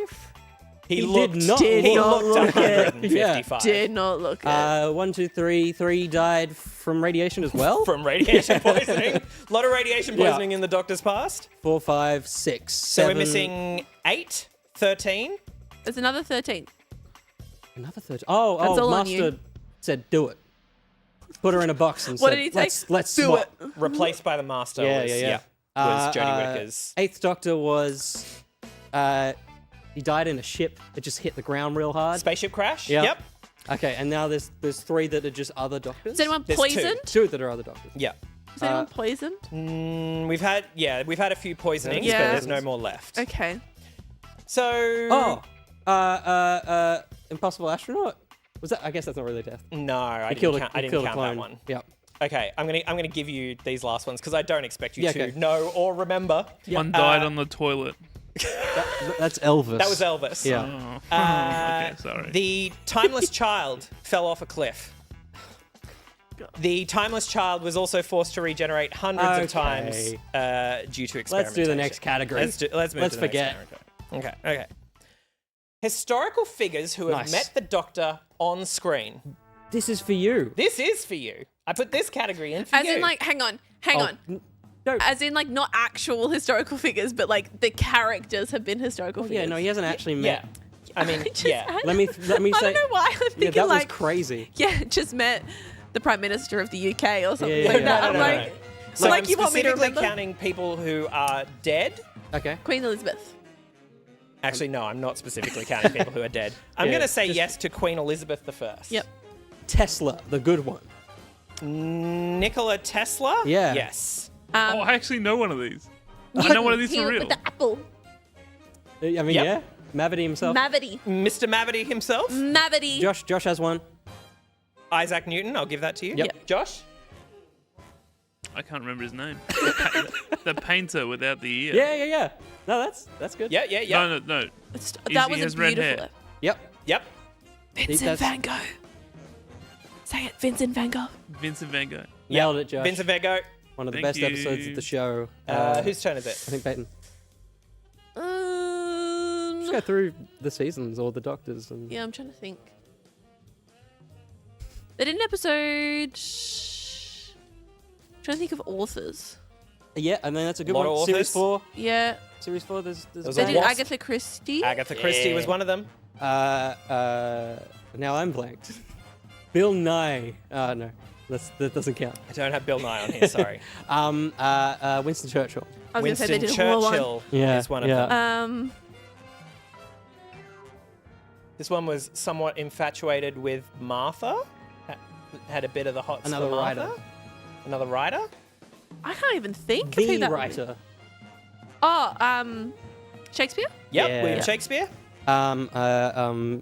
He did looked, not did he not looked look it. 155. did not look it. 1, 2, 3. 3 died from radiation as well. From radiation poisoning. A lot of radiation Yeah. poisoning in the Doctor's past. 4, 5, 6, So 7. we're missing 8, 13. There's another 13. Another 13. That's Oh, all on Master you. said, do it. Put her in a box and What said, did he say? let's Do swap. it. Replaced by the Master was, was Jodie Whittaker's. 8th Doctor was, he died in a ship. It just hit the ground real hard. Spaceship crash? Yeah. Yep. Okay, and now there's 3 that are just other Doctors. Is anyone There's two. poisoned? 2 that are other Doctors. Yeah. Is anyone poisoned? We've had a few poisonings, Yeah. but there's no more left. Okay. So Impossible Astronaut? Was that? I guess that's not really death. no, I He killed didn't a count that clone. one. Yeah. Okay, I'm gonna give you these last ones because I don't expect you Yeah, to okay. know or remember. One died on the toilet. That's Elvis. That was Elvis. Yeah. Okay, sorry. The Timeless Child fell off a cliff. The Timeless Child was also forced to regenerate hundreds of times due to experimentation. Let's do the next category. Let's move Let's to the forget. next category. Okay. Historical figures who have Nice. met the Doctor on screen. This is for you. This is for you. I put this category in for As you. in, like, hang on. No. As in, like, not actual historical figures, but like the characters have been historical figures. Yeah, no, he hasn't actually met. I mean, Let me I say. don't know why I'm thinking Yeah, that was like, crazy. yeah, just met the Prime Minister of the UK or something Yeah, like yeah. that. No, I'm no, like, no. So like I'm you want me to specifically remember? counting people who are dead. Okay. Queen Elizabeth. Actually, no, I'm not specifically counting people who are dead. I'm Yeah, going to say just- yes to Queen Elizabeth I. Yep. Tesla, the good one. Nikola Tesla? Yeah. Yes. Oh, I actually know one of these. I know one of these He for real. with the apple. I mean, Yep. yeah. Mavity himself. Mavity. Mr. Mavity himself? Mavity. Josh has one. Isaac Newton, I'll give that to you. Yep. Josh? I can't remember his name. The painter without the ear. Yeah. No, that's good. Yeah. No. That He was has a red beautiful. hair. Yep. Vincent That's- Van Gogh. Say it, Vincent Van Gogh. Vincent Van Gogh. Nailed it, Josh. Vincent Van Gogh. One of the Thank best episodes you. of the show. Whose turn is it? I think Peyton. Just go through the seasons or the Doctors. And... Yeah, I'm trying to think. They did an episode. I'm trying to think of authors. Yeah, I mean, that's a good Lot one. of Series authors. 4. Yeah. Series 4, there's was They a did Wasp. Agatha Christie. Agatha Christie was one of them. Now I'm blanked. Bill Nye. No, that doesn't count. I don't have Bill Nye on here, sorry. Winston Churchill. I was going to say they Winston did a war one. Churchill Yeah, is one of yeah. them. This one was somewhat infatuated with Martha. Had a bit of the hots Another for Martha. writer. Another writer? I can't even think of who The that writer. was. Oh, Shakespeare? Yep, Yeah. William Shakespeare. I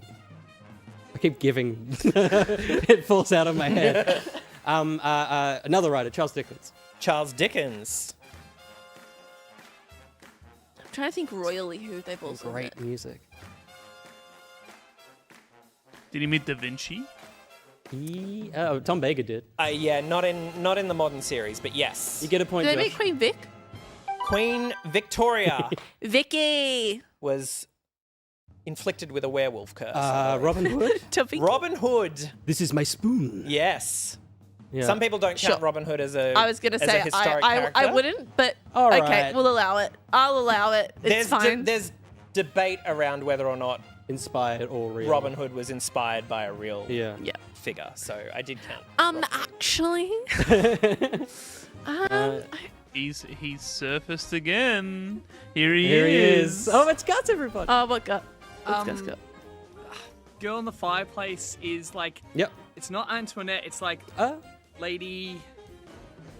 keep giving. It falls out of my head. Another writer, Charles Dickens. Charles Dickens. I'm trying to think royally who they've also Great met. music. Did he meet Da Vinci? Tom Baker did. Yeah, not in the modern series, but yes. You get a point, Did they Josh. meet Queen Vic? Queen Victoria Vicky. was inflicted with a werewolf curse. I believe. Robin Hood. To Vicky. Robin Hood. This is my spoon. Yes. Yeah. Some people don't count Sure. Robin Hood as a I was going to as a say historic I character. wouldn't, but All okay, right. we'll allow it. I'll allow it. It's fine. There's debate around whether or not Inspired or real. Robin Hood was inspired by a real Yeah. figure, so I did count. Actually. He's surfaced again. Here he Here he is. is. Oh, it's Guts, everybody. Oh, what got? What's Gus got? Girl in the Fireplace is like. Yep. It's not Antoinette. It's like Lady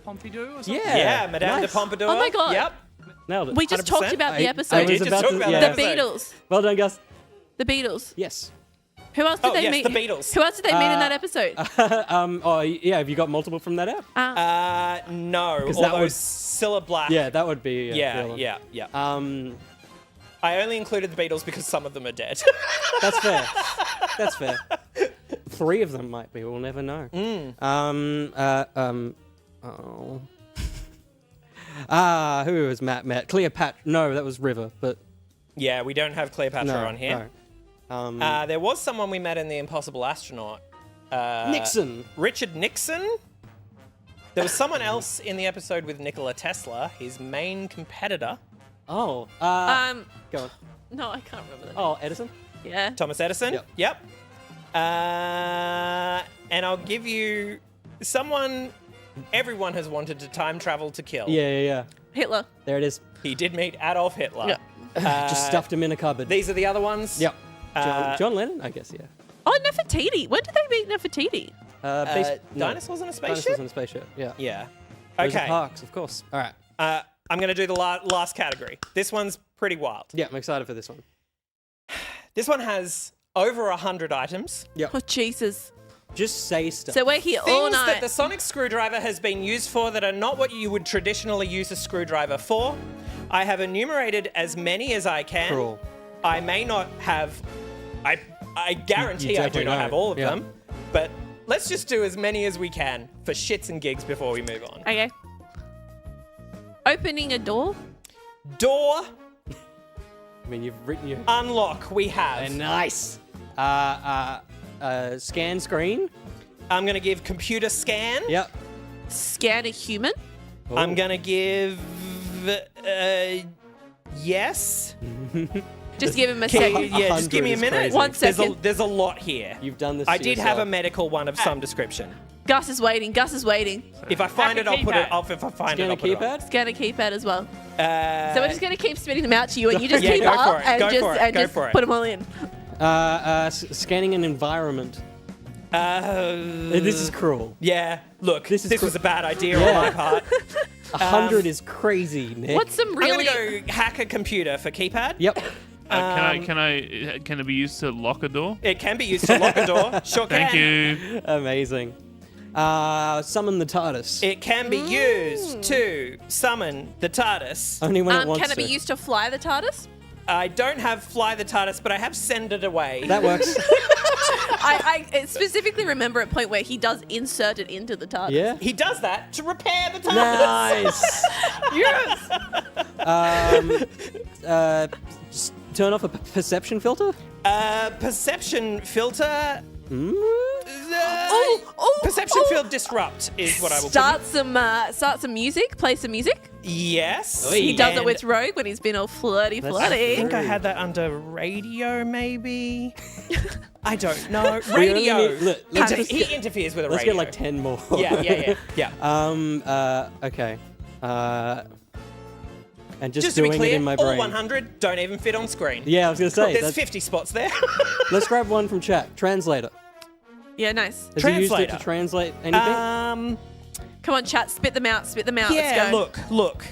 Pompidou or something. Yeah. Yeah, Madame nice. de Pompadour. Oh my God. Yep. Nailed it. We just talked 100%. about the I episode. was just about talked to- about yeah. that The episode. Beatles. Well done, Gus. The Beatles. Yes. Who else did Oh, they yes, meet? the Beatles. Who else did they meet in that episode? Oh, yeah. Have you got multiple from that app? No, 'Cause that although would- Cilla Black. Yeah, that would be. Yeah, the other one. yeah. I only included the Beatles because some of them are dead. That's fair. That's fair. 3 of them might be. We'll never know. Who was Matt met? Cleopatra. No, that was River. But yeah, we don't have Cleopatra no, on here. No. There was someone we met in The Impossible Astronaut. Nixon. Richard Nixon. There was someone else in the episode with Nikola Tesla, his main competitor. Oh. Go on. No, I can't remember that. Oh, Edison? Yeah. Thomas Edison? Yep. And I'll give you someone everyone has wanted to time travel to kill. Yeah. Hitler. There it is. He did meet Adolf Hitler. Yeah. Just stuffed him in a cupboard. These are the other ones? Yep. John Lennon? I guess, yeah. Oh, Nefertiti. When did they meet Nefertiti? Dinosaurs in a spaceship? Dinosaurs in a spaceship, yeah. Yeah. Rosa Okay. Parks, of course. All right. I'm going to do the last category. This one's pretty wild. Yeah, I'm excited for this one. This one has over 100 items. Yep. Oh, Jesus. Just say stuff. So we're here all Things night. that the sonic screwdriver has been used for that are not what you would traditionally use a screwdriver for. I have enumerated as many as I can. Cool. I may not have... I guarantee I do definitely not don't. have all of Yeah. them. But let's just do as many as we can for shits and gigs before we move on. Okay. Opening a door. Door. I mean, you've written your... Unlock, we have. Nice. Scan screen. I'm going to give computer scan. Yep. Scan a human. I'm going to give... yes. Just give him a Okay, second. yeah, just give me a 100 is minute. crazy. 1 second. There's a lot here. You've done this I to did have a yourself. medical one of some description. Gus is waiting. Gus is waiting. If I find it, I'll put it off. If I find Scan it, a I'll put it on. keypad? Scan a keypad as well. Uh, So we're just going to keep spitting them out to you, and you just Yeah, keep go up for it. and Go just, for it. and Go just for it. put them all in. Scanning an environment. This is cruel. Yeah, look, this was a bad idea Yeah. on my part. 100 is crazy, Nick. What's some really... I'm going to go hack a computer for keypad. Yep. Can it be used to lock a door? It can be used to lock a door. Sure can. Thank you. Amazing. Summon the TARDIS. It can be used to summon the TARDIS. Only when it wants Can it be to. used to fly the TARDIS? I don't have fly the TARDIS, but I have send it away. That works. I specifically remember a point where he does insert it into the TARDIS. Yeah. He does that to repair the TARDIS. Nice. Yes. Just turn off a perception filter. Perception filter. Oh, Perception field disrupt is what I will start some music. Play some music. Yes. He does it And with Rogue when he's been all flirty. I think I had that under radio, maybe. I don't know. We only Radio. need- look, let's just He get- interferes with a Let's radio. get like 10 more. Yeah. Okay. And Just to doing be clear, it in my all brain. 100 don't even fit on screen. Yeah, I was gonna say. There's that's- 50 spots there. Let's grab one from chat. Translator. Yeah, nice. Has he used it Translator. to translate anything? Come on, chat. Spit them out. Spit them out. Yeah, Let's go. look.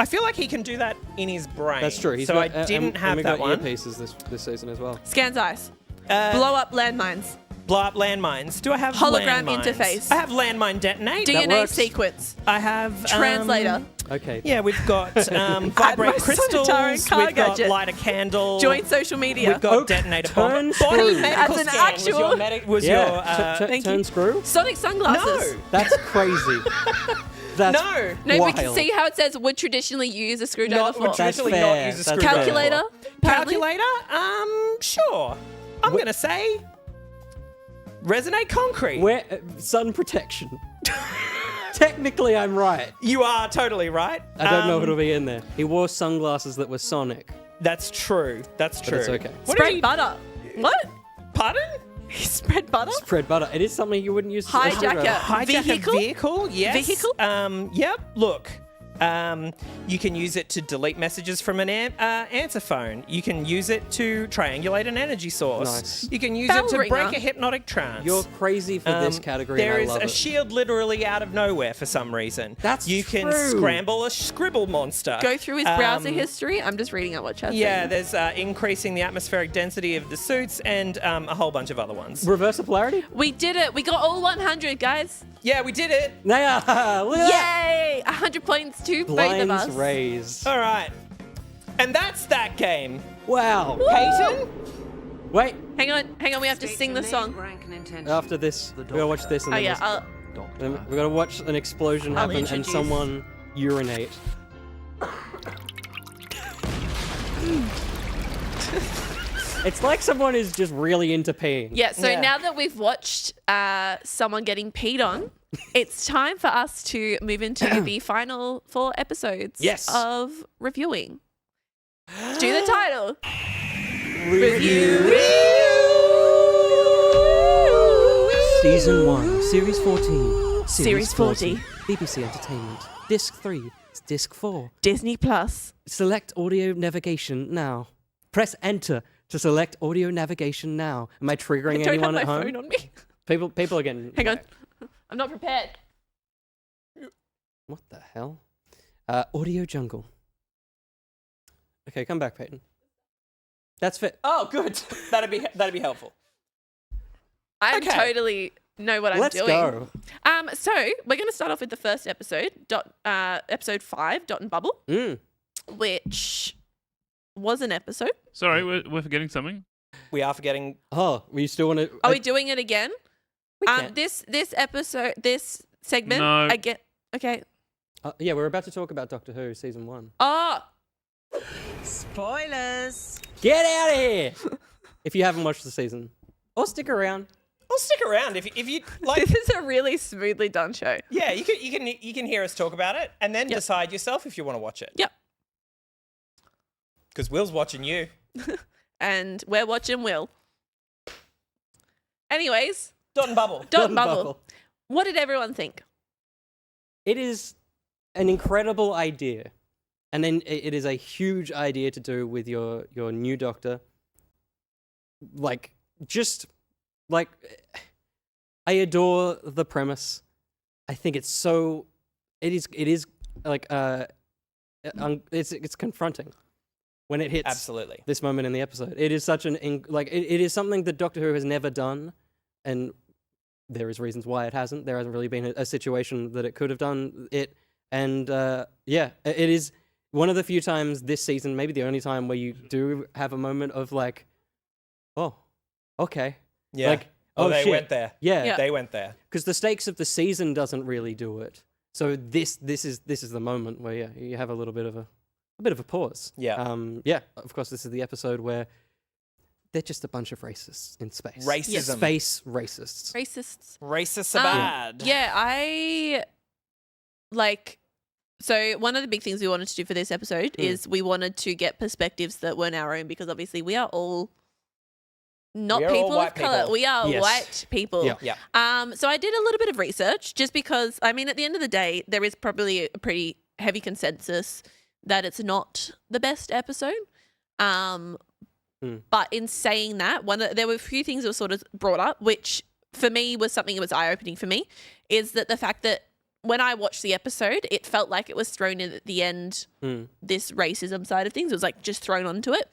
I feel like he can do that in his brain. That's true. He's so got, I didn't and have we that got one. earpieces this season as well. Scans eyes. Blow up landmines. Blow up landmines. Do I have Hologram landmines? interface. I have landmine detonate. DNA sequence. I have Translator. Okay. Yeah, we've got vibrate crystals. car We've got gadget. light a candle. Join social media. We've got detonator turn bomb. screw. Body medical As an scan actual- was your Thank turn you. screw. Sonic sunglasses. No. That's crazy. That's No. No, we wild. can see how it says would traditionally use a screwdriver Not for. would traditionally That's not fair. use a That's screwdriver. Calculator. Apparently. Calculator? Sure. I'm going to say resonate concrete. Where sun protection. Technically, I'm right. You are totally right. I don't know if it'll be in there. He wore sunglasses that were Sonic. That's true. That's But true. it's okay. What Spread did he- butter. What? Pardon? Spread butter? Spread butter. It is something you wouldn't use. as a screwdriver. Hijacker. Hijack a vehicle? Yes. Vehicle? Yep. Look. You can use it to delete messages from an answer phone. You can use it to triangulate an energy source. Nice. You can use Bell it to ringer. break a hypnotic trance. You're crazy for this category. There and I is love a it. shield literally out of nowhere for some reason. That's You can true. scramble a scribble monster. Go through his browser Um, history. I'm just reading out what chat's Yeah, saying. there's increasing the atmospheric density of the suits and a whole bunch of other ones. Reverse polarity. We did it. We got all 100, guys. Yeah, we did it. Yeah, look at that. Yay! 100 points to both of Blinds us. raised. All right. And that's that game. Wow. Peyton? Wait. Hang on. We have to sing the song. After this, we gotta watch this. And Oh then yeah. we gotta watch an explosion I'll happen and introduce. someone urinate. It's like someone is just really into peeing. Yeah. So now that we've watched someone getting peed on, it's time for us to move into the final 4 episodes of reviewing. Do the title. Review. Season 1, Series 14. Series 40. BBC Entertainment. Disc 3. Disc 4. Disney Plus. Select audio navigation now. Press enter to select audio navigation now. Am I triggering I don't anyone have at my home? phone on me. People are getting... Hang on. I'm not prepared. What the hell? Audio jungle. Okay, come back, Peyton. That's fit. Oh, good. That'd be helpful. I totally know what I'm Let's doing. go. So we're going to start off with the first episode, episode 5, Dot and Bubble, which was an episode. Sorry, we're forgetting something. We are forgetting. Oh, we still want to... Are we doing it again? This episode, this segment, No. I get... Okay. Yeah, we're about to talk about Doctor Who Season 1. Oh! Spoilers. Get out of here! If you haven't watched the season. Or stick around. I'll stick around if you like. This is a really smoothly done show. Yeah, you can hear us talk about it and then decide yourself if you want to watch it. Yep. Because Will's watching you. And we're watching Will. Anyways. Dot and Bubble. Dot and Bubble. What did everyone think? It is an incredible idea. And then it is a huge idea to do with your new Doctor. Like, just... Like, I adore the premise. I think it's so... It is like... It's confronting when it hits Absolutely. this moment in the episode. It is such an... It is something that Doctor Who has never done. And there is reasons why it hasn't. There hasn't really been a situation that it could have done it. And yeah, it is one of the few times this season, maybe the only time, where you do have a moment of like, oh, okay. Yeah. Like, oh, they shit. went there. Yeah. They went there. Because the stakes of the season doesn't really do it. So this is the moment where you have a little bit of a pause. Yeah. Yeah. Of course, this is the episode where they're just a bunch of racists in space. Racism. Space racists. Racists are bad. Yeah, I like. So one of the big things we wanted to do for this episode is we wanted to get perspectives that weren't our own, because obviously we are all not We are all people white of color. people. We are Yes. white people. Yeah. So I did a little bit of research, just because, I mean, at the end of the day, there is probably a pretty heavy consensus that it's not the best episode. But in saying that, there were a few things that were sort of brought up, which for me was something that was eye-opening for me, is that the fact that when I watched the episode, it felt like it was thrown in at the end, this racism side of things. It was like just thrown onto it.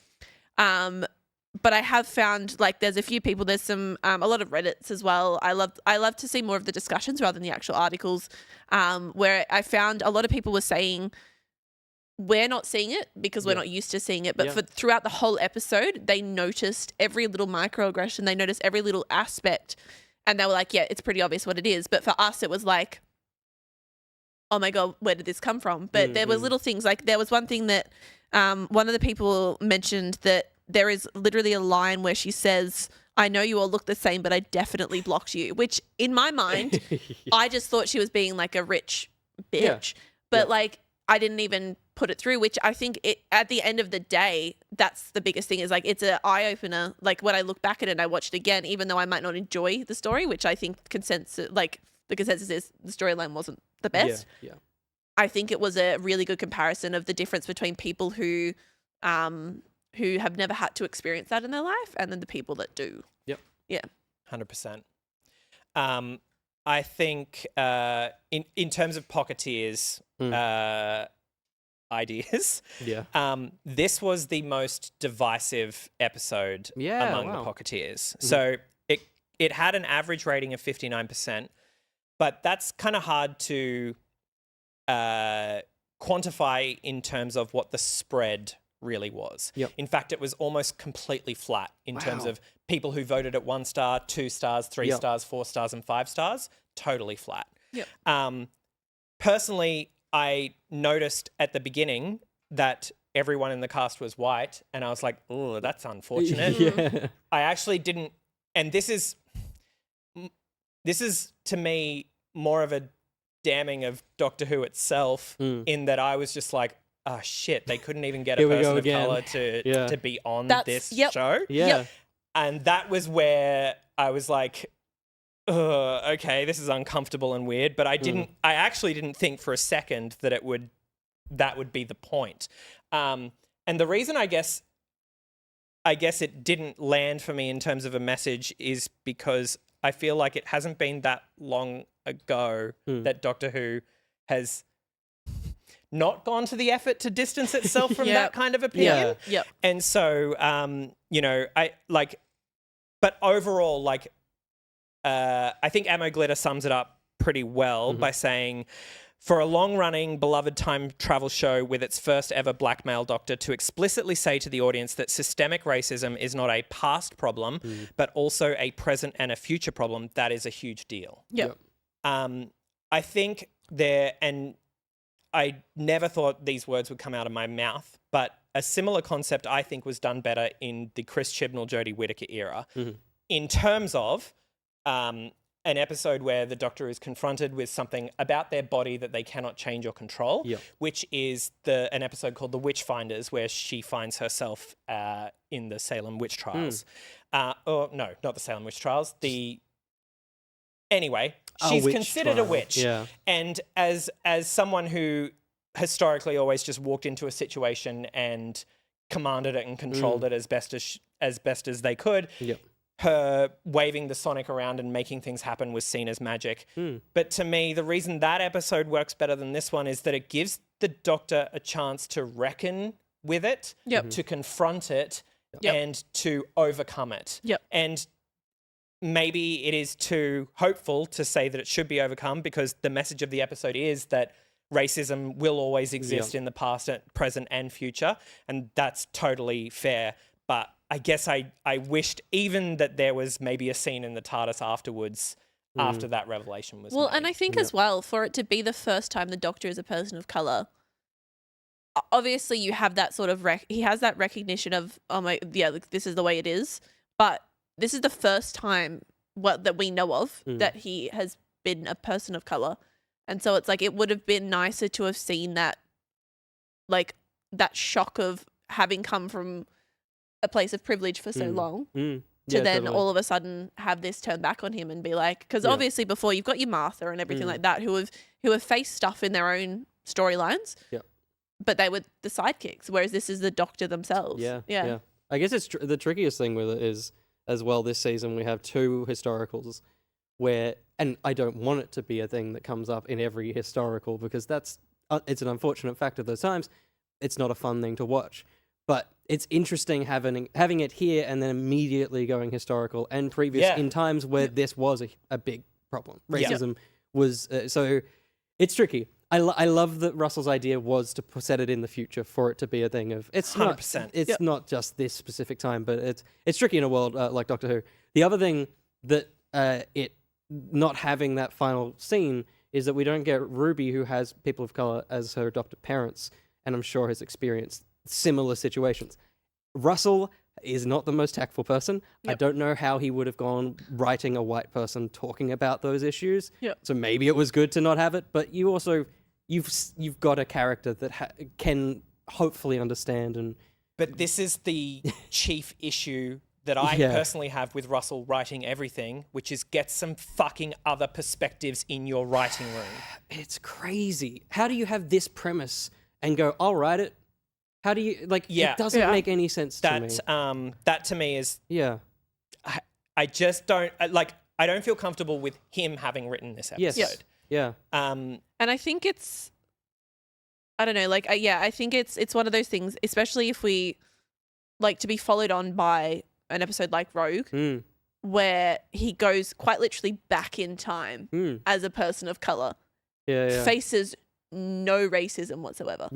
But I have found, like, there's a few people, there's some, a lot of Reddits as well. I love to see more of the discussions rather than the actual articles, where I found a lot of people were saying, we're not seeing it because we're not used to seeing it. But throughout the whole episode, they noticed every little microaggression. They noticed every little aspect. And they were like, yeah, it's pretty obvious what it is. But for us, it was like, oh my God, where did this come from? But there was little things. Like, there was one thing that one of the people mentioned, that there is literally a line where she says, I know you all look the same, but I definitely blocked you. Which in my mind, I just thought she was being like a rich bitch. But like, I didn't even put it through, which I think at the end of the day, that's the biggest thing, is like, it's an eye-opener. Like, when I look back at it and I watched it again, even though I might not enjoy the story, which I think the consensus is the storyline wasn't the best. Yeah. I think it was a really good comparison of the difference between people who have never had to experience that in their life, and then the people that do. Yep. Yeah. 100%. I think in terms of Pocketeers ideas, this was the most divisive episode among the Pocketeers. So it had an average rating of 59%, but that's kind of hard to quantify in terms of what the spread really was. Yep. In fact, it was almost completely flat in terms Wow. of people who voted at 1 star, 2 stars, 3 Yep. stars, 4 stars, and 5 stars. Totally flat. Yep. Personally, I noticed at the beginning that everyone in the cast was white, and I was like, oh, that's unfortunate. Yeah. I actually didn't, and this is to me more of a damning of Doctor Who itself, in that I was just like, oh shit, they couldn't even get a Here we person go of again. color Yeah. to be on That's- this yep. show. Yeah. Yep. And that was where I was like, okay, this is uncomfortable and weird. But I actually didn't think for a second that that would be the point. And the reason I guess it didn't land for me in terms of a message is because I feel like it hasn't been that long ago that Doctor Who has not gone to the effort to distance itself from that kind of opinion. Yep. And so, but overall, I think Ammo Glitter sums it up pretty well by saying, for a long-running, beloved time travel show with its first ever black male doctor to explicitly say to the audience that systemic racism is not a past problem, but also a present and a future problem, that is a huge deal. Yep. I think and I never thought these words would come out of my mouth, but a similar concept I think was done better in the Chris Chibnall, Jodie Whittaker era, in terms of an episode where the Doctor is confronted with something about their body that they cannot change or control, which is an episode called The Witchfinders, where she finds herself in the Salem witch trials. No, not the Salem witch trials. Anyway, she's witch considered trial. a witch. Yeah. And as someone who historically always just walked into a situation and commanded it and controlled it as best as they could, her waving the sonic around and making things happen was seen as magic. But to me, the reason that episode works better than this one is that it gives the Doctor a chance to reckon with it, to confront it, and to overcome it. And maybe it is too hopeful to say that it should be overcome, because the message of the episode is that racism will always exist in the past, present, and future, and that's totally fair. But I guess I wished even that there was maybe a scene in the TARDIS afterwards, after that revelation was made. And I think as well, for it to be the first time the Doctor is a person of color, obviously you have that sort of he has that recognition of, this is the way it is. But this is the first time that we know of that he has been a person of color, and so it's like it would have been nicer to have seen that, that shock of having come from a place of privilege for so long to then all of a sudden have this turn back on him and be like, because obviously before you've got your Martha and everything like that who have faced stuff in their own storylines, but they were the sidekicks, whereas this is the Doctor themselves. Yeah. I guess it's the trickiest thing with it is, as well, this season we have 2 historicals where, and I don't want it to be a thing that comes up in every historical, because it's an unfortunate fact of those times. It's not a fun thing to watch. But it's interesting having it here and then immediately going historical and previous in times where this was a big problem. Racism was so it's tricky. I love that Russell's idea was to set it in the future for it to be a thing of it's 100%. It's not just this specific time, but it's tricky in a world like Doctor Who. The other thing that it not having that final scene is that we don't get Ruby, who has people of color as her adopted parents, and I'm sure has experienced similar situations. Russell is not the most tactful person. I don't know how he would have gone writing a white person talking about those issues. So maybe it was good to not have it, but you also you've got a character that can hopefully understand and. But this is the chief issue that I personally have with Russell writing everything, which is get some fucking other perspectives in your writing room. It's crazy. How do you have this premise and go, I'll write it? How do you, it doesn't make any sense to me. That to me is... I just don't, I don't feel comfortable with him having written this episode. Yes. Yeah. And I think it's, I don't know, I think it's one of those things, especially if we like to be followed on by an episode like Rogue, where he goes quite literally back in time as a person of color, faces no racism whatsoever.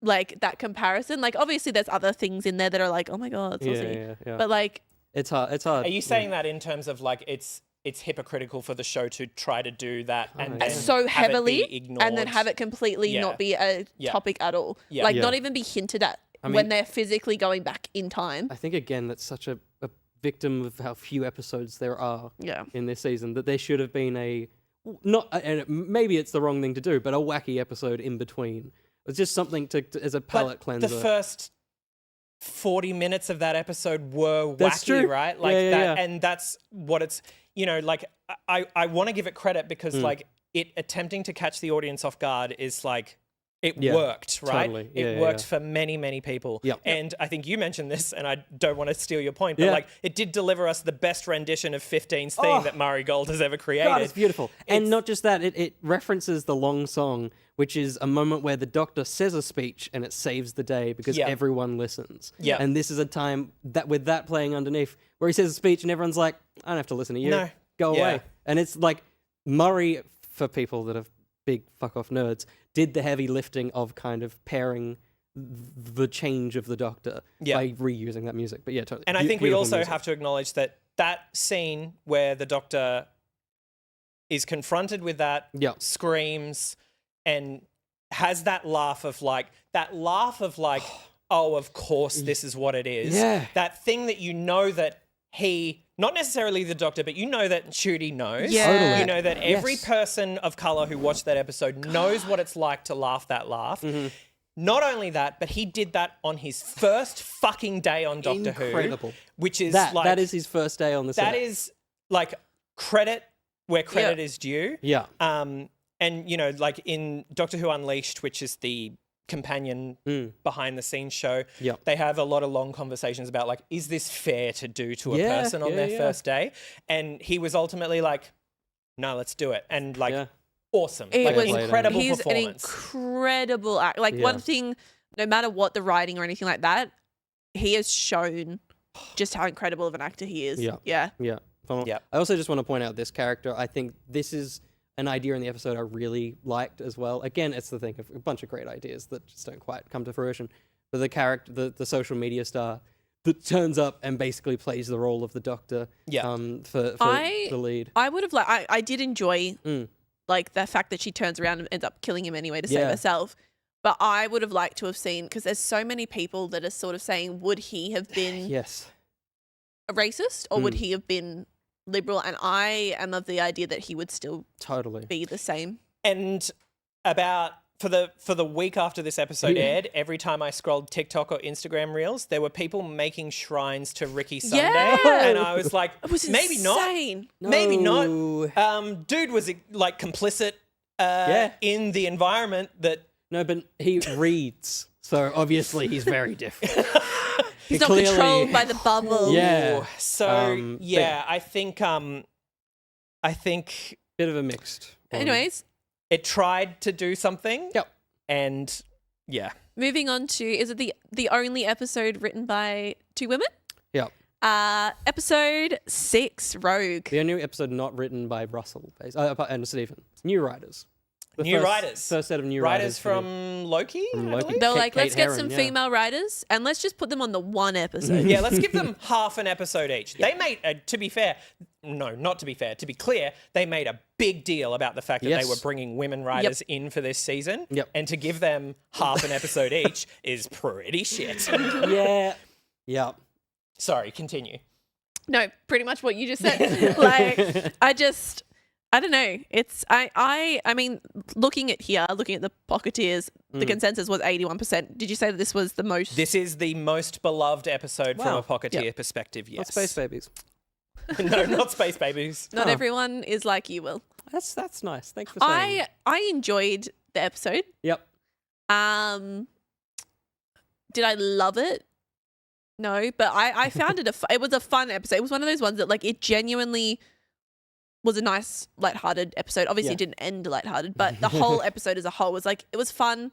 like that comparison. Like obviously there's other things in there that are like, oh my God, it's saucy. Yeah. But like it's hard. Are you saying that in terms of like it's hypocritical for the show to try to do that and then so have it heavily be ignored? and then have it completely not be a topic at all. Yeah. Like Yeah. not even be hinted at I when mean- they're physically going back in time. I think again that's such a victim of how few episodes there are in this season that there should have been and maybe it's the wrong thing to do, but a wacky episode in between. It's just something to as a palate cleanser. The first 40 minutes of that episode were That's wacky, true. right? Like Yeah, that, yeah. and that's what it's. Like I want to give it credit because like it attempting to catch the audience off guard is like. It worked, right? Totally. It worked for many, many people. Yep. And I think you mentioned this, and I don't want to steal your point, but like it did deliver us the best rendition of 15's theme that Murray Gold has ever created. God, it's beautiful. And not just that, it references the long song, which is a moment where the Doctor says a speech and it saves the day because everyone listens. Yeah. And this is a time that with that playing underneath where he says a speech and everyone's like, I don't have to listen to you. No. Go Yeah. away. And it's like Murray, for people that are big fuck off nerds, did the heavy lifting of kind of pairing the change of the Doctor by reusing that music. But yeah, totally. And I think we Beautiful also music. have to acknowledge that scene where the Doctor is confronted with that, screams, and has that laugh of like, oh, of course, this is what it is. Yeah. That thing that you know that he, not necessarily the Doctor, but you know that Ncuti knows. Yeah. Totally. You know that every person of colour who watched that episode knows what it's like to laugh that laugh. Mm-hmm. Not only that, but he did that on his first fucking day on Doctor Incredible. Who. Which is that, like... that is his first day on the set. That is like credit where credit is due. Yeah. And, like in Doctor Who Unleashed, which is the companion behind the scenes show, they have a lot of long conversations about like, is this fair to do to a person on their first day? And he was ultimately like, no, let's do it. And like, awesome. It Like was incredible he's performance. an incredible act. Like one thing, no matter what the writing or anything like that, he has shown just how incredible of an actor he is. Yeah. I also just want to point out this character. I think this is an idea in the episode I really liked as well. Again, it's the thing of a bunch of great ideas that just don't quite come to fruition. But the character, the social media star that turns up and basically plays the role of the Doctor for the lead. I would have I did enjoy like the fact that she turns around and ends up killing him anyway to save herself. But I would have liked to have seen, because there's so many people that are sort of saying, would he have been a racist or would he have been liberal? And I am of the idea that he would still be the same. And about for the week after this episode aired, every time I scrolled TikTok or Instagram reels, there were people making shrines to Ricky Sunday, and I was like, maybe insane. not, maybe not. Dude was like complicit in the environment that. No, but he reads, so obviously he's very different. He's not controlled by the bubble. Yeah. So I think bit of a mixed. Anyways, it tried to do something. Yep. And moving on to, is it the only episode written by two women? Yep. Episode 6, Rogue. The only episode not written by Russell and Stephen. New writers. Writers. First set of new writers writers. from Loki. They're like, let's get some female writers and let's just put them on the one episode. Yeah, let's give them half an episode each. They made, to be clear, they made a big deal about the fact that they were bringing women writers in for this season. Yep. And to give them half an episode each is pretty shit. Yeah. Yeah. Sorry, continue. No, pretty much what you just said. Like, I don't know. It's I mean, looking at the Pocketeers, the consensus was 81%. Did you say that this was the most? This is the most beloved episode from a Pocketeer perspective. Yes. Not Space Babies. No, not Space Babies. Not everyone is like you, Will. That's nice. Thanks for saying. I enjoyed the episode. Yep. Did I love it? No, but I found it was a fun episode. It was one of those ones that like it genuinely was a nice lighthearted episode. Obviously it didn't end lighthearted, but the whole episode as a whole was like, it was fun.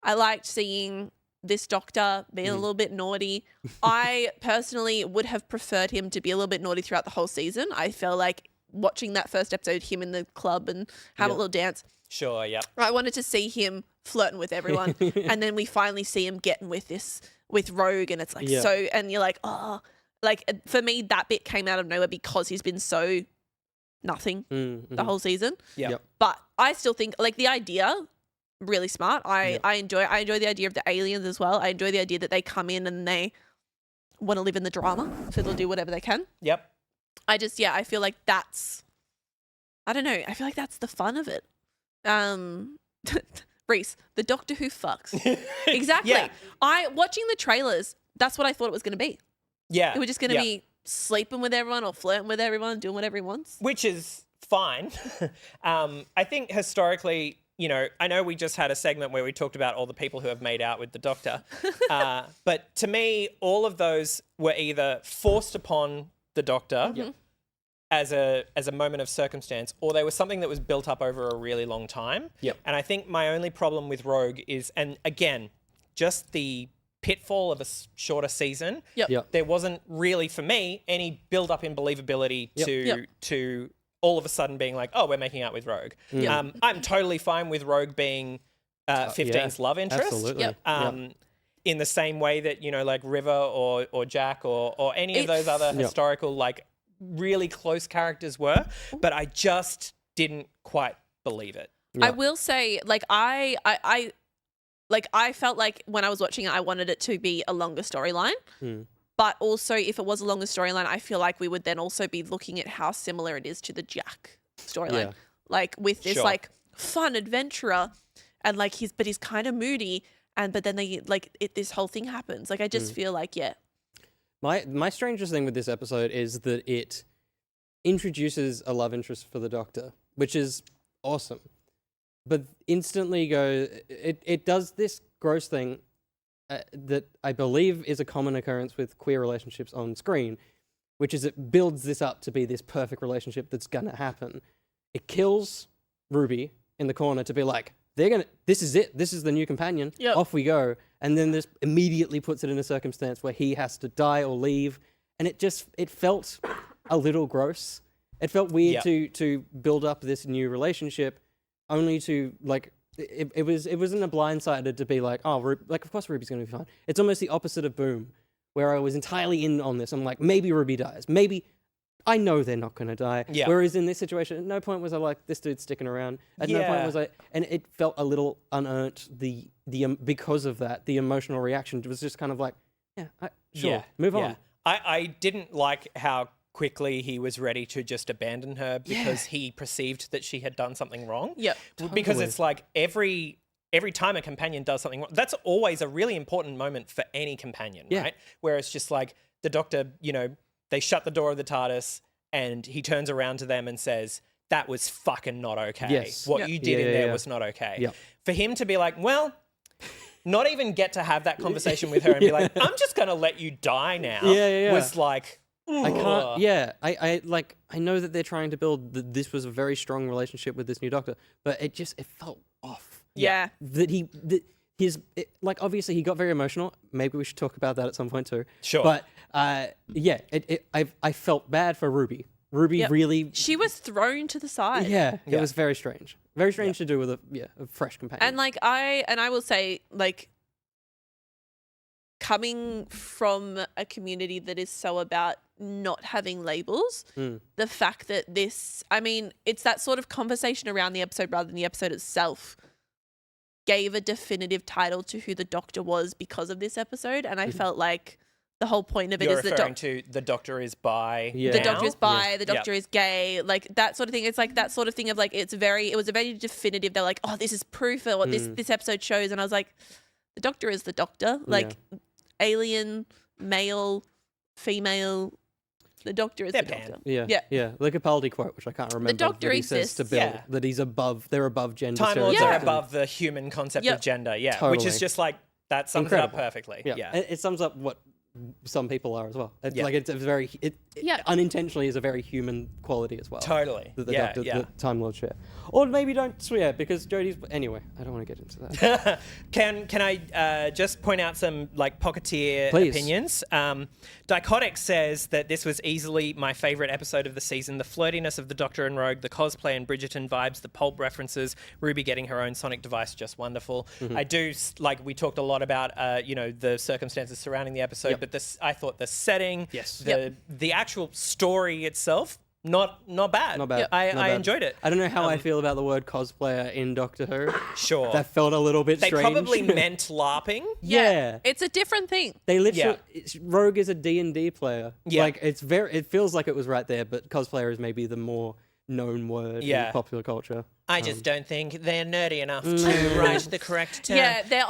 I liked seeing this Doctor being a little bit naughty. I personally would have preferred him to be a little bit naughty throughout the whole season. I felt like watching that first episode, him in the club and have a little dance, Sure, yep. I wanted to see him flirting with everyone, and then we finally see him getting with Rogue, and it's like so, and you're like, oh, like for me that bit came out of nowhere because he's been so nothing the whole season. Yep. But I still think like the idea really smart. I enjoy the idea of the aliens as well. I enjoy the idea that they come in and they want to live in the drama, so they'll do whatever they can. Yep. I feel like that's, I don't know, I feel like that's the fun of it. Reese, the Doctor Who fucks. Exactly. Yeah. Watching the trailers, that's what I thought it was going to be. Yeah. It was just going to be sleeping with everyone or flirting with everyone, doing whatever he wants. Which is fine. I think historically, you know, I know we just had a segment where we talked about all the people who have made out with the Doctor. But to me, all of those were either forced upon the Doctor as a moment of circumstance, or they were something that was built up over a really long time. Yep. And I think my only problem with Rogue is, and again, just the pitfall of a shorter season. Yep. There wasn't really, for me, any build up in believability to all of a sudden being like, oh, we're making out with Rogue. I'm totally fine with Rogue being 15's love interest. Absolutely. In the same way that, you know, like River or Jack or any of those other historical, like, really close characters were, but I just didn't quite believe it. I will say, like, I felt like when I was watching it, I wanted it to be a longer storyline. But also, if it was a longer storyline, I feel like we would then also be looking at how similar it is to the Jack storyline. Yeah. Like with this like fun adventurer, and like he's kind of moody, but then this whole thing happens. Like I just feel like My strangest thing with this episode is that it introduces a love interest for the Doctor, which is awesome. But instantly it does this gross thing that I believe is a common occurrence with queer relationships on screen, which is it builds this up to be this perfect relationship that's gonna happen. It kills Ruby in the corner to be like, this is it, this is the new companion, off we go. And then this immediately puts it in a circumstance where he has to die or leave. And it felt a little gross. It felt weird to build up this new relationship only to like, it wasn't a blindsided to be like, oh, like of course Ruby's going to be fine. It's almost the opposite of Boom, where I was entirely in on this. I'm like, maybe Ruby dies. Maybe I know they're not going to die. Yeah. Whereas in this situation, at no point was I like, this dude's sticking around. At no point was I, and it felt a little unearned. Because of that, the emotional reaction was just kind of like, move on. I didn't like how quickly he was ready to just abandon her because he perceived that she had done something wrong. Because it's like every time a companion does something wrong, that's always a really important moment for any companion, right? Where it's just like the Doctor, you know, they shut the door of the TARDIS and he turns around to them and says, that was fucking not okay. Yes. What you did in there was not okay. For him to be like, well, not even get to have that conversation with her and be like, I'm just going to let you die now. Was like, I can't. I know that they're trying to build this was a very strong relationship with this new Doctor, but it felt off. Obviously he got very emotional. Maybe we should talk about that at some point too. Sure. But I felt bad for Ruby. Ruby really. She was thrown to the side. It was very strange. Very strange to do with a fresh companion. And like I will say, like, coming from a community that is so about not having labels, the fact that it's that sort of conversation around the episode rather than the episode itself gave a definitive title to who the Doctor was because of this episode. And I felt like the whole point of it is that the Doctor is bi. The Doctor is bi, the Doctor is gay, like that sort of thing. It's like that sort of thing of like, it was a very definitive, they're like, oh, this is proof of what this episode shows. And I was like, the Doctor is the Doctor. Like alien, male, female, the Doctor is the Doctor. The Capaldi quote, which I can't remember. The Doctor that he exists. says to Bill that they're above gender. Time Lords stereotypes. are above the human concept of gender, Totally. which is just like, that sums it up perfectly. It sums up what some people are as well. It's Yeah. like it's a very unintentionally is a very human quality as well. Totally. The Yeah, Doctor, yeah. the Time Lord share. Or maybe don't swear because Jodie's. Anyway, I don't want to get into that. Can I just point out some like Pocketeer Please. opinions? Dichotic says that this was easily my favourite episode of the season. The flirtiness of the Doctor and Rogue, the cosplay and Bridgerton vibes, the pulp references, Ruby getting her own sonic device, just wonderful. Mm-hmm. I do like we talked a lot about the circumstances surrounding the episode, but I thought the setting, the actual story itself. Not bad. Not bad. I Not bad. enjoyed it. I don't know how I feel about the word cosplayer in Doctor Who. Sure. That felt a little bit They strange. probably meant LARPing. Yeah. It's a different thing. They literally Rogue is a D&D player. Yeah. Like it feels like it was right there, but cosplayer is maybe the more known word in popular culture. I just don't think they're nerdy enough to write the correct term. Yeah, they're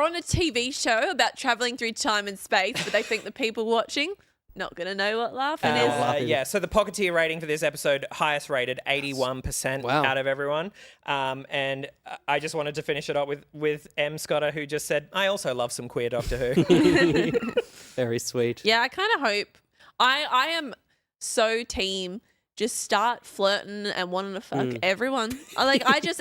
on a TV show about traveling through time and space, but they think the people watching not gonna know what laughing is. Yeah, so the Pocketeer rating for this episode, highest rated, 81% out of everyone. And I just wanted to finish it up with M. Scotter, who just said, I also love some queer Doctor Who. Very sweet. Yeah, I kind of hope. I am so team. Just start flirting and wanting to fuck everyone.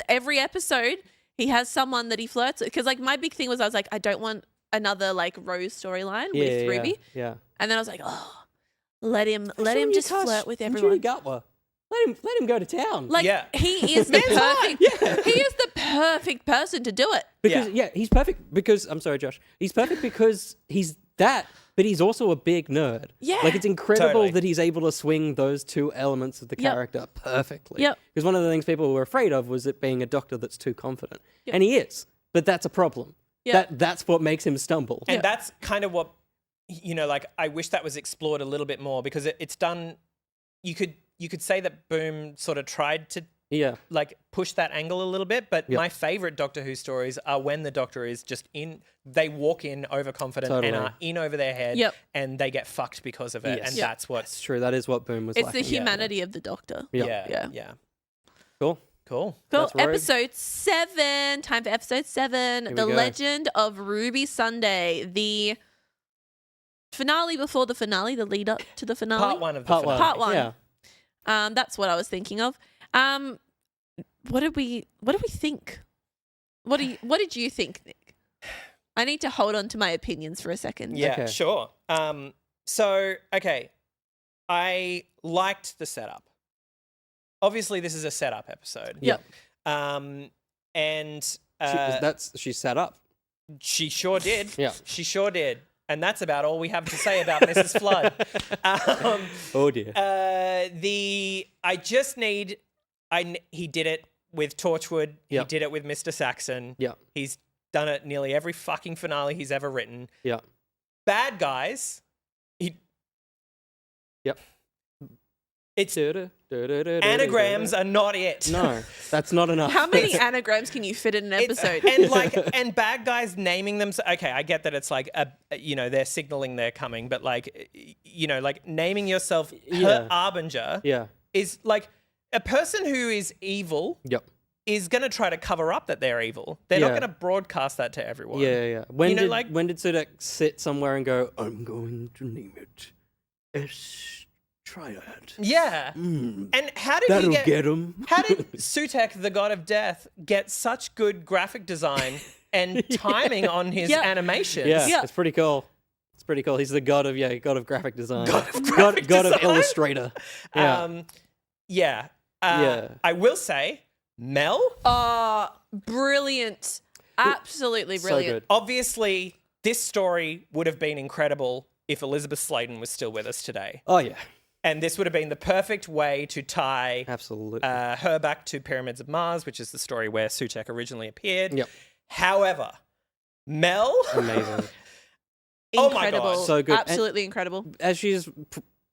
Every episode he has someone that he flirts with. Because like my big thing was I was like, I don't want another like Rose storyline with Ruby. Yeah. And then I was like, oh, let him just flirt with And everyone. Judy Gutwa. Let him go to town. Like he is the perfect. He is the perfect person to do it. Because he's perfect because I'm sorry, Josh. He's perfect because he's that, but he's also a big nerd. Yeah. Like it's incredible Totally. that he's able to swing those two elements of the character perfectly. Yep. Because one of the things people were afraid of was it being a Doctor that's too confident. And he is, but that's a problem. Yep. That's what makes him stumble. And that's kind of what, like I wish that was explored a little bit more because it's done, you could say that Boom sort of tried to like push that angle a little bit, but my favorite Doctor Who stories are when the Doctor is just they walk in overconfident and are in over their head and they get fucked because of it. Yes. And that's what's It's true. That is what Boom was It's lacking. the humanity of the Doctor. yeah. Cool. Cool. That's Rogue. Episode 7. Time for episode 7. Here The we go. Legend of Ruby Sunday. The finale before the finale, the lead up to the finale. Part one of the Part finale. Part 1. Yeah. That's what I was thinking of. What did we think? What did you think, Nick? I need to hold on to my opinions for a second. Yeah, Okay. sure. So, okay. I liked the setup. Obviously, this is a setup episode. Yep. And She set up. she sure did. Yeah. She sure did. And that's about all we have to say about Mrs. Flood. Oh dear. He did it with Torchwood. Yep. He did it with Mr. Saxon. Yeah. He's done it nearly every fucking finale he's ever written. Yeah. Bad guys. Yep. It's Anagrams anagrams are not it. No, that's not enough. How many anagrams can you fit in an episode? And bad guys naming them. Okay, I get that it's like they're signaling they're coming, but like naming yourself her Arbinger is like a person who is evil. Yep. Is going to try to cover up that they're evil. They're not going to broadcast that to everyone. Yeah. When did like Sudak sit somewhere and go, I'm going to name it Triad? Yeah. And how did That'll he get him. How did Sutek, the god of death, get such good graphic design and timing on his animations? Yeah, it's pretty cool. It's pretty cool. He's the god of graphic design. God of illustrator. Yeah. I will say, Mel. Brilliant. Absolutely brilliant. So good. Obviously, this story would have been incredible if Elizabeth Sladen was still with us today. Oh yeah. And this would have been the perfect way to tie her back to Pyramids of Mars, which is the story where Sutek originally appeared. Yep. However, Mel. Amazing. Oh my Incredible. God. So good. Absolutely incredible. As she's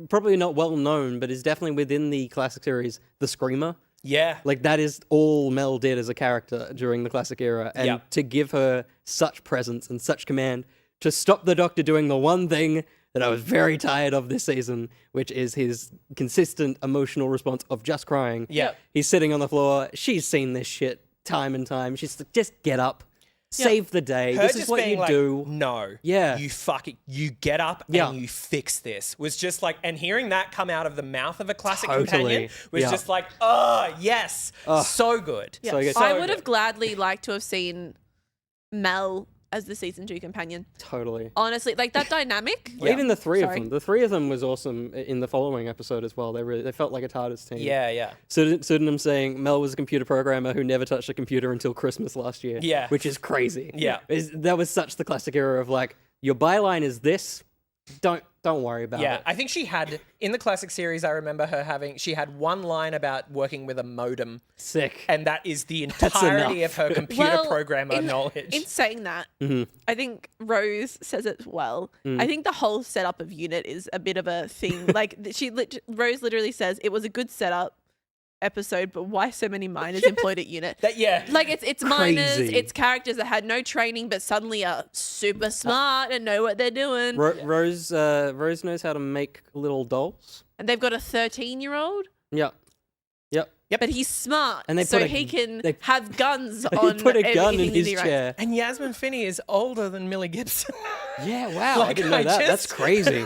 probably not well known, but is definitely within the classic series, the Screamer. Yeah. Like that is all Mel did as a character during the classic era. And to give her such presence and such command to stop the Doctor doing the one thing that I was very tired of this season, which is his consistent emotional response of just crying. Yeah. He's sitting on the floor. She's seen this shit time and time. She's like, just get up. save the day. Her This just is what being you like, do. No. Yeah. You get up Yeah. and you fix this. Was just like, and hearing that come out of the mouth of a classic Totally. companion was Yeah. just like, oh, yes. So good. Yeah. So good. I would have gladly liked to have seen Mel as the season 2 companion. Totally. Honestly, like that dynamic. Well, even the three Sorry. of them. The three of them was awesome in the following episode as well. They felt like a TARDIS team. Yeah. Pseudonym saying Mel was a computer programmer who never touched a computer until Christmas last year. Yeah. Which is crazy. Yeah. That was such the classic era of like, your byline is this, don't worry about Yeah, it. I think she had, in the classic series, I remember her she had one line about working with a modem. Sick. And that is the That's entirety enough. of her computer Well, programmer knowledge. In saying that, Mm-hmm. I think Rose says it well. Mm. I think the whole setup of Unit is a bit of a thing. Like Rose literally says it was a good setup episode, but why so many minors employed at Unit? Like it's minors, Crazy. it's characters that had no training but suddenly are super smart and know what they're doing. Rose knows how to make little dolls. And they've got a 13-year-old, Yep. but he's smart, And they so put a- he can they- have guns They on. put a gun in anything his he writes. chair. And Yasmin Finney is older than Millie Gibson. Yeah, wow. I Like, didn't know I that. That's just- crazy.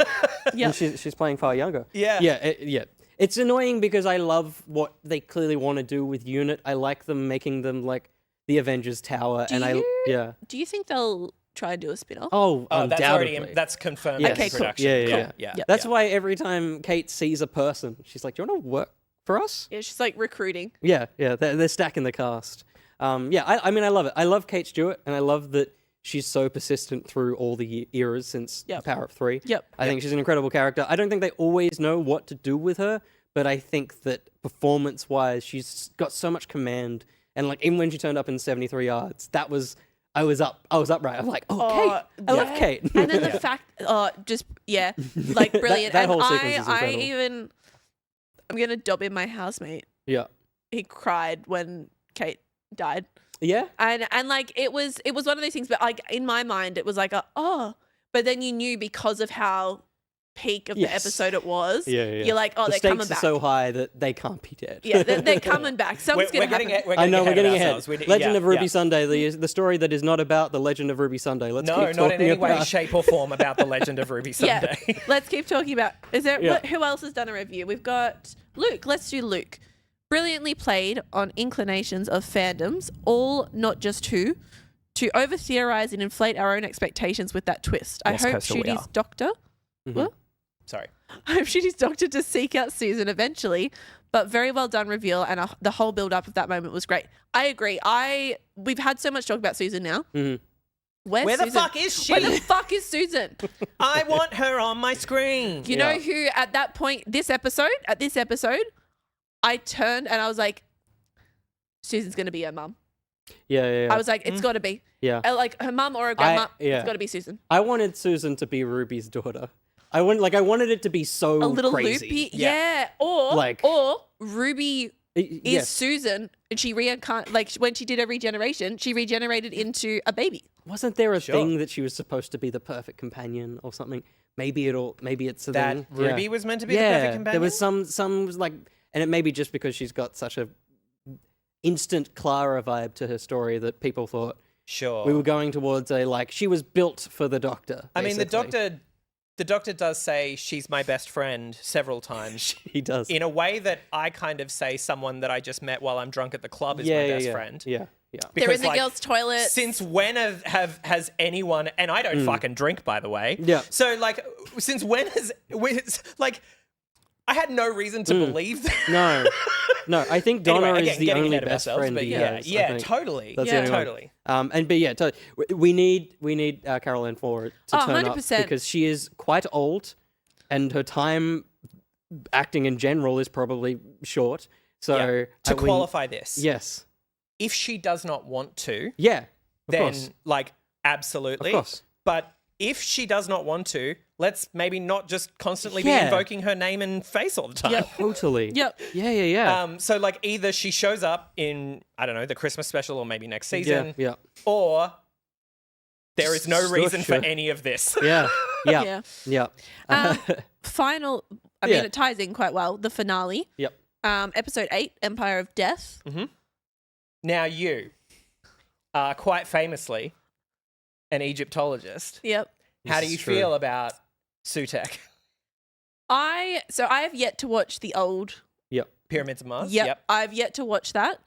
Yeah. And she's playing far younger. Yeah. Yeah. It's annoying because I love what they clearly want to do with Unit. I like them making them like the Avengers Tower, Do you think they'll try and do a spin-off? Oh, that's undoubtedly. already that's confirmed. Yes. in Okay, cool. production. Yeah. Yeah. That's why every time Kate sees a person, she's like, "Do you want to work for us?" Yeah, she's like recruiting. Yeah. They're stacking the cast. I mean, I love it. I love Kate Stewart, and I love that she's so persistent through all the eras since The Power of Three. Yep. I think she's an incredible character. I don't think they always know what to do with her, but I think that performance-wise, she's got so much command. And like even when she turned up in 73 Yards, I was up right. I'm like, Kate. I love Kate. And then the fact, like brilliant. that and whole sequence is I incredible. I'm gonna dob in my housemate. Yeah. He cried when Kate died. Yeah. And like it was one of those things, but like in my mind it was like but then you knew because of how peak of the Yes. episode it was. Yeah. You're like, the they're stakes coming are back. so high that they can't be dead. Yeah, they're coming back. Something's gonna happen. I know we're getting ahead. ourselves. Legend of Ruby Sunday, the story that is not about the Legend of Ruby Sunday. Let's No, keep not in talking any way, about- shape, or form about the Legend of Ruby Sunday. Yeah, let's keep talking about. Is there Yeah. who else has done a review? We've got Luke. Let's do Luke. Brilliantly played on inclinations of fandoms, all not just who, to over theorize and inflate our own expectations with that twist. Yes, I hope Coastal, we Shooty's are. doctor. Mhm. What? Sorry. I hope Shooty's doctor to seek out Susan eventually, but very well done reveal, and the whole build up of that moment was great. I agree. We've had so much talk about Susan now. Mhm. Where's Where the Susan? fuck is she? Where the fuck is Susan? I want her on my screen. You know who at that point, this episode, I turned and I was like, Susan's going to be her mum. Yeah. I was like, it's got to be. Yeah. Like her mum or her grandma, yeah. it's got to be Susan. I wanted Susan to be Ruby's daughter. I wanted it to be so A little crazy. loopy. Yeah. Or Ruby is yes. Susan and she when she did her regeneration, she regenerated into a baby. Wasn't there a thing that she was supposed to be the perfect companion or something? Maybe it's a That thing. Ruby Yeah. was meant to be the perfect There companion? was some like, and it may be just because she's got such a instant Clara vibe to her story that people thought we were going towards a like she was built for the Doctor. I mean, basically. the doctor does say she's my best friend several times. He does. In a way that I kind of say someone that I just met while I'm drunk at the club is my best friend. Yeah. They're in Because, the girls' toilet. Since when has anyone, and I don't fucking drink, by the way. Yeah. So, like, since when I had no reason to believe that. No, I think Donna Anyway, is again, the getting only ahead of best ourselves, friend but he yeah, has. yeah, I think. totally. That's Yeah, the only totally. Totally. We need Carol Ann Ford to turn up 100%. because she is quite old, and her time acting in general is probably short. So To qualify this, yes, if she does not want to, yeah, of then course. like absolutely, Of course. But if she does not want to, let's maybe not just constantly be Yeah. invoking her name and face all the time. Yep. Totally. Yep. Yeah. So like either she shows up in, I don't know, the Christmas special or maybe next season, Yeah. or there is no Sure, reason for sure. any of this. Yeah. Yeah. Final, I mean, Yeah. it ties in quite well. The finale, Yep. episode 8, Empire of Death. Now you, quite famously an Egyptologist. Yep. How do This you is true. feel about Sutekh? I have yet to watch the old. Yep. Pyramids of Mars? Yep. I've yet to watch that.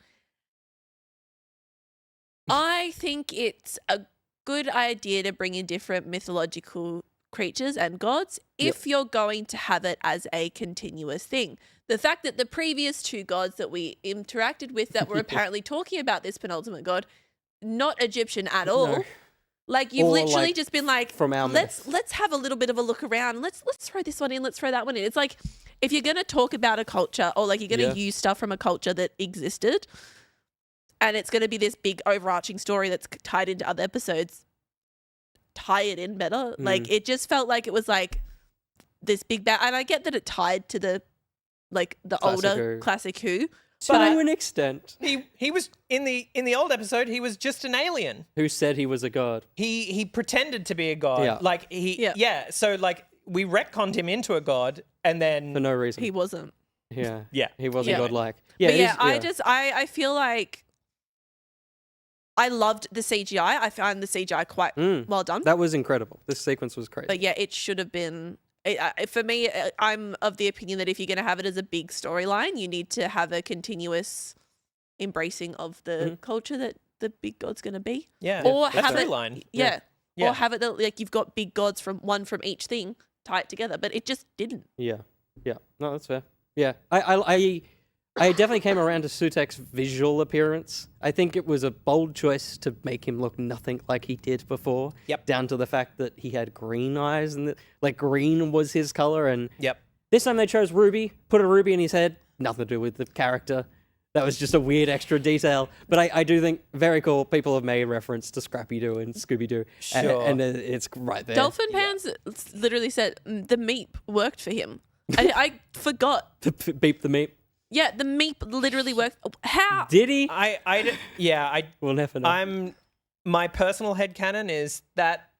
I think it's a good idea to bring in different mythological creatures and gods if you're going to have it as a continuous thing. The fact that the previous two gods that we interacted with that were apparently talking about this penultimate god, not Egyptian at all. No. Like you've Or, literally like, just been like, from our let's have a little bit of a look around. Let's throw this one in. Let's throw that one in. It's like if you're going to talk about a culture or like you're going to use stuff from a culture that existed, and it's going to be this big overarching story that's tied into other episodes, tie it in better. Like it just felt like it was like this big and I get that it tied to the Classic older Who. Classic Who. To an extent. He was in the old episode. He was just an alien. Who said he was a god? He pretended to be a god. Yeah. Like So like we retconned him into a god, and then For no reason. He wasn't. Yeah. Yeah. He wasn't Yeah. godlike. Yeah, Yeah. but I feel like I loved the CGI. I found the CGI quite well done. That was incredible. This sequence was crazy. But yeah, it should have been. For me, I'm of the opinion that if you're going to have it as a big storyline, you need to have a continuous embracing of the culture that the big god's going to be. Yeah. Or That's have it. storyline. Yeah. Yeah. Or have it that like you've got big gods from each thing, tie it together. But it just didn't. Yeah. Yeah. No, that's fair. Yeah. I definitely came around to Sutekh's visual appearance. I think it was a bold choice to make him look nothing like he did before. Yep. Down to the fact that he had green eyes and green was his color. And yep. This time they chose ruby, put a ruby in his head. Nothing to do with the character. That was just a weird extra detail. But I do think very cool. People have made reference to Scrappy-Doo and Scooby-Doo. Sure. And it's right there. Dolphin Pants literally said the meep worked for him. I forgot. Beep the meep. Yeah, the meep literally worked. How? Did he? We'll never know. My personal headcanon is that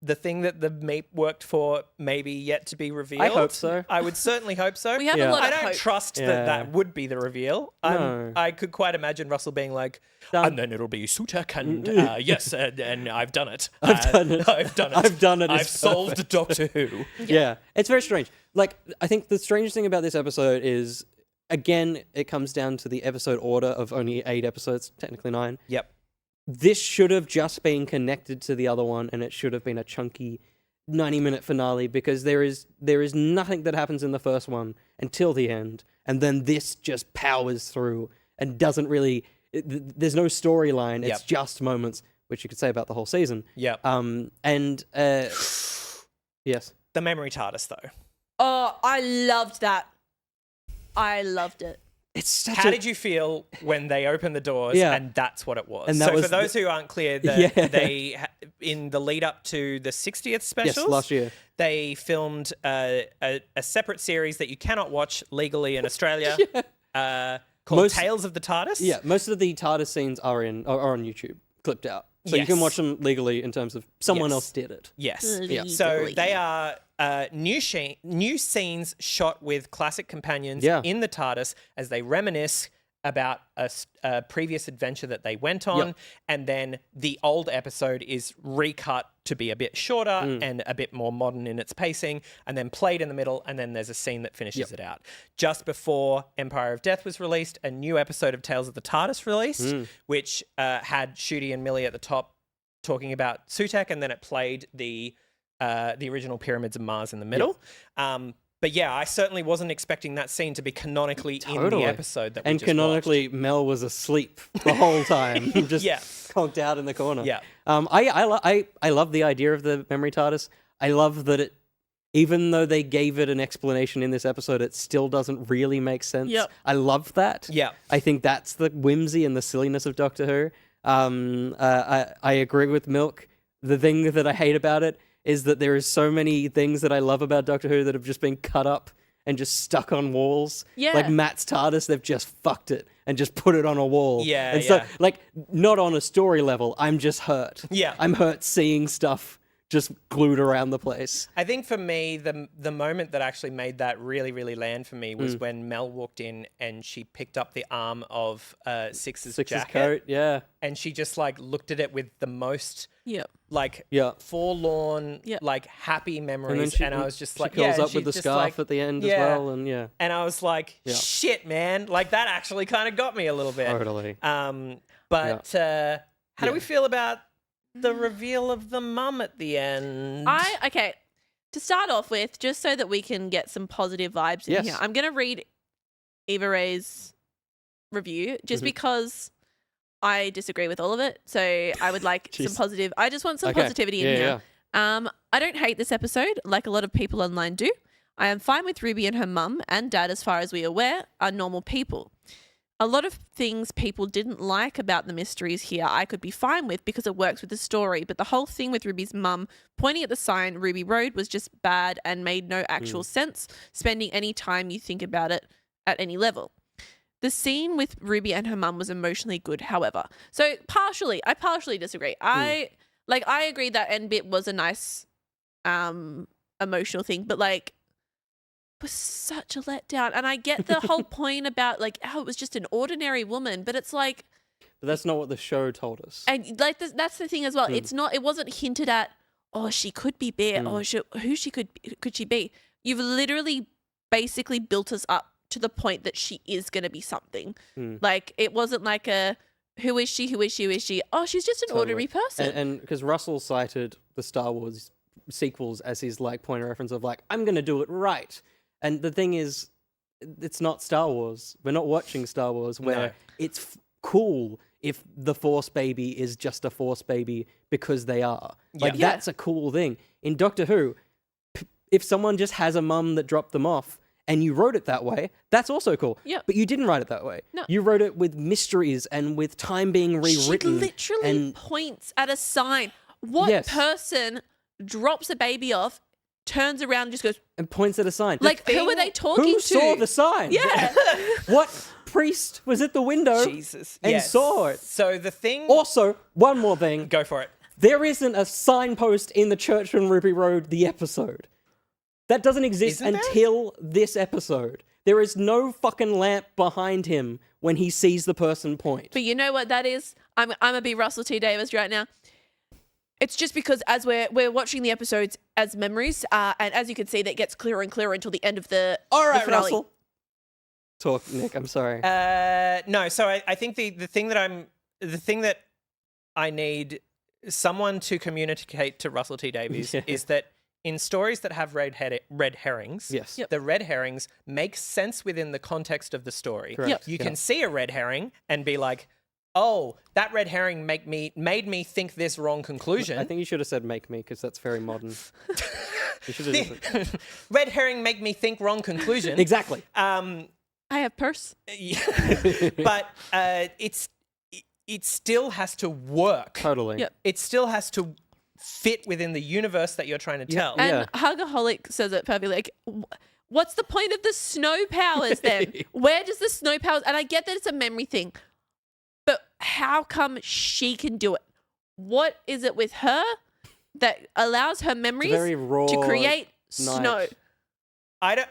the thing that the meep worked for maybe yet to be revealed. I hope so. I would certainly hope so. We have a lot I of don't hope. trust Yeah. that would be the reveal. No. I could quite imagine Russell being like, and then it'll be Sutekh, and yes, and I've done it. I've done it. I've done it. I've done it. I've It's solved perfect. Doctor Who. Yeah, it's very strange. Like, I think the strangest thing about this episode is, again, it comes down to the episode order of only 8 episodes, technically 9. Yep. This should have just been connected to the other one, and it should have been a chunky 90-minute finale, because there is nothing that happens in the first one until the end, and then this just powers through and doesn't really... there's no storyline, it's Yep. just moments, which you could say about the whole season. Yep. Yes. The memory TARDIS, though. Oh, I loved that. I loved it. It's such How did you feel when they opened the doors Yeah. and that's what it was? And that so was for those who aren't clear, they in the lead up to the 60th specials, last year. they filmed a separate series that you cannot watch legally in Australia called Tales of the TARDIS. Yeah, most of the TARDIS scenes are on YouTube, clipped out. So you can Yes. watch them legally in terms of someone else did it. Yes. Yeah. So they are new scenes shot with classic companions Yeah. in the TARDIS as they reminisce about a previous adventure that they went on. Yep. And then the old episode is recut to be a bit shorter and a bit more modern in its pacing, and then played in the middle. And then there's a scene that finishes it out. Just before Empire of Death was released, a new episode of Tales of the TARDIS released, which had Shooty and Millie at the top talking about Sutekh, and then it played the original Pyramids of Mars in the middle. But yeah, I certainly wasn't expecting that scene to be canonically in the episode that we and just canonically, Mel was asleep the whole time, just conked out in the corner. Yeah. I love the idea of the memory TARDIS. I love that it, even though they gave it an explanation in this episode, it still doesn't really make sense. Yep. I love that. Yeah. I think that's the whimsy and the silliness of Doctor Who. I agree with Milk. The thing that I hate about it is that there is so many things that I love about Doctor Who that have just been cut up and just stuck on walls. Yeah. Like Matt's TARDIS, they've just fucked it and just put it on a wall. Yeah, and so, yeah. like, not on a story level, I'm just hurt. Yeah. I'm hurt seeing stuff just glued around the place. I think for me, the moment that actually made that really, really land for me was Mm. when Mel walked in and she picked up the arm of Six's jacket. Coat, yeah. And she just like looked at it with the most like Yeah. forlorn, like happy memories. she- And I was just she like, curls yeah, up she with the just, scarf like- at the end as yeah. well, and yeah. And I was like, Yeah. shit, man. Like that actually kind of got me a little bit. Totally. But how do we feel about the reveal of the mum at the end? Okay. To start off with, just so that we can get some positive vibes in Yes. here, I'm going to read Eva Ray's review just Mhm. because I disagree with all of it. So I would like some Jeez. positive. I just want some Okay. positivity in Yeah, here. I don't hate this episode like a lot of people online do. I am fine with Ruby and her mum and dad, as far as we are aware, are normal people. A lot of things people didn't like about the mysteries here I could be fine with because it works with the story, but the whole thing with Ruby's mum pointing at the sign Ruby Road was just bad and made no actual sense, spending any time you think about it at any level. The scene with Ruby and her mum was emotionally good, however. So I partially disagree. I agree that end bit was a nice emotional thing, but like was such a letdown. And I get the whole point about like how it was just an ordinary woman, but it's like, But that's not what the show told us. and like that's the thing as well. It's not. It wasn't hinted at. Oh, she could be bad. Or who she could she be? You've literally basically built us up to the point that she is going to be something. Like it wasn't like a who is she? Who is she? Who is she? Oh, she's just an ordinary person. And because Russell cited the Star Wars sequels as his like point of reference of like, I'm going to do it right. And the thing is, it's not Star Wars. We're not watching Star Wars where it's cool if the Force baby is just a Force baby because they are. Like, that's a cool thing. In Doctor Who, if someone just has a mum that dropped them off and you wrote it that way, that's also cool. Yeah. But you didn't write it that way. No. You wrote it with mysteries and with time being rewritten. She literally and points at a sign. What person drops a baby off, turns around and just goes, and points at a sign. like, who are they talking Who to? saw the sign? Yeah. What priest was at the window and saw it? So the thing... Also, one more thing. Go for it. There isn't a signpost in the church on Ruby Road, the episode. That doesn't exist until this episode. There is no fucking lamp behind him when he sees the person point. But you know what that is? I'm gonna be Russell T Davis right now. It's just because as we're watching the episodes as memories, and as you can see, that gets clearer and clearer until the end of the All right, the finale. Russell. Talk, Nick. I'm sorry. No, so I think the thing that I need someone to communicate to Russell T Davies is that in stories that have red herrings, the red herrings make sense within the context of the story. Correct. You can see a red herring and be like, oh, that red herring made me think this wrong conclusion. I think you should have said "make me" because that's very modern. You should have said red herring make me think wrong conclusion. Exactly. I have purse. But it still has to work. Totally. Yep. It still has to fit within the universe that you're trying to tell. And Hugaholic says it perfectly. Like, what's the point of the snow powers then? Where does the snow powers? And I get that it's a memory thing, but how come she can do it? What is it with her that allows her memories very raw to create night. snow? I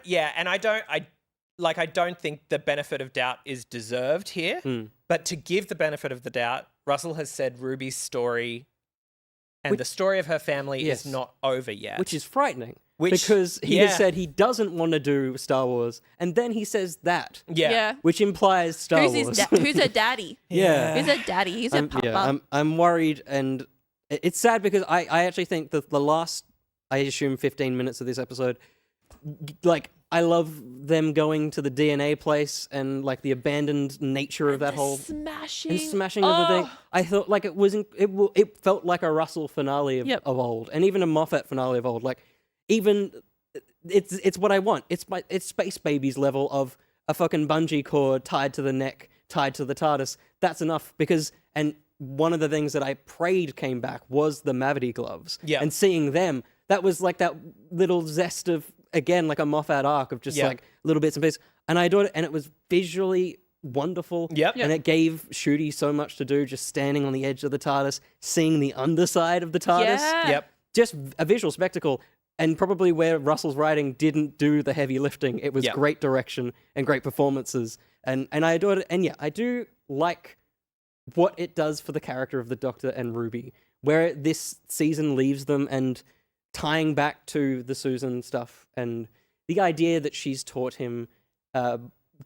don't think the benefit of doubt is deserved here. But to give the benefit of the doubt, Russell has said Ruby's story and the story of her family is not over yet. Which is frightening. Because he has said he doesn't want to do Star Wars, and then he says that. Yeah. Which implies Star Wars. Who's her daddy? Yeah. Who's her daddy? Who's her papa? Yeah, I'm worried, and it's sad because I actually think that the last, I assume, 15 minutes of this episode, like, I love them going to the DNA place and like the abandoned nature of that whole smashing of the thing. I thought like it felt like a Russell finale of old, and even a Moffat finale of old. Like even it's what I want. It's Space Babies level of a fucking bungee cord tied to the neck, tied to the TARDIS. That's enough and one of the things that I prayed came back was the Mavity gloves. Yeah. And seeing them, that was like that little zest of, again, like a Moffat arc of just like little bits and pieces. And I adored it. And it was visually wonderful. Yep. And it gave Shooty so much to do, just standing on the edge of the TARDIS, seeing the underside of the TARDIS. Yeah. Yep. just a visual spectacle, and probably where Russell's writing didn't do the heavy lifting. It was great direction and great performances, and I adored it. And yeah, I do like what it does for the character of the Doctor and Ruby, where this season leaves them, and tying back to the Susan stuff and the idea that she's taught him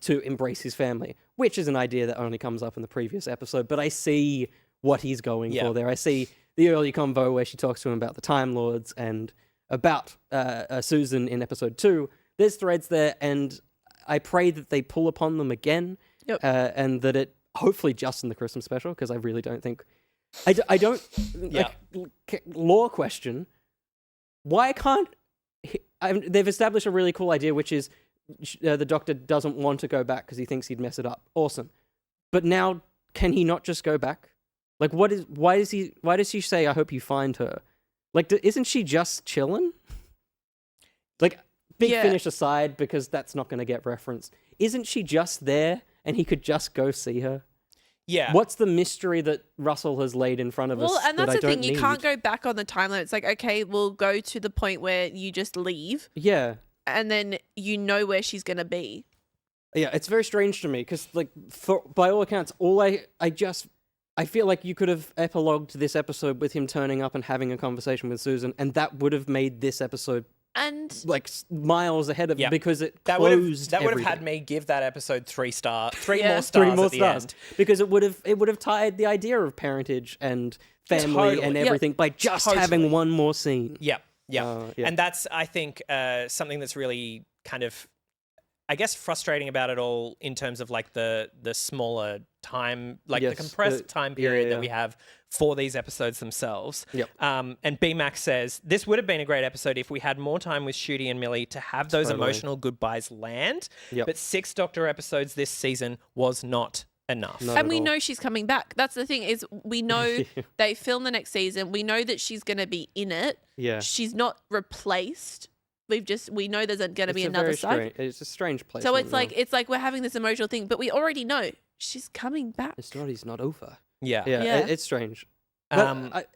to embrace his family, which is an idea that only comes up in the previous episode, but I see what he's going for there. I see the early convo where she talks to him about the Time Lords and about Susan in episode 2. There's threads there, and I pray that they pull upon them again, and that it, hopefully just in the Christmas special, because I really don't think... I don't... Lore question, why can't... they've established a really cool idea, which is the Doctor doesn't want to go back because he thinks he'd mess it up. Awesome. But now, can he not just go back? Like, why does she say, I hope you find her? Like, isn't she just chilling? Like, Big Finish aside, because that's not going to get referenced. Isn't she just there and he could just go see her? Yeah. What's the mystery that Russell has laid in front of us? Well, and that's that the I thing. don't You need? can't go back on the timeline. It's like, okay, we'll go to the point where you just leave. Yeah. And then you know where she's going to be. Yeah, it's very strange to me because, like, by all accounts, I feel like you could have epilogued this episode with him turning up and having a conversation with Susan, and that would have made this episode and like miles ahead of because it that closed would have everything. had me give that episode 3 more stars. Three more at the stars end. because it would have tied the idea of parentage and family and everything by just having one more scene. Yeah. And that's, I think, something that's really kind of, I guess, frustrating about it all in terms of like the smaller time, like the compressed time period that we have for these episodes themselves. Yep. And BMax says, this would have been a great episode if we had more time with Shooty and Millie to have those emotional goodbyes land. Yep. But 6 Doctor episodes this season was not enough. And we know she's coming back. That's the thing, is we know they film the next season. We know that she's going to be in it. Yeah. She's not replaced. We know there's going to be another side. It's a strange place. So it's like we're having this emotional thing, but we already know she's coming back. The story's not over. Yeah. It's strange. But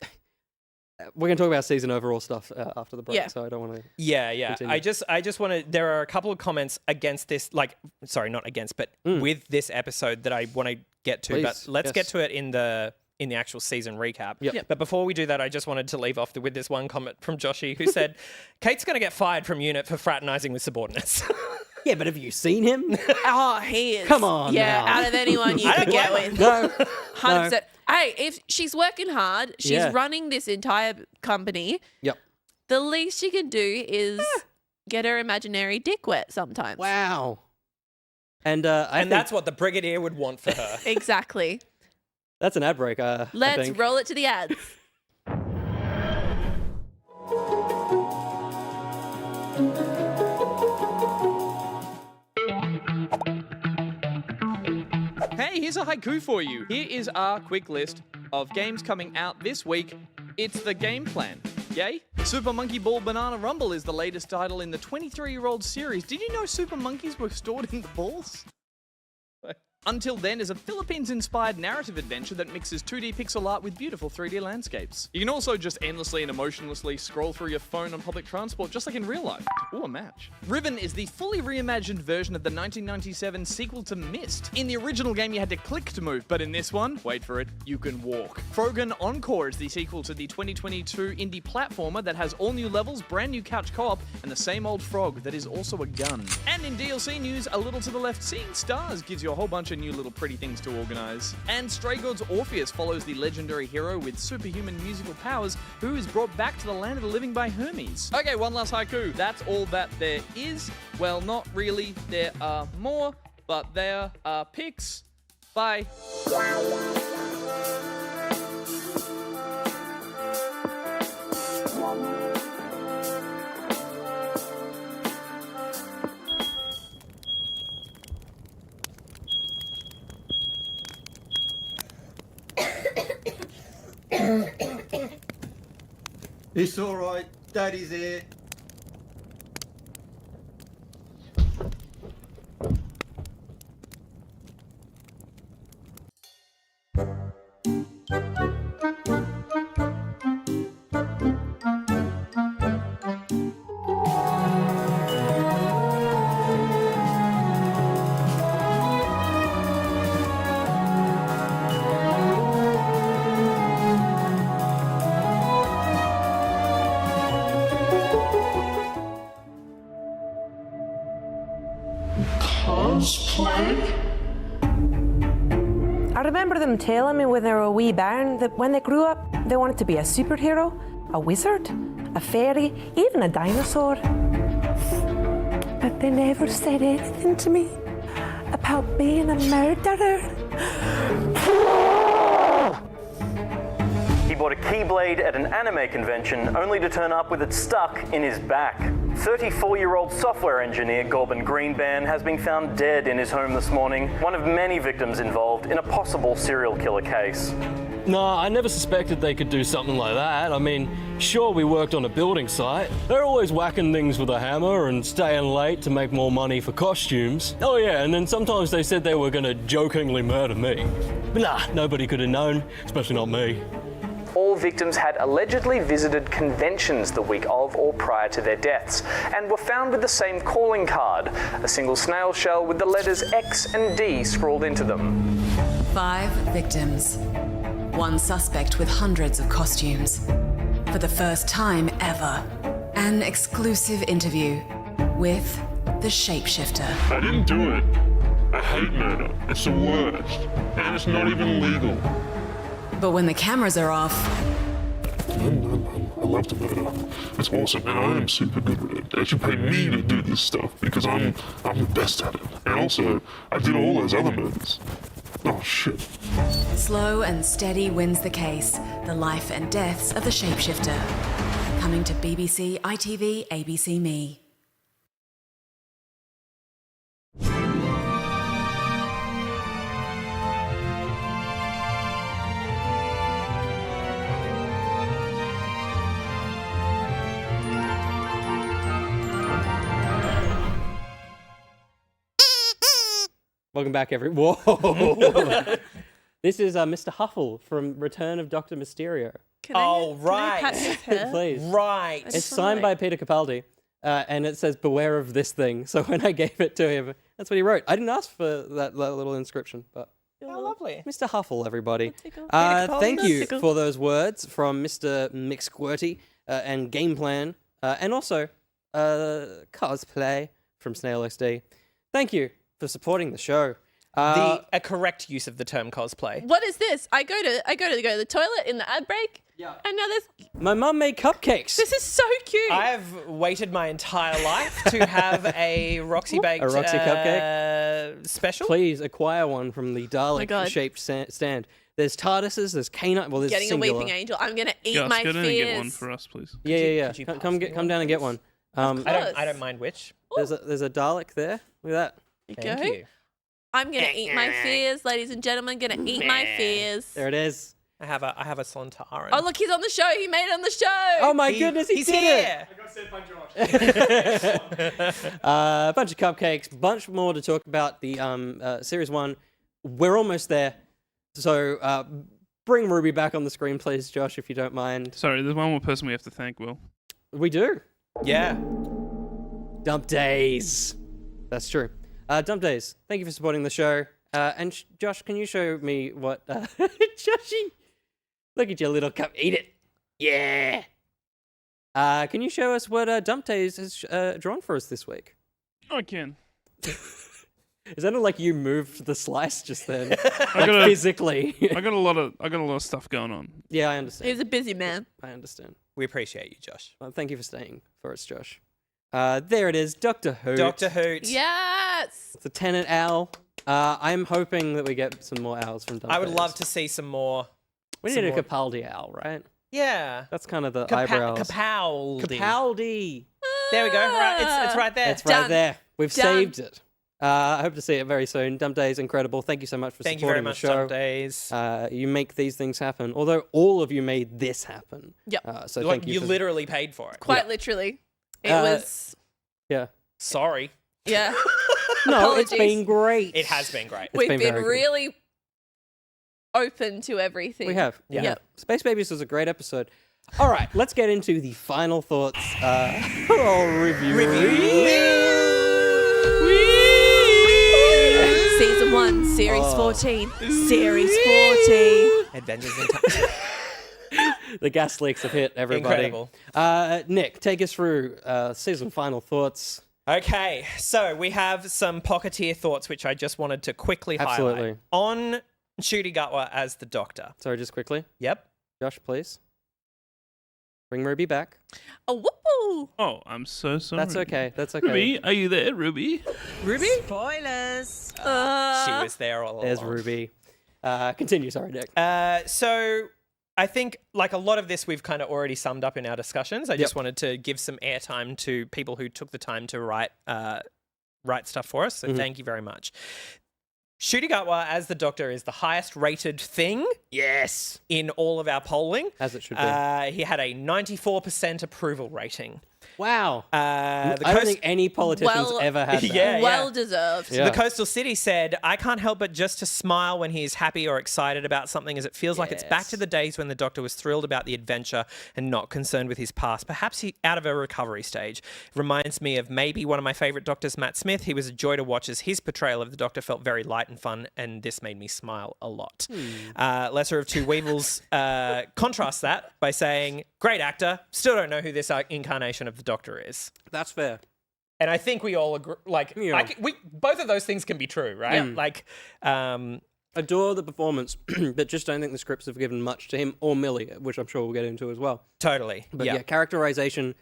we're going to talk about season overall stuff after the break, so I don't want to. Yeah. continue. I just want to. There are a couple of comments against this, like, sorry, not against, but with this episode that I want to get to. Please, but let's get to it in the actual season recap. Yep. But before we do that, I just wanted to leave off with this one comment from Joshy, who said, "Kate's going to get fired from unit for fraternizing with subordinates." Yeah, but have you seen him? Oh, he is. Come on, yeah, now. out of anyone you could get with. No, 100%. Hey, if she's working hard, she's running this entire company. Yep. The least she can do is get her imaginary dick wet sometimes. Wow. And I think that's what the Brigadier would want for her. Exactly. That's an ad break. I Let's think. roll it to the ads. Hey, here's a haiku for you. Here is our quick list of games coming out this week. It's the game plan. Yay? Super Monkey Ball Banana Rumble is the latest title in the 23-year-old series. Did you know super monkeys were stored in the balls? Until Then is a Philippines-inspired narrative adventure that mixes 2D pixel art with beautiful 3D landscapes. You can also just endlessly and emotionlessly scroll through your phone on public transport, just like in real life. Ooh, a match. Riven is the fully reimagined version of the 1997 sequel to Myst. In the original game, you had to click to move, but in this one, wait for it, you can walk. Frogan Encore is the sequel to the 2022 indie platformer that has all new levels, brand new couch co-op, and the same old frog that is also a gun. And in DLC news, a little to the left, Seeing Stars gives you a whole bunch of new little pretty things to organize. And Stray Gods Orpheus follows the legendary hero with superhuman musical powers who is brought back to the land of the living by Hermes. Okay, one last haiku. That's all that there is. Well, not really. There are more, but there are pics. Bye. It's all right. Daddy's here. remember them telling me when they were a wee bairn that when they grew up, they wanted to be a superhero, a wizard, a fairy, even a dinosaur. But they never said anything to me about being a murderer. He bought a keyblade at an anime convention only to turn up with it stuck in his back. 34-year-old software engineer Gorbin Greenban has been found dead in his home this morning, one of many victims involved in a possible serial killer case. Nah, I never suspected they could do something like that. I mean, sure, we worked on a building site. They're always whacking things with a hammer and staying late to make more money for costumes. Oh yeah, and then sometimes they said they were gonna jokingly murder me. But nah, nobody could have known, especially not me. All victims had allegedly visited conventions the week of or prior to their deaths and were found with the same calling card, a single snail shell with the letters X and D scrawled into them. 5 victims. 1 suspect with hundreds of costumes. For the first time ever, an exclusive interview with the shapeshifter. I didn't do it. I hate murder. It's the worst. And it's not even legal. But when the cameras are off, I love to murder. It's awesome, and I am super good at it. They should pay me to do this stuff because I'm the best at it. And also, I did all those other murders. Oh shit. Slow and Steady wins the case. The life and deaths of the shapeshifter. Coming to BBC, ITV, ABC Me. Welcome back, Whoa! This is Mr. Huffle from Return of Dr. Mysterio. Can I pat his hair? Please. Right. It's signed by Peter Capaldi, and it says, "Beware of this thing." So when I gave it to him, that's what he wrote. I didn't ask for that little inscription, but How lovely. Mr. Huffle, everybody. Capaldi. Thank you Tickle. for those words from Mr. McSquirty and Game Plan, and also Cosplay from Snail XD. Thank you for supporting the show. A correct use of the term cosplay. What is this? I go to the toilet in the ad break. Yeah. And now there's. My mum made cupcakes. This is so cute. I've waited my entire life to have a Roxy Baked cupcake special. Please acquire one from the God. Dalek-shaped stand. There's TARDISes, there's canine. Well, there's Getting singular. a weeping angel. I'm gonna eat Gus, my go down and fears. get one for us, please. Yeah. Could you Come down and get one. I don't mind which. There's a Dalek there. Look at that. Thank you. I'm gonna eat my fears, ladies and gentlemen. Gonna eat my fears. There it is. I have a Sontaran. Oh look, he's on the show. He made it on the show. Oh my goodness, he's did here. it. I got sent by Josh. A bunch of cupcakes, bunch more to talk about the Series 1. We're almost there. So bring Ruby back on the screen, please, Josh, if you don't mind. Sorry, there's one more person we have to thank, Will. We do. Yeah. Dump Days. That's true. Dump Days, thank you for supporting the show. And Josh, can you show me what... Joshy, look at your little cup. Eat it. Yeah. Can you show us what Dump Days has drawn for us this week? I can. Is that like you moved the slice just then? Physically. I got a lot of stuff going on. Yeah, I understand. He's a busy man. I understand. We appreciate you, Josh. Well, thank you for staying for us, Josh. There it is, Dr. Hoot. Dr. Hoot. Yes. It's a tenant owl. I'm hoping that we get some more owls from Dump I would Days. love to see some more. We need a Capaldi owl, right? Yeah. That's kind of the eyebrows. Capaldi. Capaldi. There we go. Right, it's right there. It's right there. We've saved it. I hope to see it very soon. Dump Days, incredible. Thank you so much for Thank you very supporting the much, show. Dump Days. You make these things happen. Although all of you made this happen. Yep. So Look, thank you. you for... literally paid for it. Quite literally. It was. Yeah. Sorry. Yeah. No, it's Apologies. been great. It has been great. We've been been very good. really open to everything. We have. Yeah. Yep. Space Babies was a great episode. All right, let's get into the final thoughts. Review. Season 1, Series Oh. 14. Series 14. Adventures in Time. The gas leaks have hit everybody. Incredible. Nick, take us through season final thoughts. Okay, so we have some Pocketeer thoughts, which I just wanted to quickly highlight. Absolutely. On Ncuti Gatwa as the Doctor. Sorry, just quickly. Yep. Josh, please. Bring Ruby back. Oh, whoop-oo. Oh, I'm so sorry. That's okay. That's okay. Ruby, are you there, Ruby? Ruby? Spoilers. She was there all There's along. Ruby. Continue. Sorry, Nick. So I think like a lot of this we've kind of already summed up in our discussions. I just wanted to give some airtime to people who took the time to write stuff for us. So thank you very much. Ncuti Gatwa as the Doctor is the highest rated thing. Yes. In all of our polling. As it should be. He had a 94% approval rating. Wow. I I don't think any politician's ever had that. Well deserved. The Coastal City said, I can't help but just to smile when he is happy or excited about something, as it feels like it's back to the days when the Doctor was thrilled about the adventure and not concerned with his past. Perhaps he out of a recovery stage. Reminds me of maybe one of my favourite Doctors, Matt Smith. He was a joy to watch as his portrayal of the Doctor felt very light and fun, and this made me smile a lot. Lesser of Two Weevils contrasts that by saying, great actor, still don't know who this incarnation of the Doctor is. That's fair. And I think we all agree, like, both of those things can be true, right? Yeah. Like, adore the performance, but just don't think the scripts have given much to him or Millie, which I'm sure we'll get into as well. Totally. But yeah, characterization,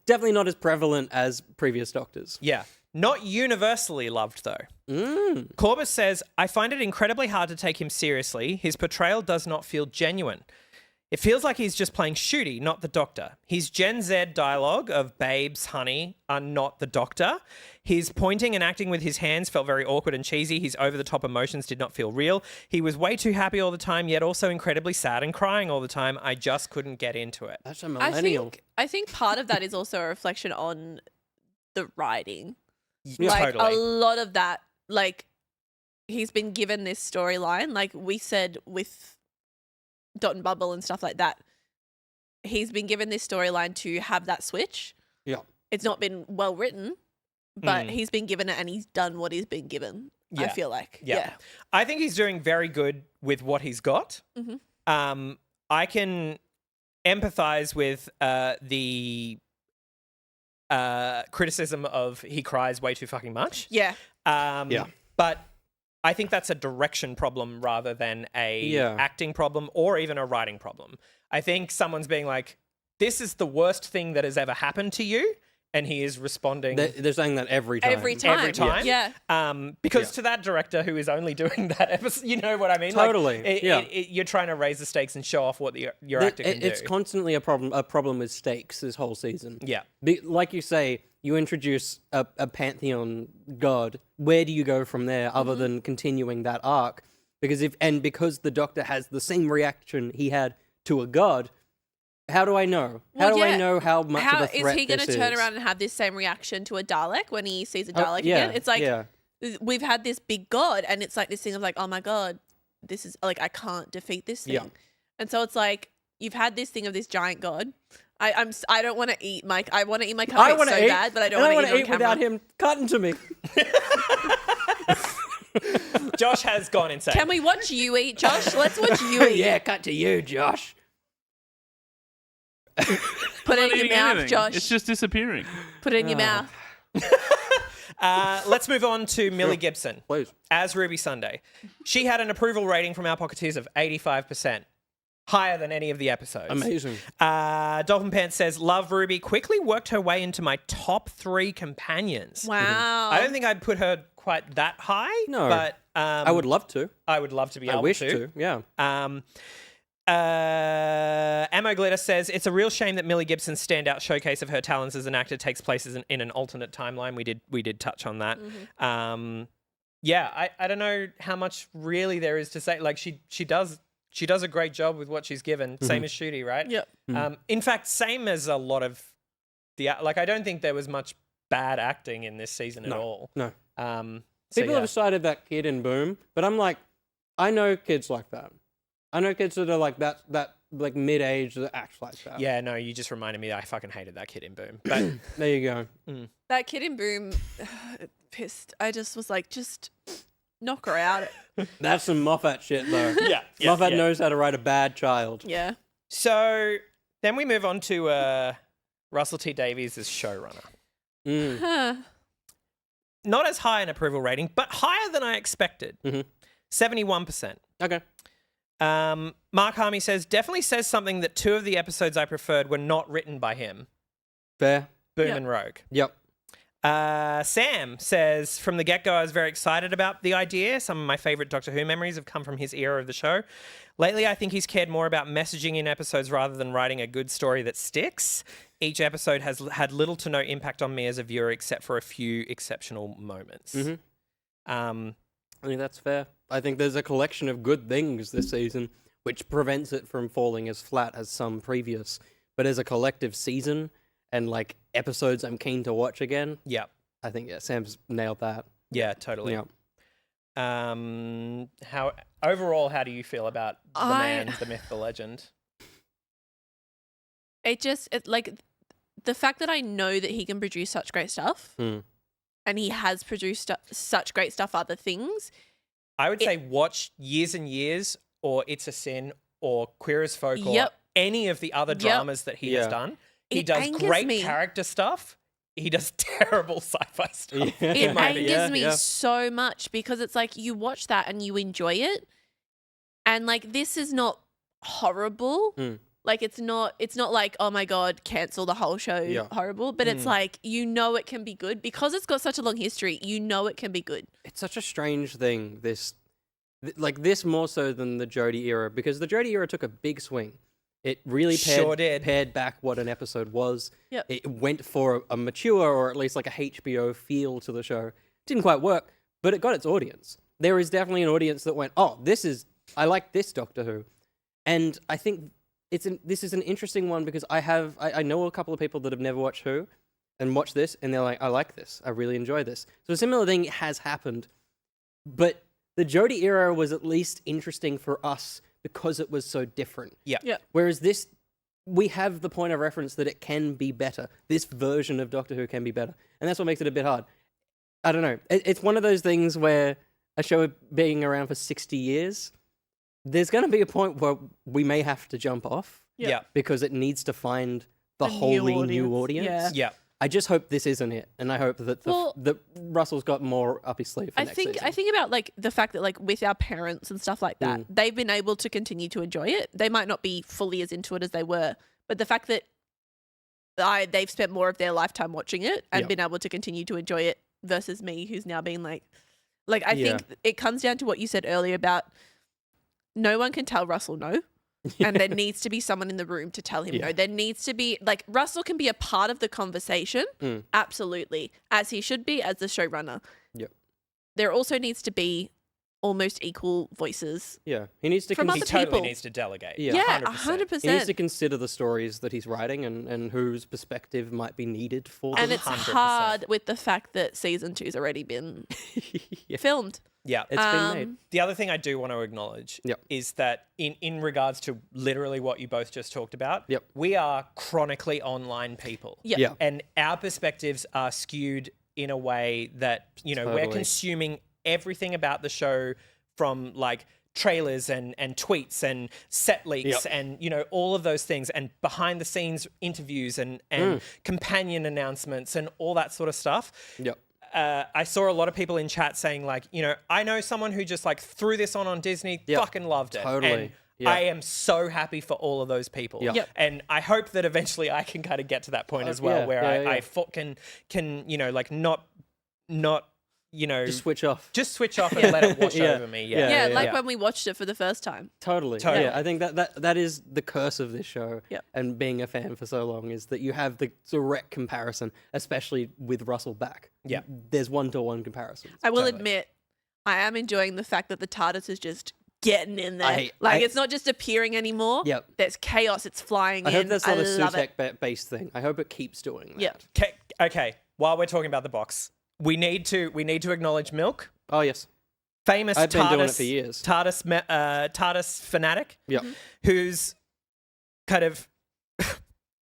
definitely not as prevalent as previous Doctors. Yeah. Not universally loved, though. Corbus says, I find it incredibly hard to take him seriously. His portrayal does not feel genuine. It feels like he's just playing Ncuti, not the Doctor. His Gen Z dialogue of babes, honey, are not the Doctor. His pointing and acting with his hands felt very awkward and cheesy. His over-the-top emotions did not feel real. He was way too happy all the time, yet also incredibly sad and crying all the time. I just couldn't get into it. That's a millennial. I think part of that is also a reflection on the writing. Yeah, Like totally. a lot of that, like he's been given this storyline, like we said with Dot and Bubble and stuff like that. He's been given this storyline to have that switch. Yeah. It's not been well written, but he's been given it and he's done what he's been given. I Yeah. feel like. Yeah. I think he's doing very good with what he's got. I can empathize with the criticism of he cries way too fucking much. Yeah. But I think that's a direction problem rather than a acting problem or even a writing problem. I think someone's being like, this is the worst thing that has ever happened to you. And he is responding. They're saying that every time. Every time. Yeah. Because to that director who is only doing that episode, you know what I mean? Totally. Like, you're trying to raise the stakes and show off what your actor can do. It's constantly a problem with stakes this whole season. Yeah. Like you say, you introduce a pantheon god. Where do you go from there other than continuing that arc? Because because the Doctor has the same reaction he had to a god, how do I know? How do I know how much of a threat is he going to this turn is? around and have this same reaction to a Dalek when he sees a Dalek yeah, again? It's like we've had this big god, and it's like this thing of like, oh my god, this is like I can't defeat this thing. Yeah. And so it's like you've had this thing of this giant god. I don't want to eat my. I want to eat my cupcake so bad, but I don't want to eat without him cutting to me. Josh has gone insane. Can we watch you eat, Josh? Let's watch you eat. Yeah, cut to you, Josh. Put it in Not your eating mouth, anything. Josh. It's just disappearing. Put it in your mouth. Let's move on to Millie Gibson. Please. As Ruby Sunday. She had an approval rating from our Pocketeers of 85%. Higher than any of the episodes. Amazing. Dolphin Pants says, love Ruby. Quickly worked her way into my top 3 companions. Wow. I don't think I'd put her quite that high. No. But I would love to. I would love to be able to. I wish to, yeah. Ammo Glitter says, it's a real shame that Millie Gibson's standout showcase of her talents as an actor takes place in an alternate timeline. We did touch on that. Yeah, I don't know how much really there is to say. Like she does a great job with what she's given. Same as Ncuti, right? Yep. In fact, same as a lot of I don't think there was much bad acting in this season at all. No. So People have cited that kid in Boom, but I'm like, I know kids like that. I know kids that are like that like mid-age that act like that. Yeah, no, you just reminded me that I fucking hated that kid in Boom. But there you go. That kid in Boom pissed. I just was like, just knock her out. That's some Moffat shit, though. Yeah. Moffat knows how to write a bad child. Yeah. So then we move on to Russell T Davies as showrunner. Huh. Not as high an approval rating, but higher than I expected. 71%. Okay. Mark Harmey says, definitely says something that 2 of the episodes I preferred were not written by him. Fair. Boom and Rogue. Yep. Sam says, from the get-go, I was very excited about the idea. Some of my favorite Doctor Who memories have come from his era of the show. Lately, I think he's cared more about messaging in episodes rather than writing a good story that sticks. Each episode has had little to no impact on me as a viewer, except for a few exceptional moments. I think that's fair. I think there's a collection of good things this season, which prevents it from falling as flat as some previous. But as a collective season and like episodes I'm keen to watch again, I think Sam's nailed that. Yeah, totally. Yeah. How do you feel about the man, the myth, the legend? Like the fact that I know that he can produce such great stuff, and he has produced such great stuff, other things. I would say watch Years and Years, or It's a Sin, or Queer as Folk, or any of the other dramas that he has done. He does great character stuff. He does terrible sci-fi stuff. It angers me so much because it's like you watch that and you enjoy it, and like this is not horrible. Like it's not like, oh my God, cancel the whole show, horrible. But it's like, you know it can be good because it's got such a long history. You know it can be good. It's such a strange thing, this more so than the Jodie era, because the Jodie era took a big swing. It really pared back what an episode was. Yep. It went for a mature, or at least like a HBO feel to the show. Didn't quite work, but it got its audience. There is definitely an audience that went, oh, I like this Doctor Who. And I think this is an interesting one because I know a couple of people that have never watched Who and watched this, and they're like, I like this. I really enjoy this. So a similar thing has happened, but the Jodie era was at least interesting for us because it was so different. Yeah. Whereas this, we have the point of reference that it can be better. This version of Doctor Who can be better. And that's what makes it a bit hard. I don't know. It's one of those things where a show being around for 60 years, there's going to be a point where we may have to jump off. Yeah. Because it needs to find the wholly new audience. Yeah. I just hope this isn't it, and I hope that that Russell's got more up his sleeve for next season. I think about like the fact that like with our parents and stuff like that, they've been able to continue to enjoy it. They might not be fully as into it as they were, but the fact that they've spent more of their lifetime watching it and been able to continue to enjoy it versus me, who's now been like I think it comes down to what you said earlier about no one can tell Russell no. And there needs to be someone in the room to tell him no. There needs to be, like, Russell can be a part of the conversation, absolutely, as he should be as the showrunner. Yep. There also needs to be almost equal voices. Yeah, he needs to. From other totally people. Needs to delegate. Yeah, 100%. He needs to consider the stories that he's writing and whose perspective might be needed for them. And it's 100%. hard with the fact that season 2's already been filmed. Yeah, it's been made. The other thing I do want to acknowledge is that in regards to literally what you both just talked about, we are chronically online people. Yeah. And our perspectives are skewed in a way that, we're consuming everything about the show from like trailers and tweets and set leaks and, all of those things and behind the scenes interviews and companion announcements and all that sort of stuff. Yep. I saw a lot of people in chat saying like, I know someone who just like threw this on Disney, fucking loved it. Totally. And I am so happy for all of those people. Yep. And I hope that eventually I can kind of get to that point as well where I can, like not, just switch off. Just switch off and let it wash over me. Yeah, like when we watched it for the first time. Totally. Yeah, I think that is the curse of this show and being a fan for so long is that you have the direct comparison, especially with Russell back. Yeah. There's one-to-one comparisons. I will admit, I am enjoying the fact that the TARDIS is just getting in there. It's not just appearing anymore. Yep. There's chaos. It's flying in. I hope that's not a love it. Sutek-based thing. I hope it keeps doing that. Yeah. Okay. While we're talking about the box, we need to acknowledge Milk. Oh yes, famous I've been TARDIS, doing it for years. TARDIS fanatic. Yeah, whose kind of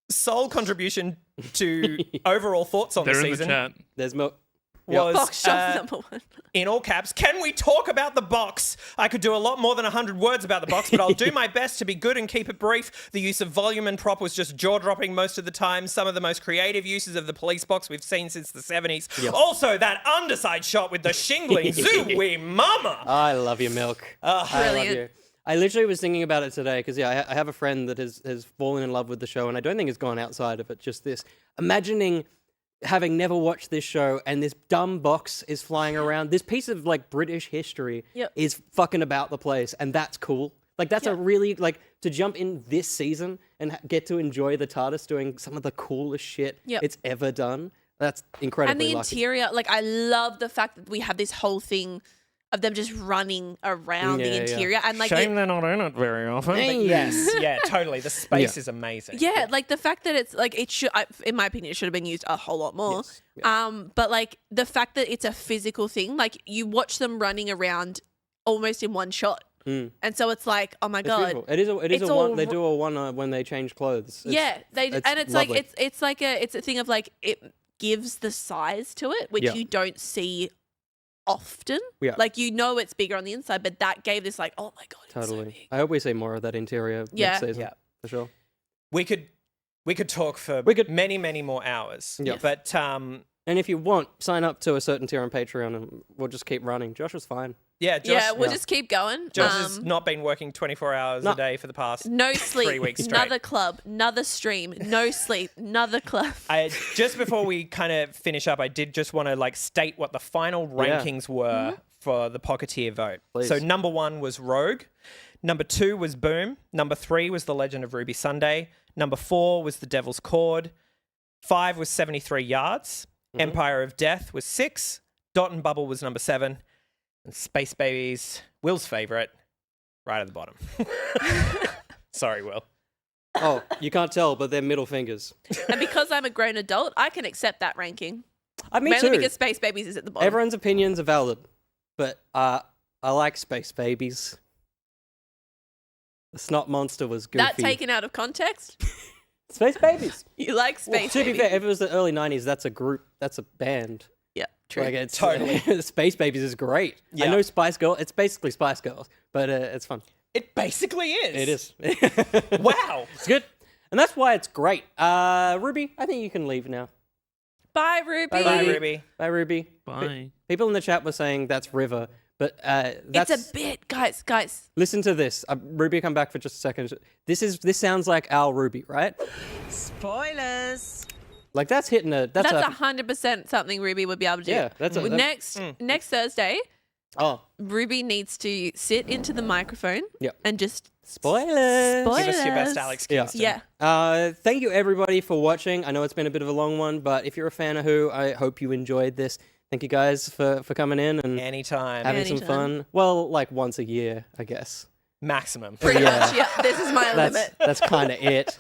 sole contribution to overall thoughts on the season. In the chat. There's Milk. was Box shot number one. in all caps. Can we talk about the box? I could do a lot more than 100 words about the box, but I'll do my best to be good and keep it brief. The use of volume and prop was just jaw-dropping most of the time. Some of the most creative uses of the police box we've seen since the 70s. Yep. Also, that underside shot with the shingling. Zooey mama! I love you, Milk. I love Brilliant. you. I literally was thinking about it today because, I have a friend that has fallen in love with the show, and I don't think it's gone outside of it, just this. Imagining having never watched this show and this dumb box is flying around. This piece of, like, British history is fucking about the place, and that's cool. Like, that's a really, like, to jump in this season and get to enjoy the TARDIS doing some of the coolest shit it's ever done. That's incredibly And the lucky. interior, like, I love the fact that we have this whole thing of them just running around the interior. And like, Shame they're not in it very often. But yes, yeah, totally. The space is amazing. Yeah, like the fact that it's like it should, in my opinion, it should have been used a whole lot more. Yes. But like the fact that it's a physical thing, like you watch them running around almost in one shot, and so it's like, oh my It's god, beautiful. It is a one. They do a one when they change clothes. it's lovely. like it's a thing of like it gives the size to it, which you don't see often. Yeah. Like you know it's bigger on the inside, but that gave this like, oh my god, it's Totally. so big. I hope we see more of that interior next season. For sure. We could talk for many, many more hours. Yeah. But and if you want, sign up to a certain tier on Patreon and we'll just keep running. Josh was fine. yeah, Josh, We'll just keep going. Josh has not been working 24 hours a day for the past No 3 sleep, weeks straight. another club, another stream, no sleep, another club. Just before we kind of finish up, I did just want to like state what the final rankings were for the Pocketeer vote. Please. So number 1 was Rogue. Number 2 was Boom. Number 3 was The Legend of Ruby Sunday. Number 4 was The Devil's Chord. 5 was 73 Yards. Empire of Death was 6. Dot and Bubble was number 7. And Space Babies, Will's favourite, right at the bottom. Sorry, Will. Oh, you can't tell, but they're middle fingers. And because I'm a grown adult, I can accept that ranking. Me Mainly too. because Space Babies is at the bottom. Everyone's opinions are valid, but I like Space Babies. The Snot Monster was goofy. That taken out of context. Space Babies. You like Space To be Babies. fair, if it was the early 90s, that's a group, that's a band. Yeah, true. Like it's, Totally. Space Babies is great. Yeah. I know Spice Girl. It's basically Spice Girls, but it's fun. It basically is. It is. Wow. It's good. And that's why it's great. Ruby, I think you can leave now. Bye, Ruby. Bye, Ruby. Bye, Ruby. Bye. People in the chat were saying that's River, but that's... It's a bit, guys. Listen to this. Ruby, come back for just a second. This sounds like our Ruby, right? Spoilers. Like that's hitting a... That's 100% something Ruby would be able to do. Yeah, that's a... Next Thursday, Oh. Ruby needs to sit into the microphone Yep. and just... Spoilers. Give us your best Alex Kingston. Yeah. Thank you, everybody, for watching. I know it's been a bit of a long one, but if you're a fan of Who, I hope you enjoyed this. Thank you guys for coming in and Anytime. having some fun. Well, like once a year, I guess. Maximum. Pretty much, yeah. This is my limit. That's kind of it.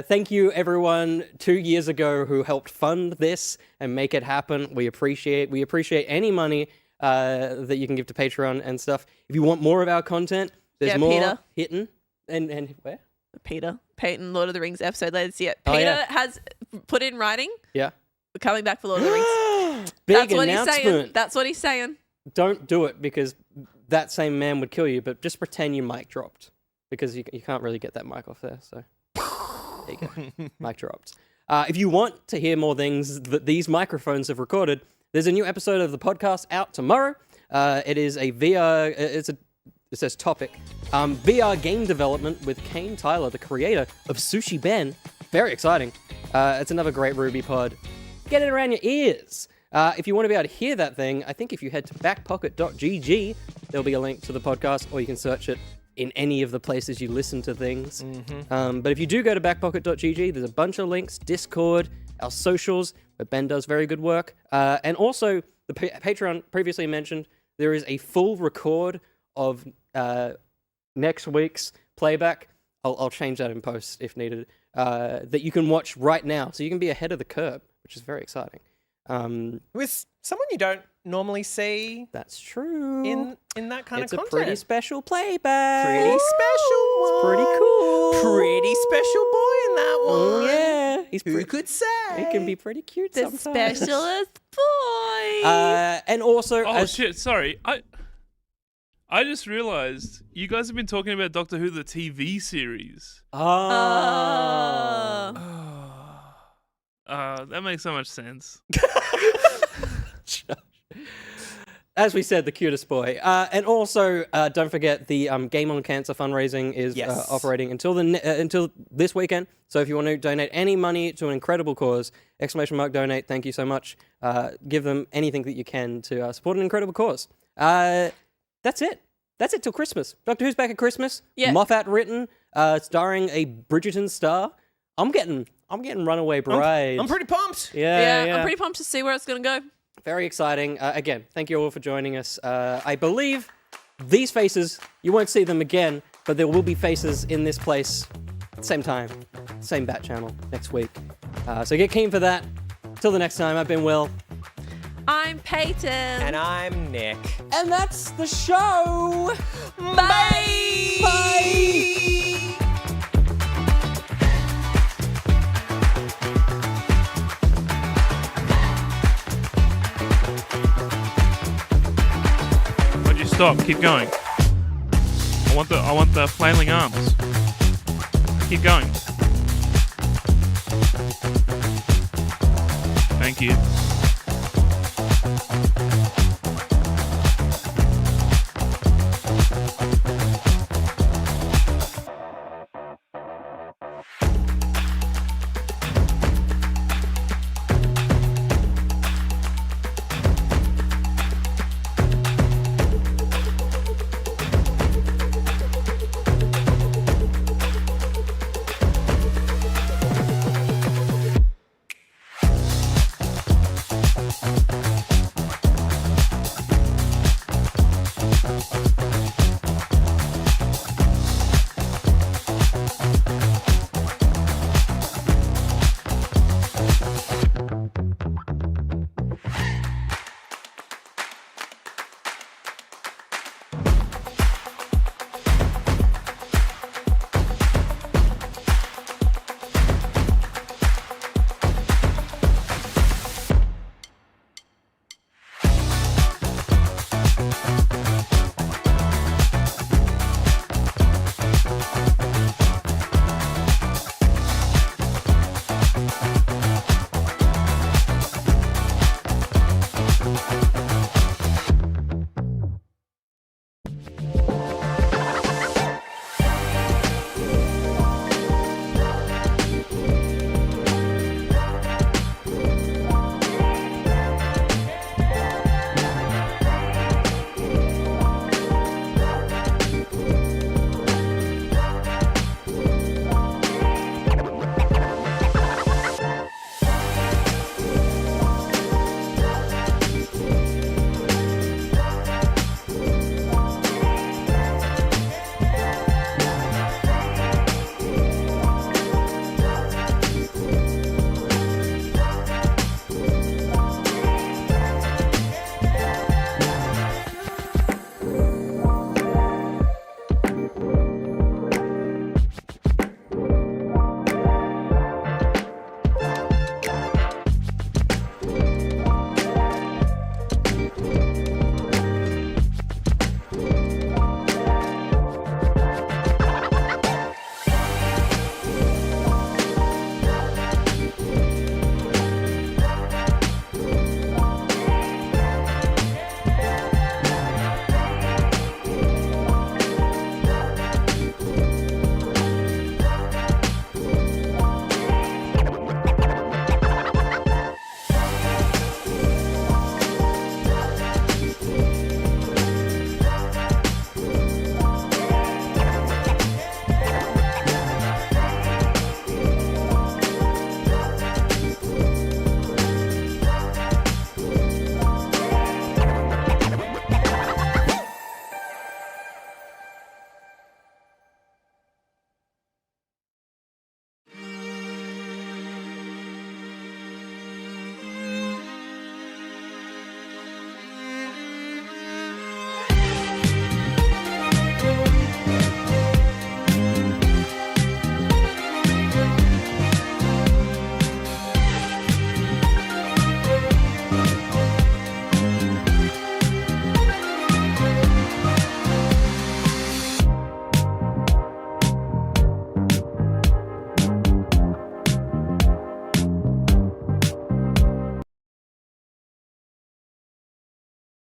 Thank you, everyone, 2 years ago who helped fund this and make it happen. We appreciate any money that you can give to Patreon and stuff. If you want more of our content, there's more Peter. hitting. And where? Peyton, Lord of the Rings episode. Let's see it. Oh, Peter yeah. has put in writing. Yeah. We're coming back for Lord of the Rings. Big That's what announcement. he's saying. That's what he's saying. Don't do it because that same man would kill you, but just pretend your mic dropped because you can't really get that mic off there. So there you go. Mic dropped. If you want to hear more things that these microphones have recorded, there's a new episode of the podcast out tomorrow. It is a VR, it says topic, VR game development with Kane Tyler, the creator of Sushi Ben. Very exciting. It's another great Ruby pod. Get it around your ears. If you want to be able to hear that thing, I think if you head to backpocket.gg, there'll be a link to the podcast, or you can search it in any of the places you listen to things. But if you do go to backpocket.gg, there's a bunch of links, Discord, our socials, where Ben does very good work. And also, the Patreon previously mentioned, there is a full record of next week's playback. I'll change that in post if needed. That you can watch right now. So you can be ahead of the curve, which is very exciting. With someone you don't normally see. That's true. In that kind of content. It's a pretty special playback. Pretty special one. It's pretty cool. Pretty special boy in that one. Yeah. Who could say? He can be pretty cute The sometimes. specialist boy. And also, Oh shit! Sorry, I just realized you guys have been talking about Doctor Who the TV series. That makes so much sense. As we said, the cutest boy. And also, don't forget the Game on Cancer fundraising is operating until until this weekend. So if you want to donate any money to an incredible cause, !donate. Thank you so much. Give them anything that you can to support an incredible cause. That's it. That's it till Christmas. Doctor Who's back at Christmas. Yeah. Moffat written, starring a Bridgerton star. I'm getting Runaway Bride. I'm pretty pumped. Yeah, I'm pretty pumped to see where it's going to go. Very exciting. Again, thank you all for joining us. I believe these faces, you won't see them again, but there will be faces in this place, same time, same Bat Channel next week. So get keen for that. Till the next time, I've been Will. I'm Peyton. And I'm Nick. And that's the show. Bye. Bye. Why'd you stop? Keep going. I want the flailing arms. Keep going. Thank you.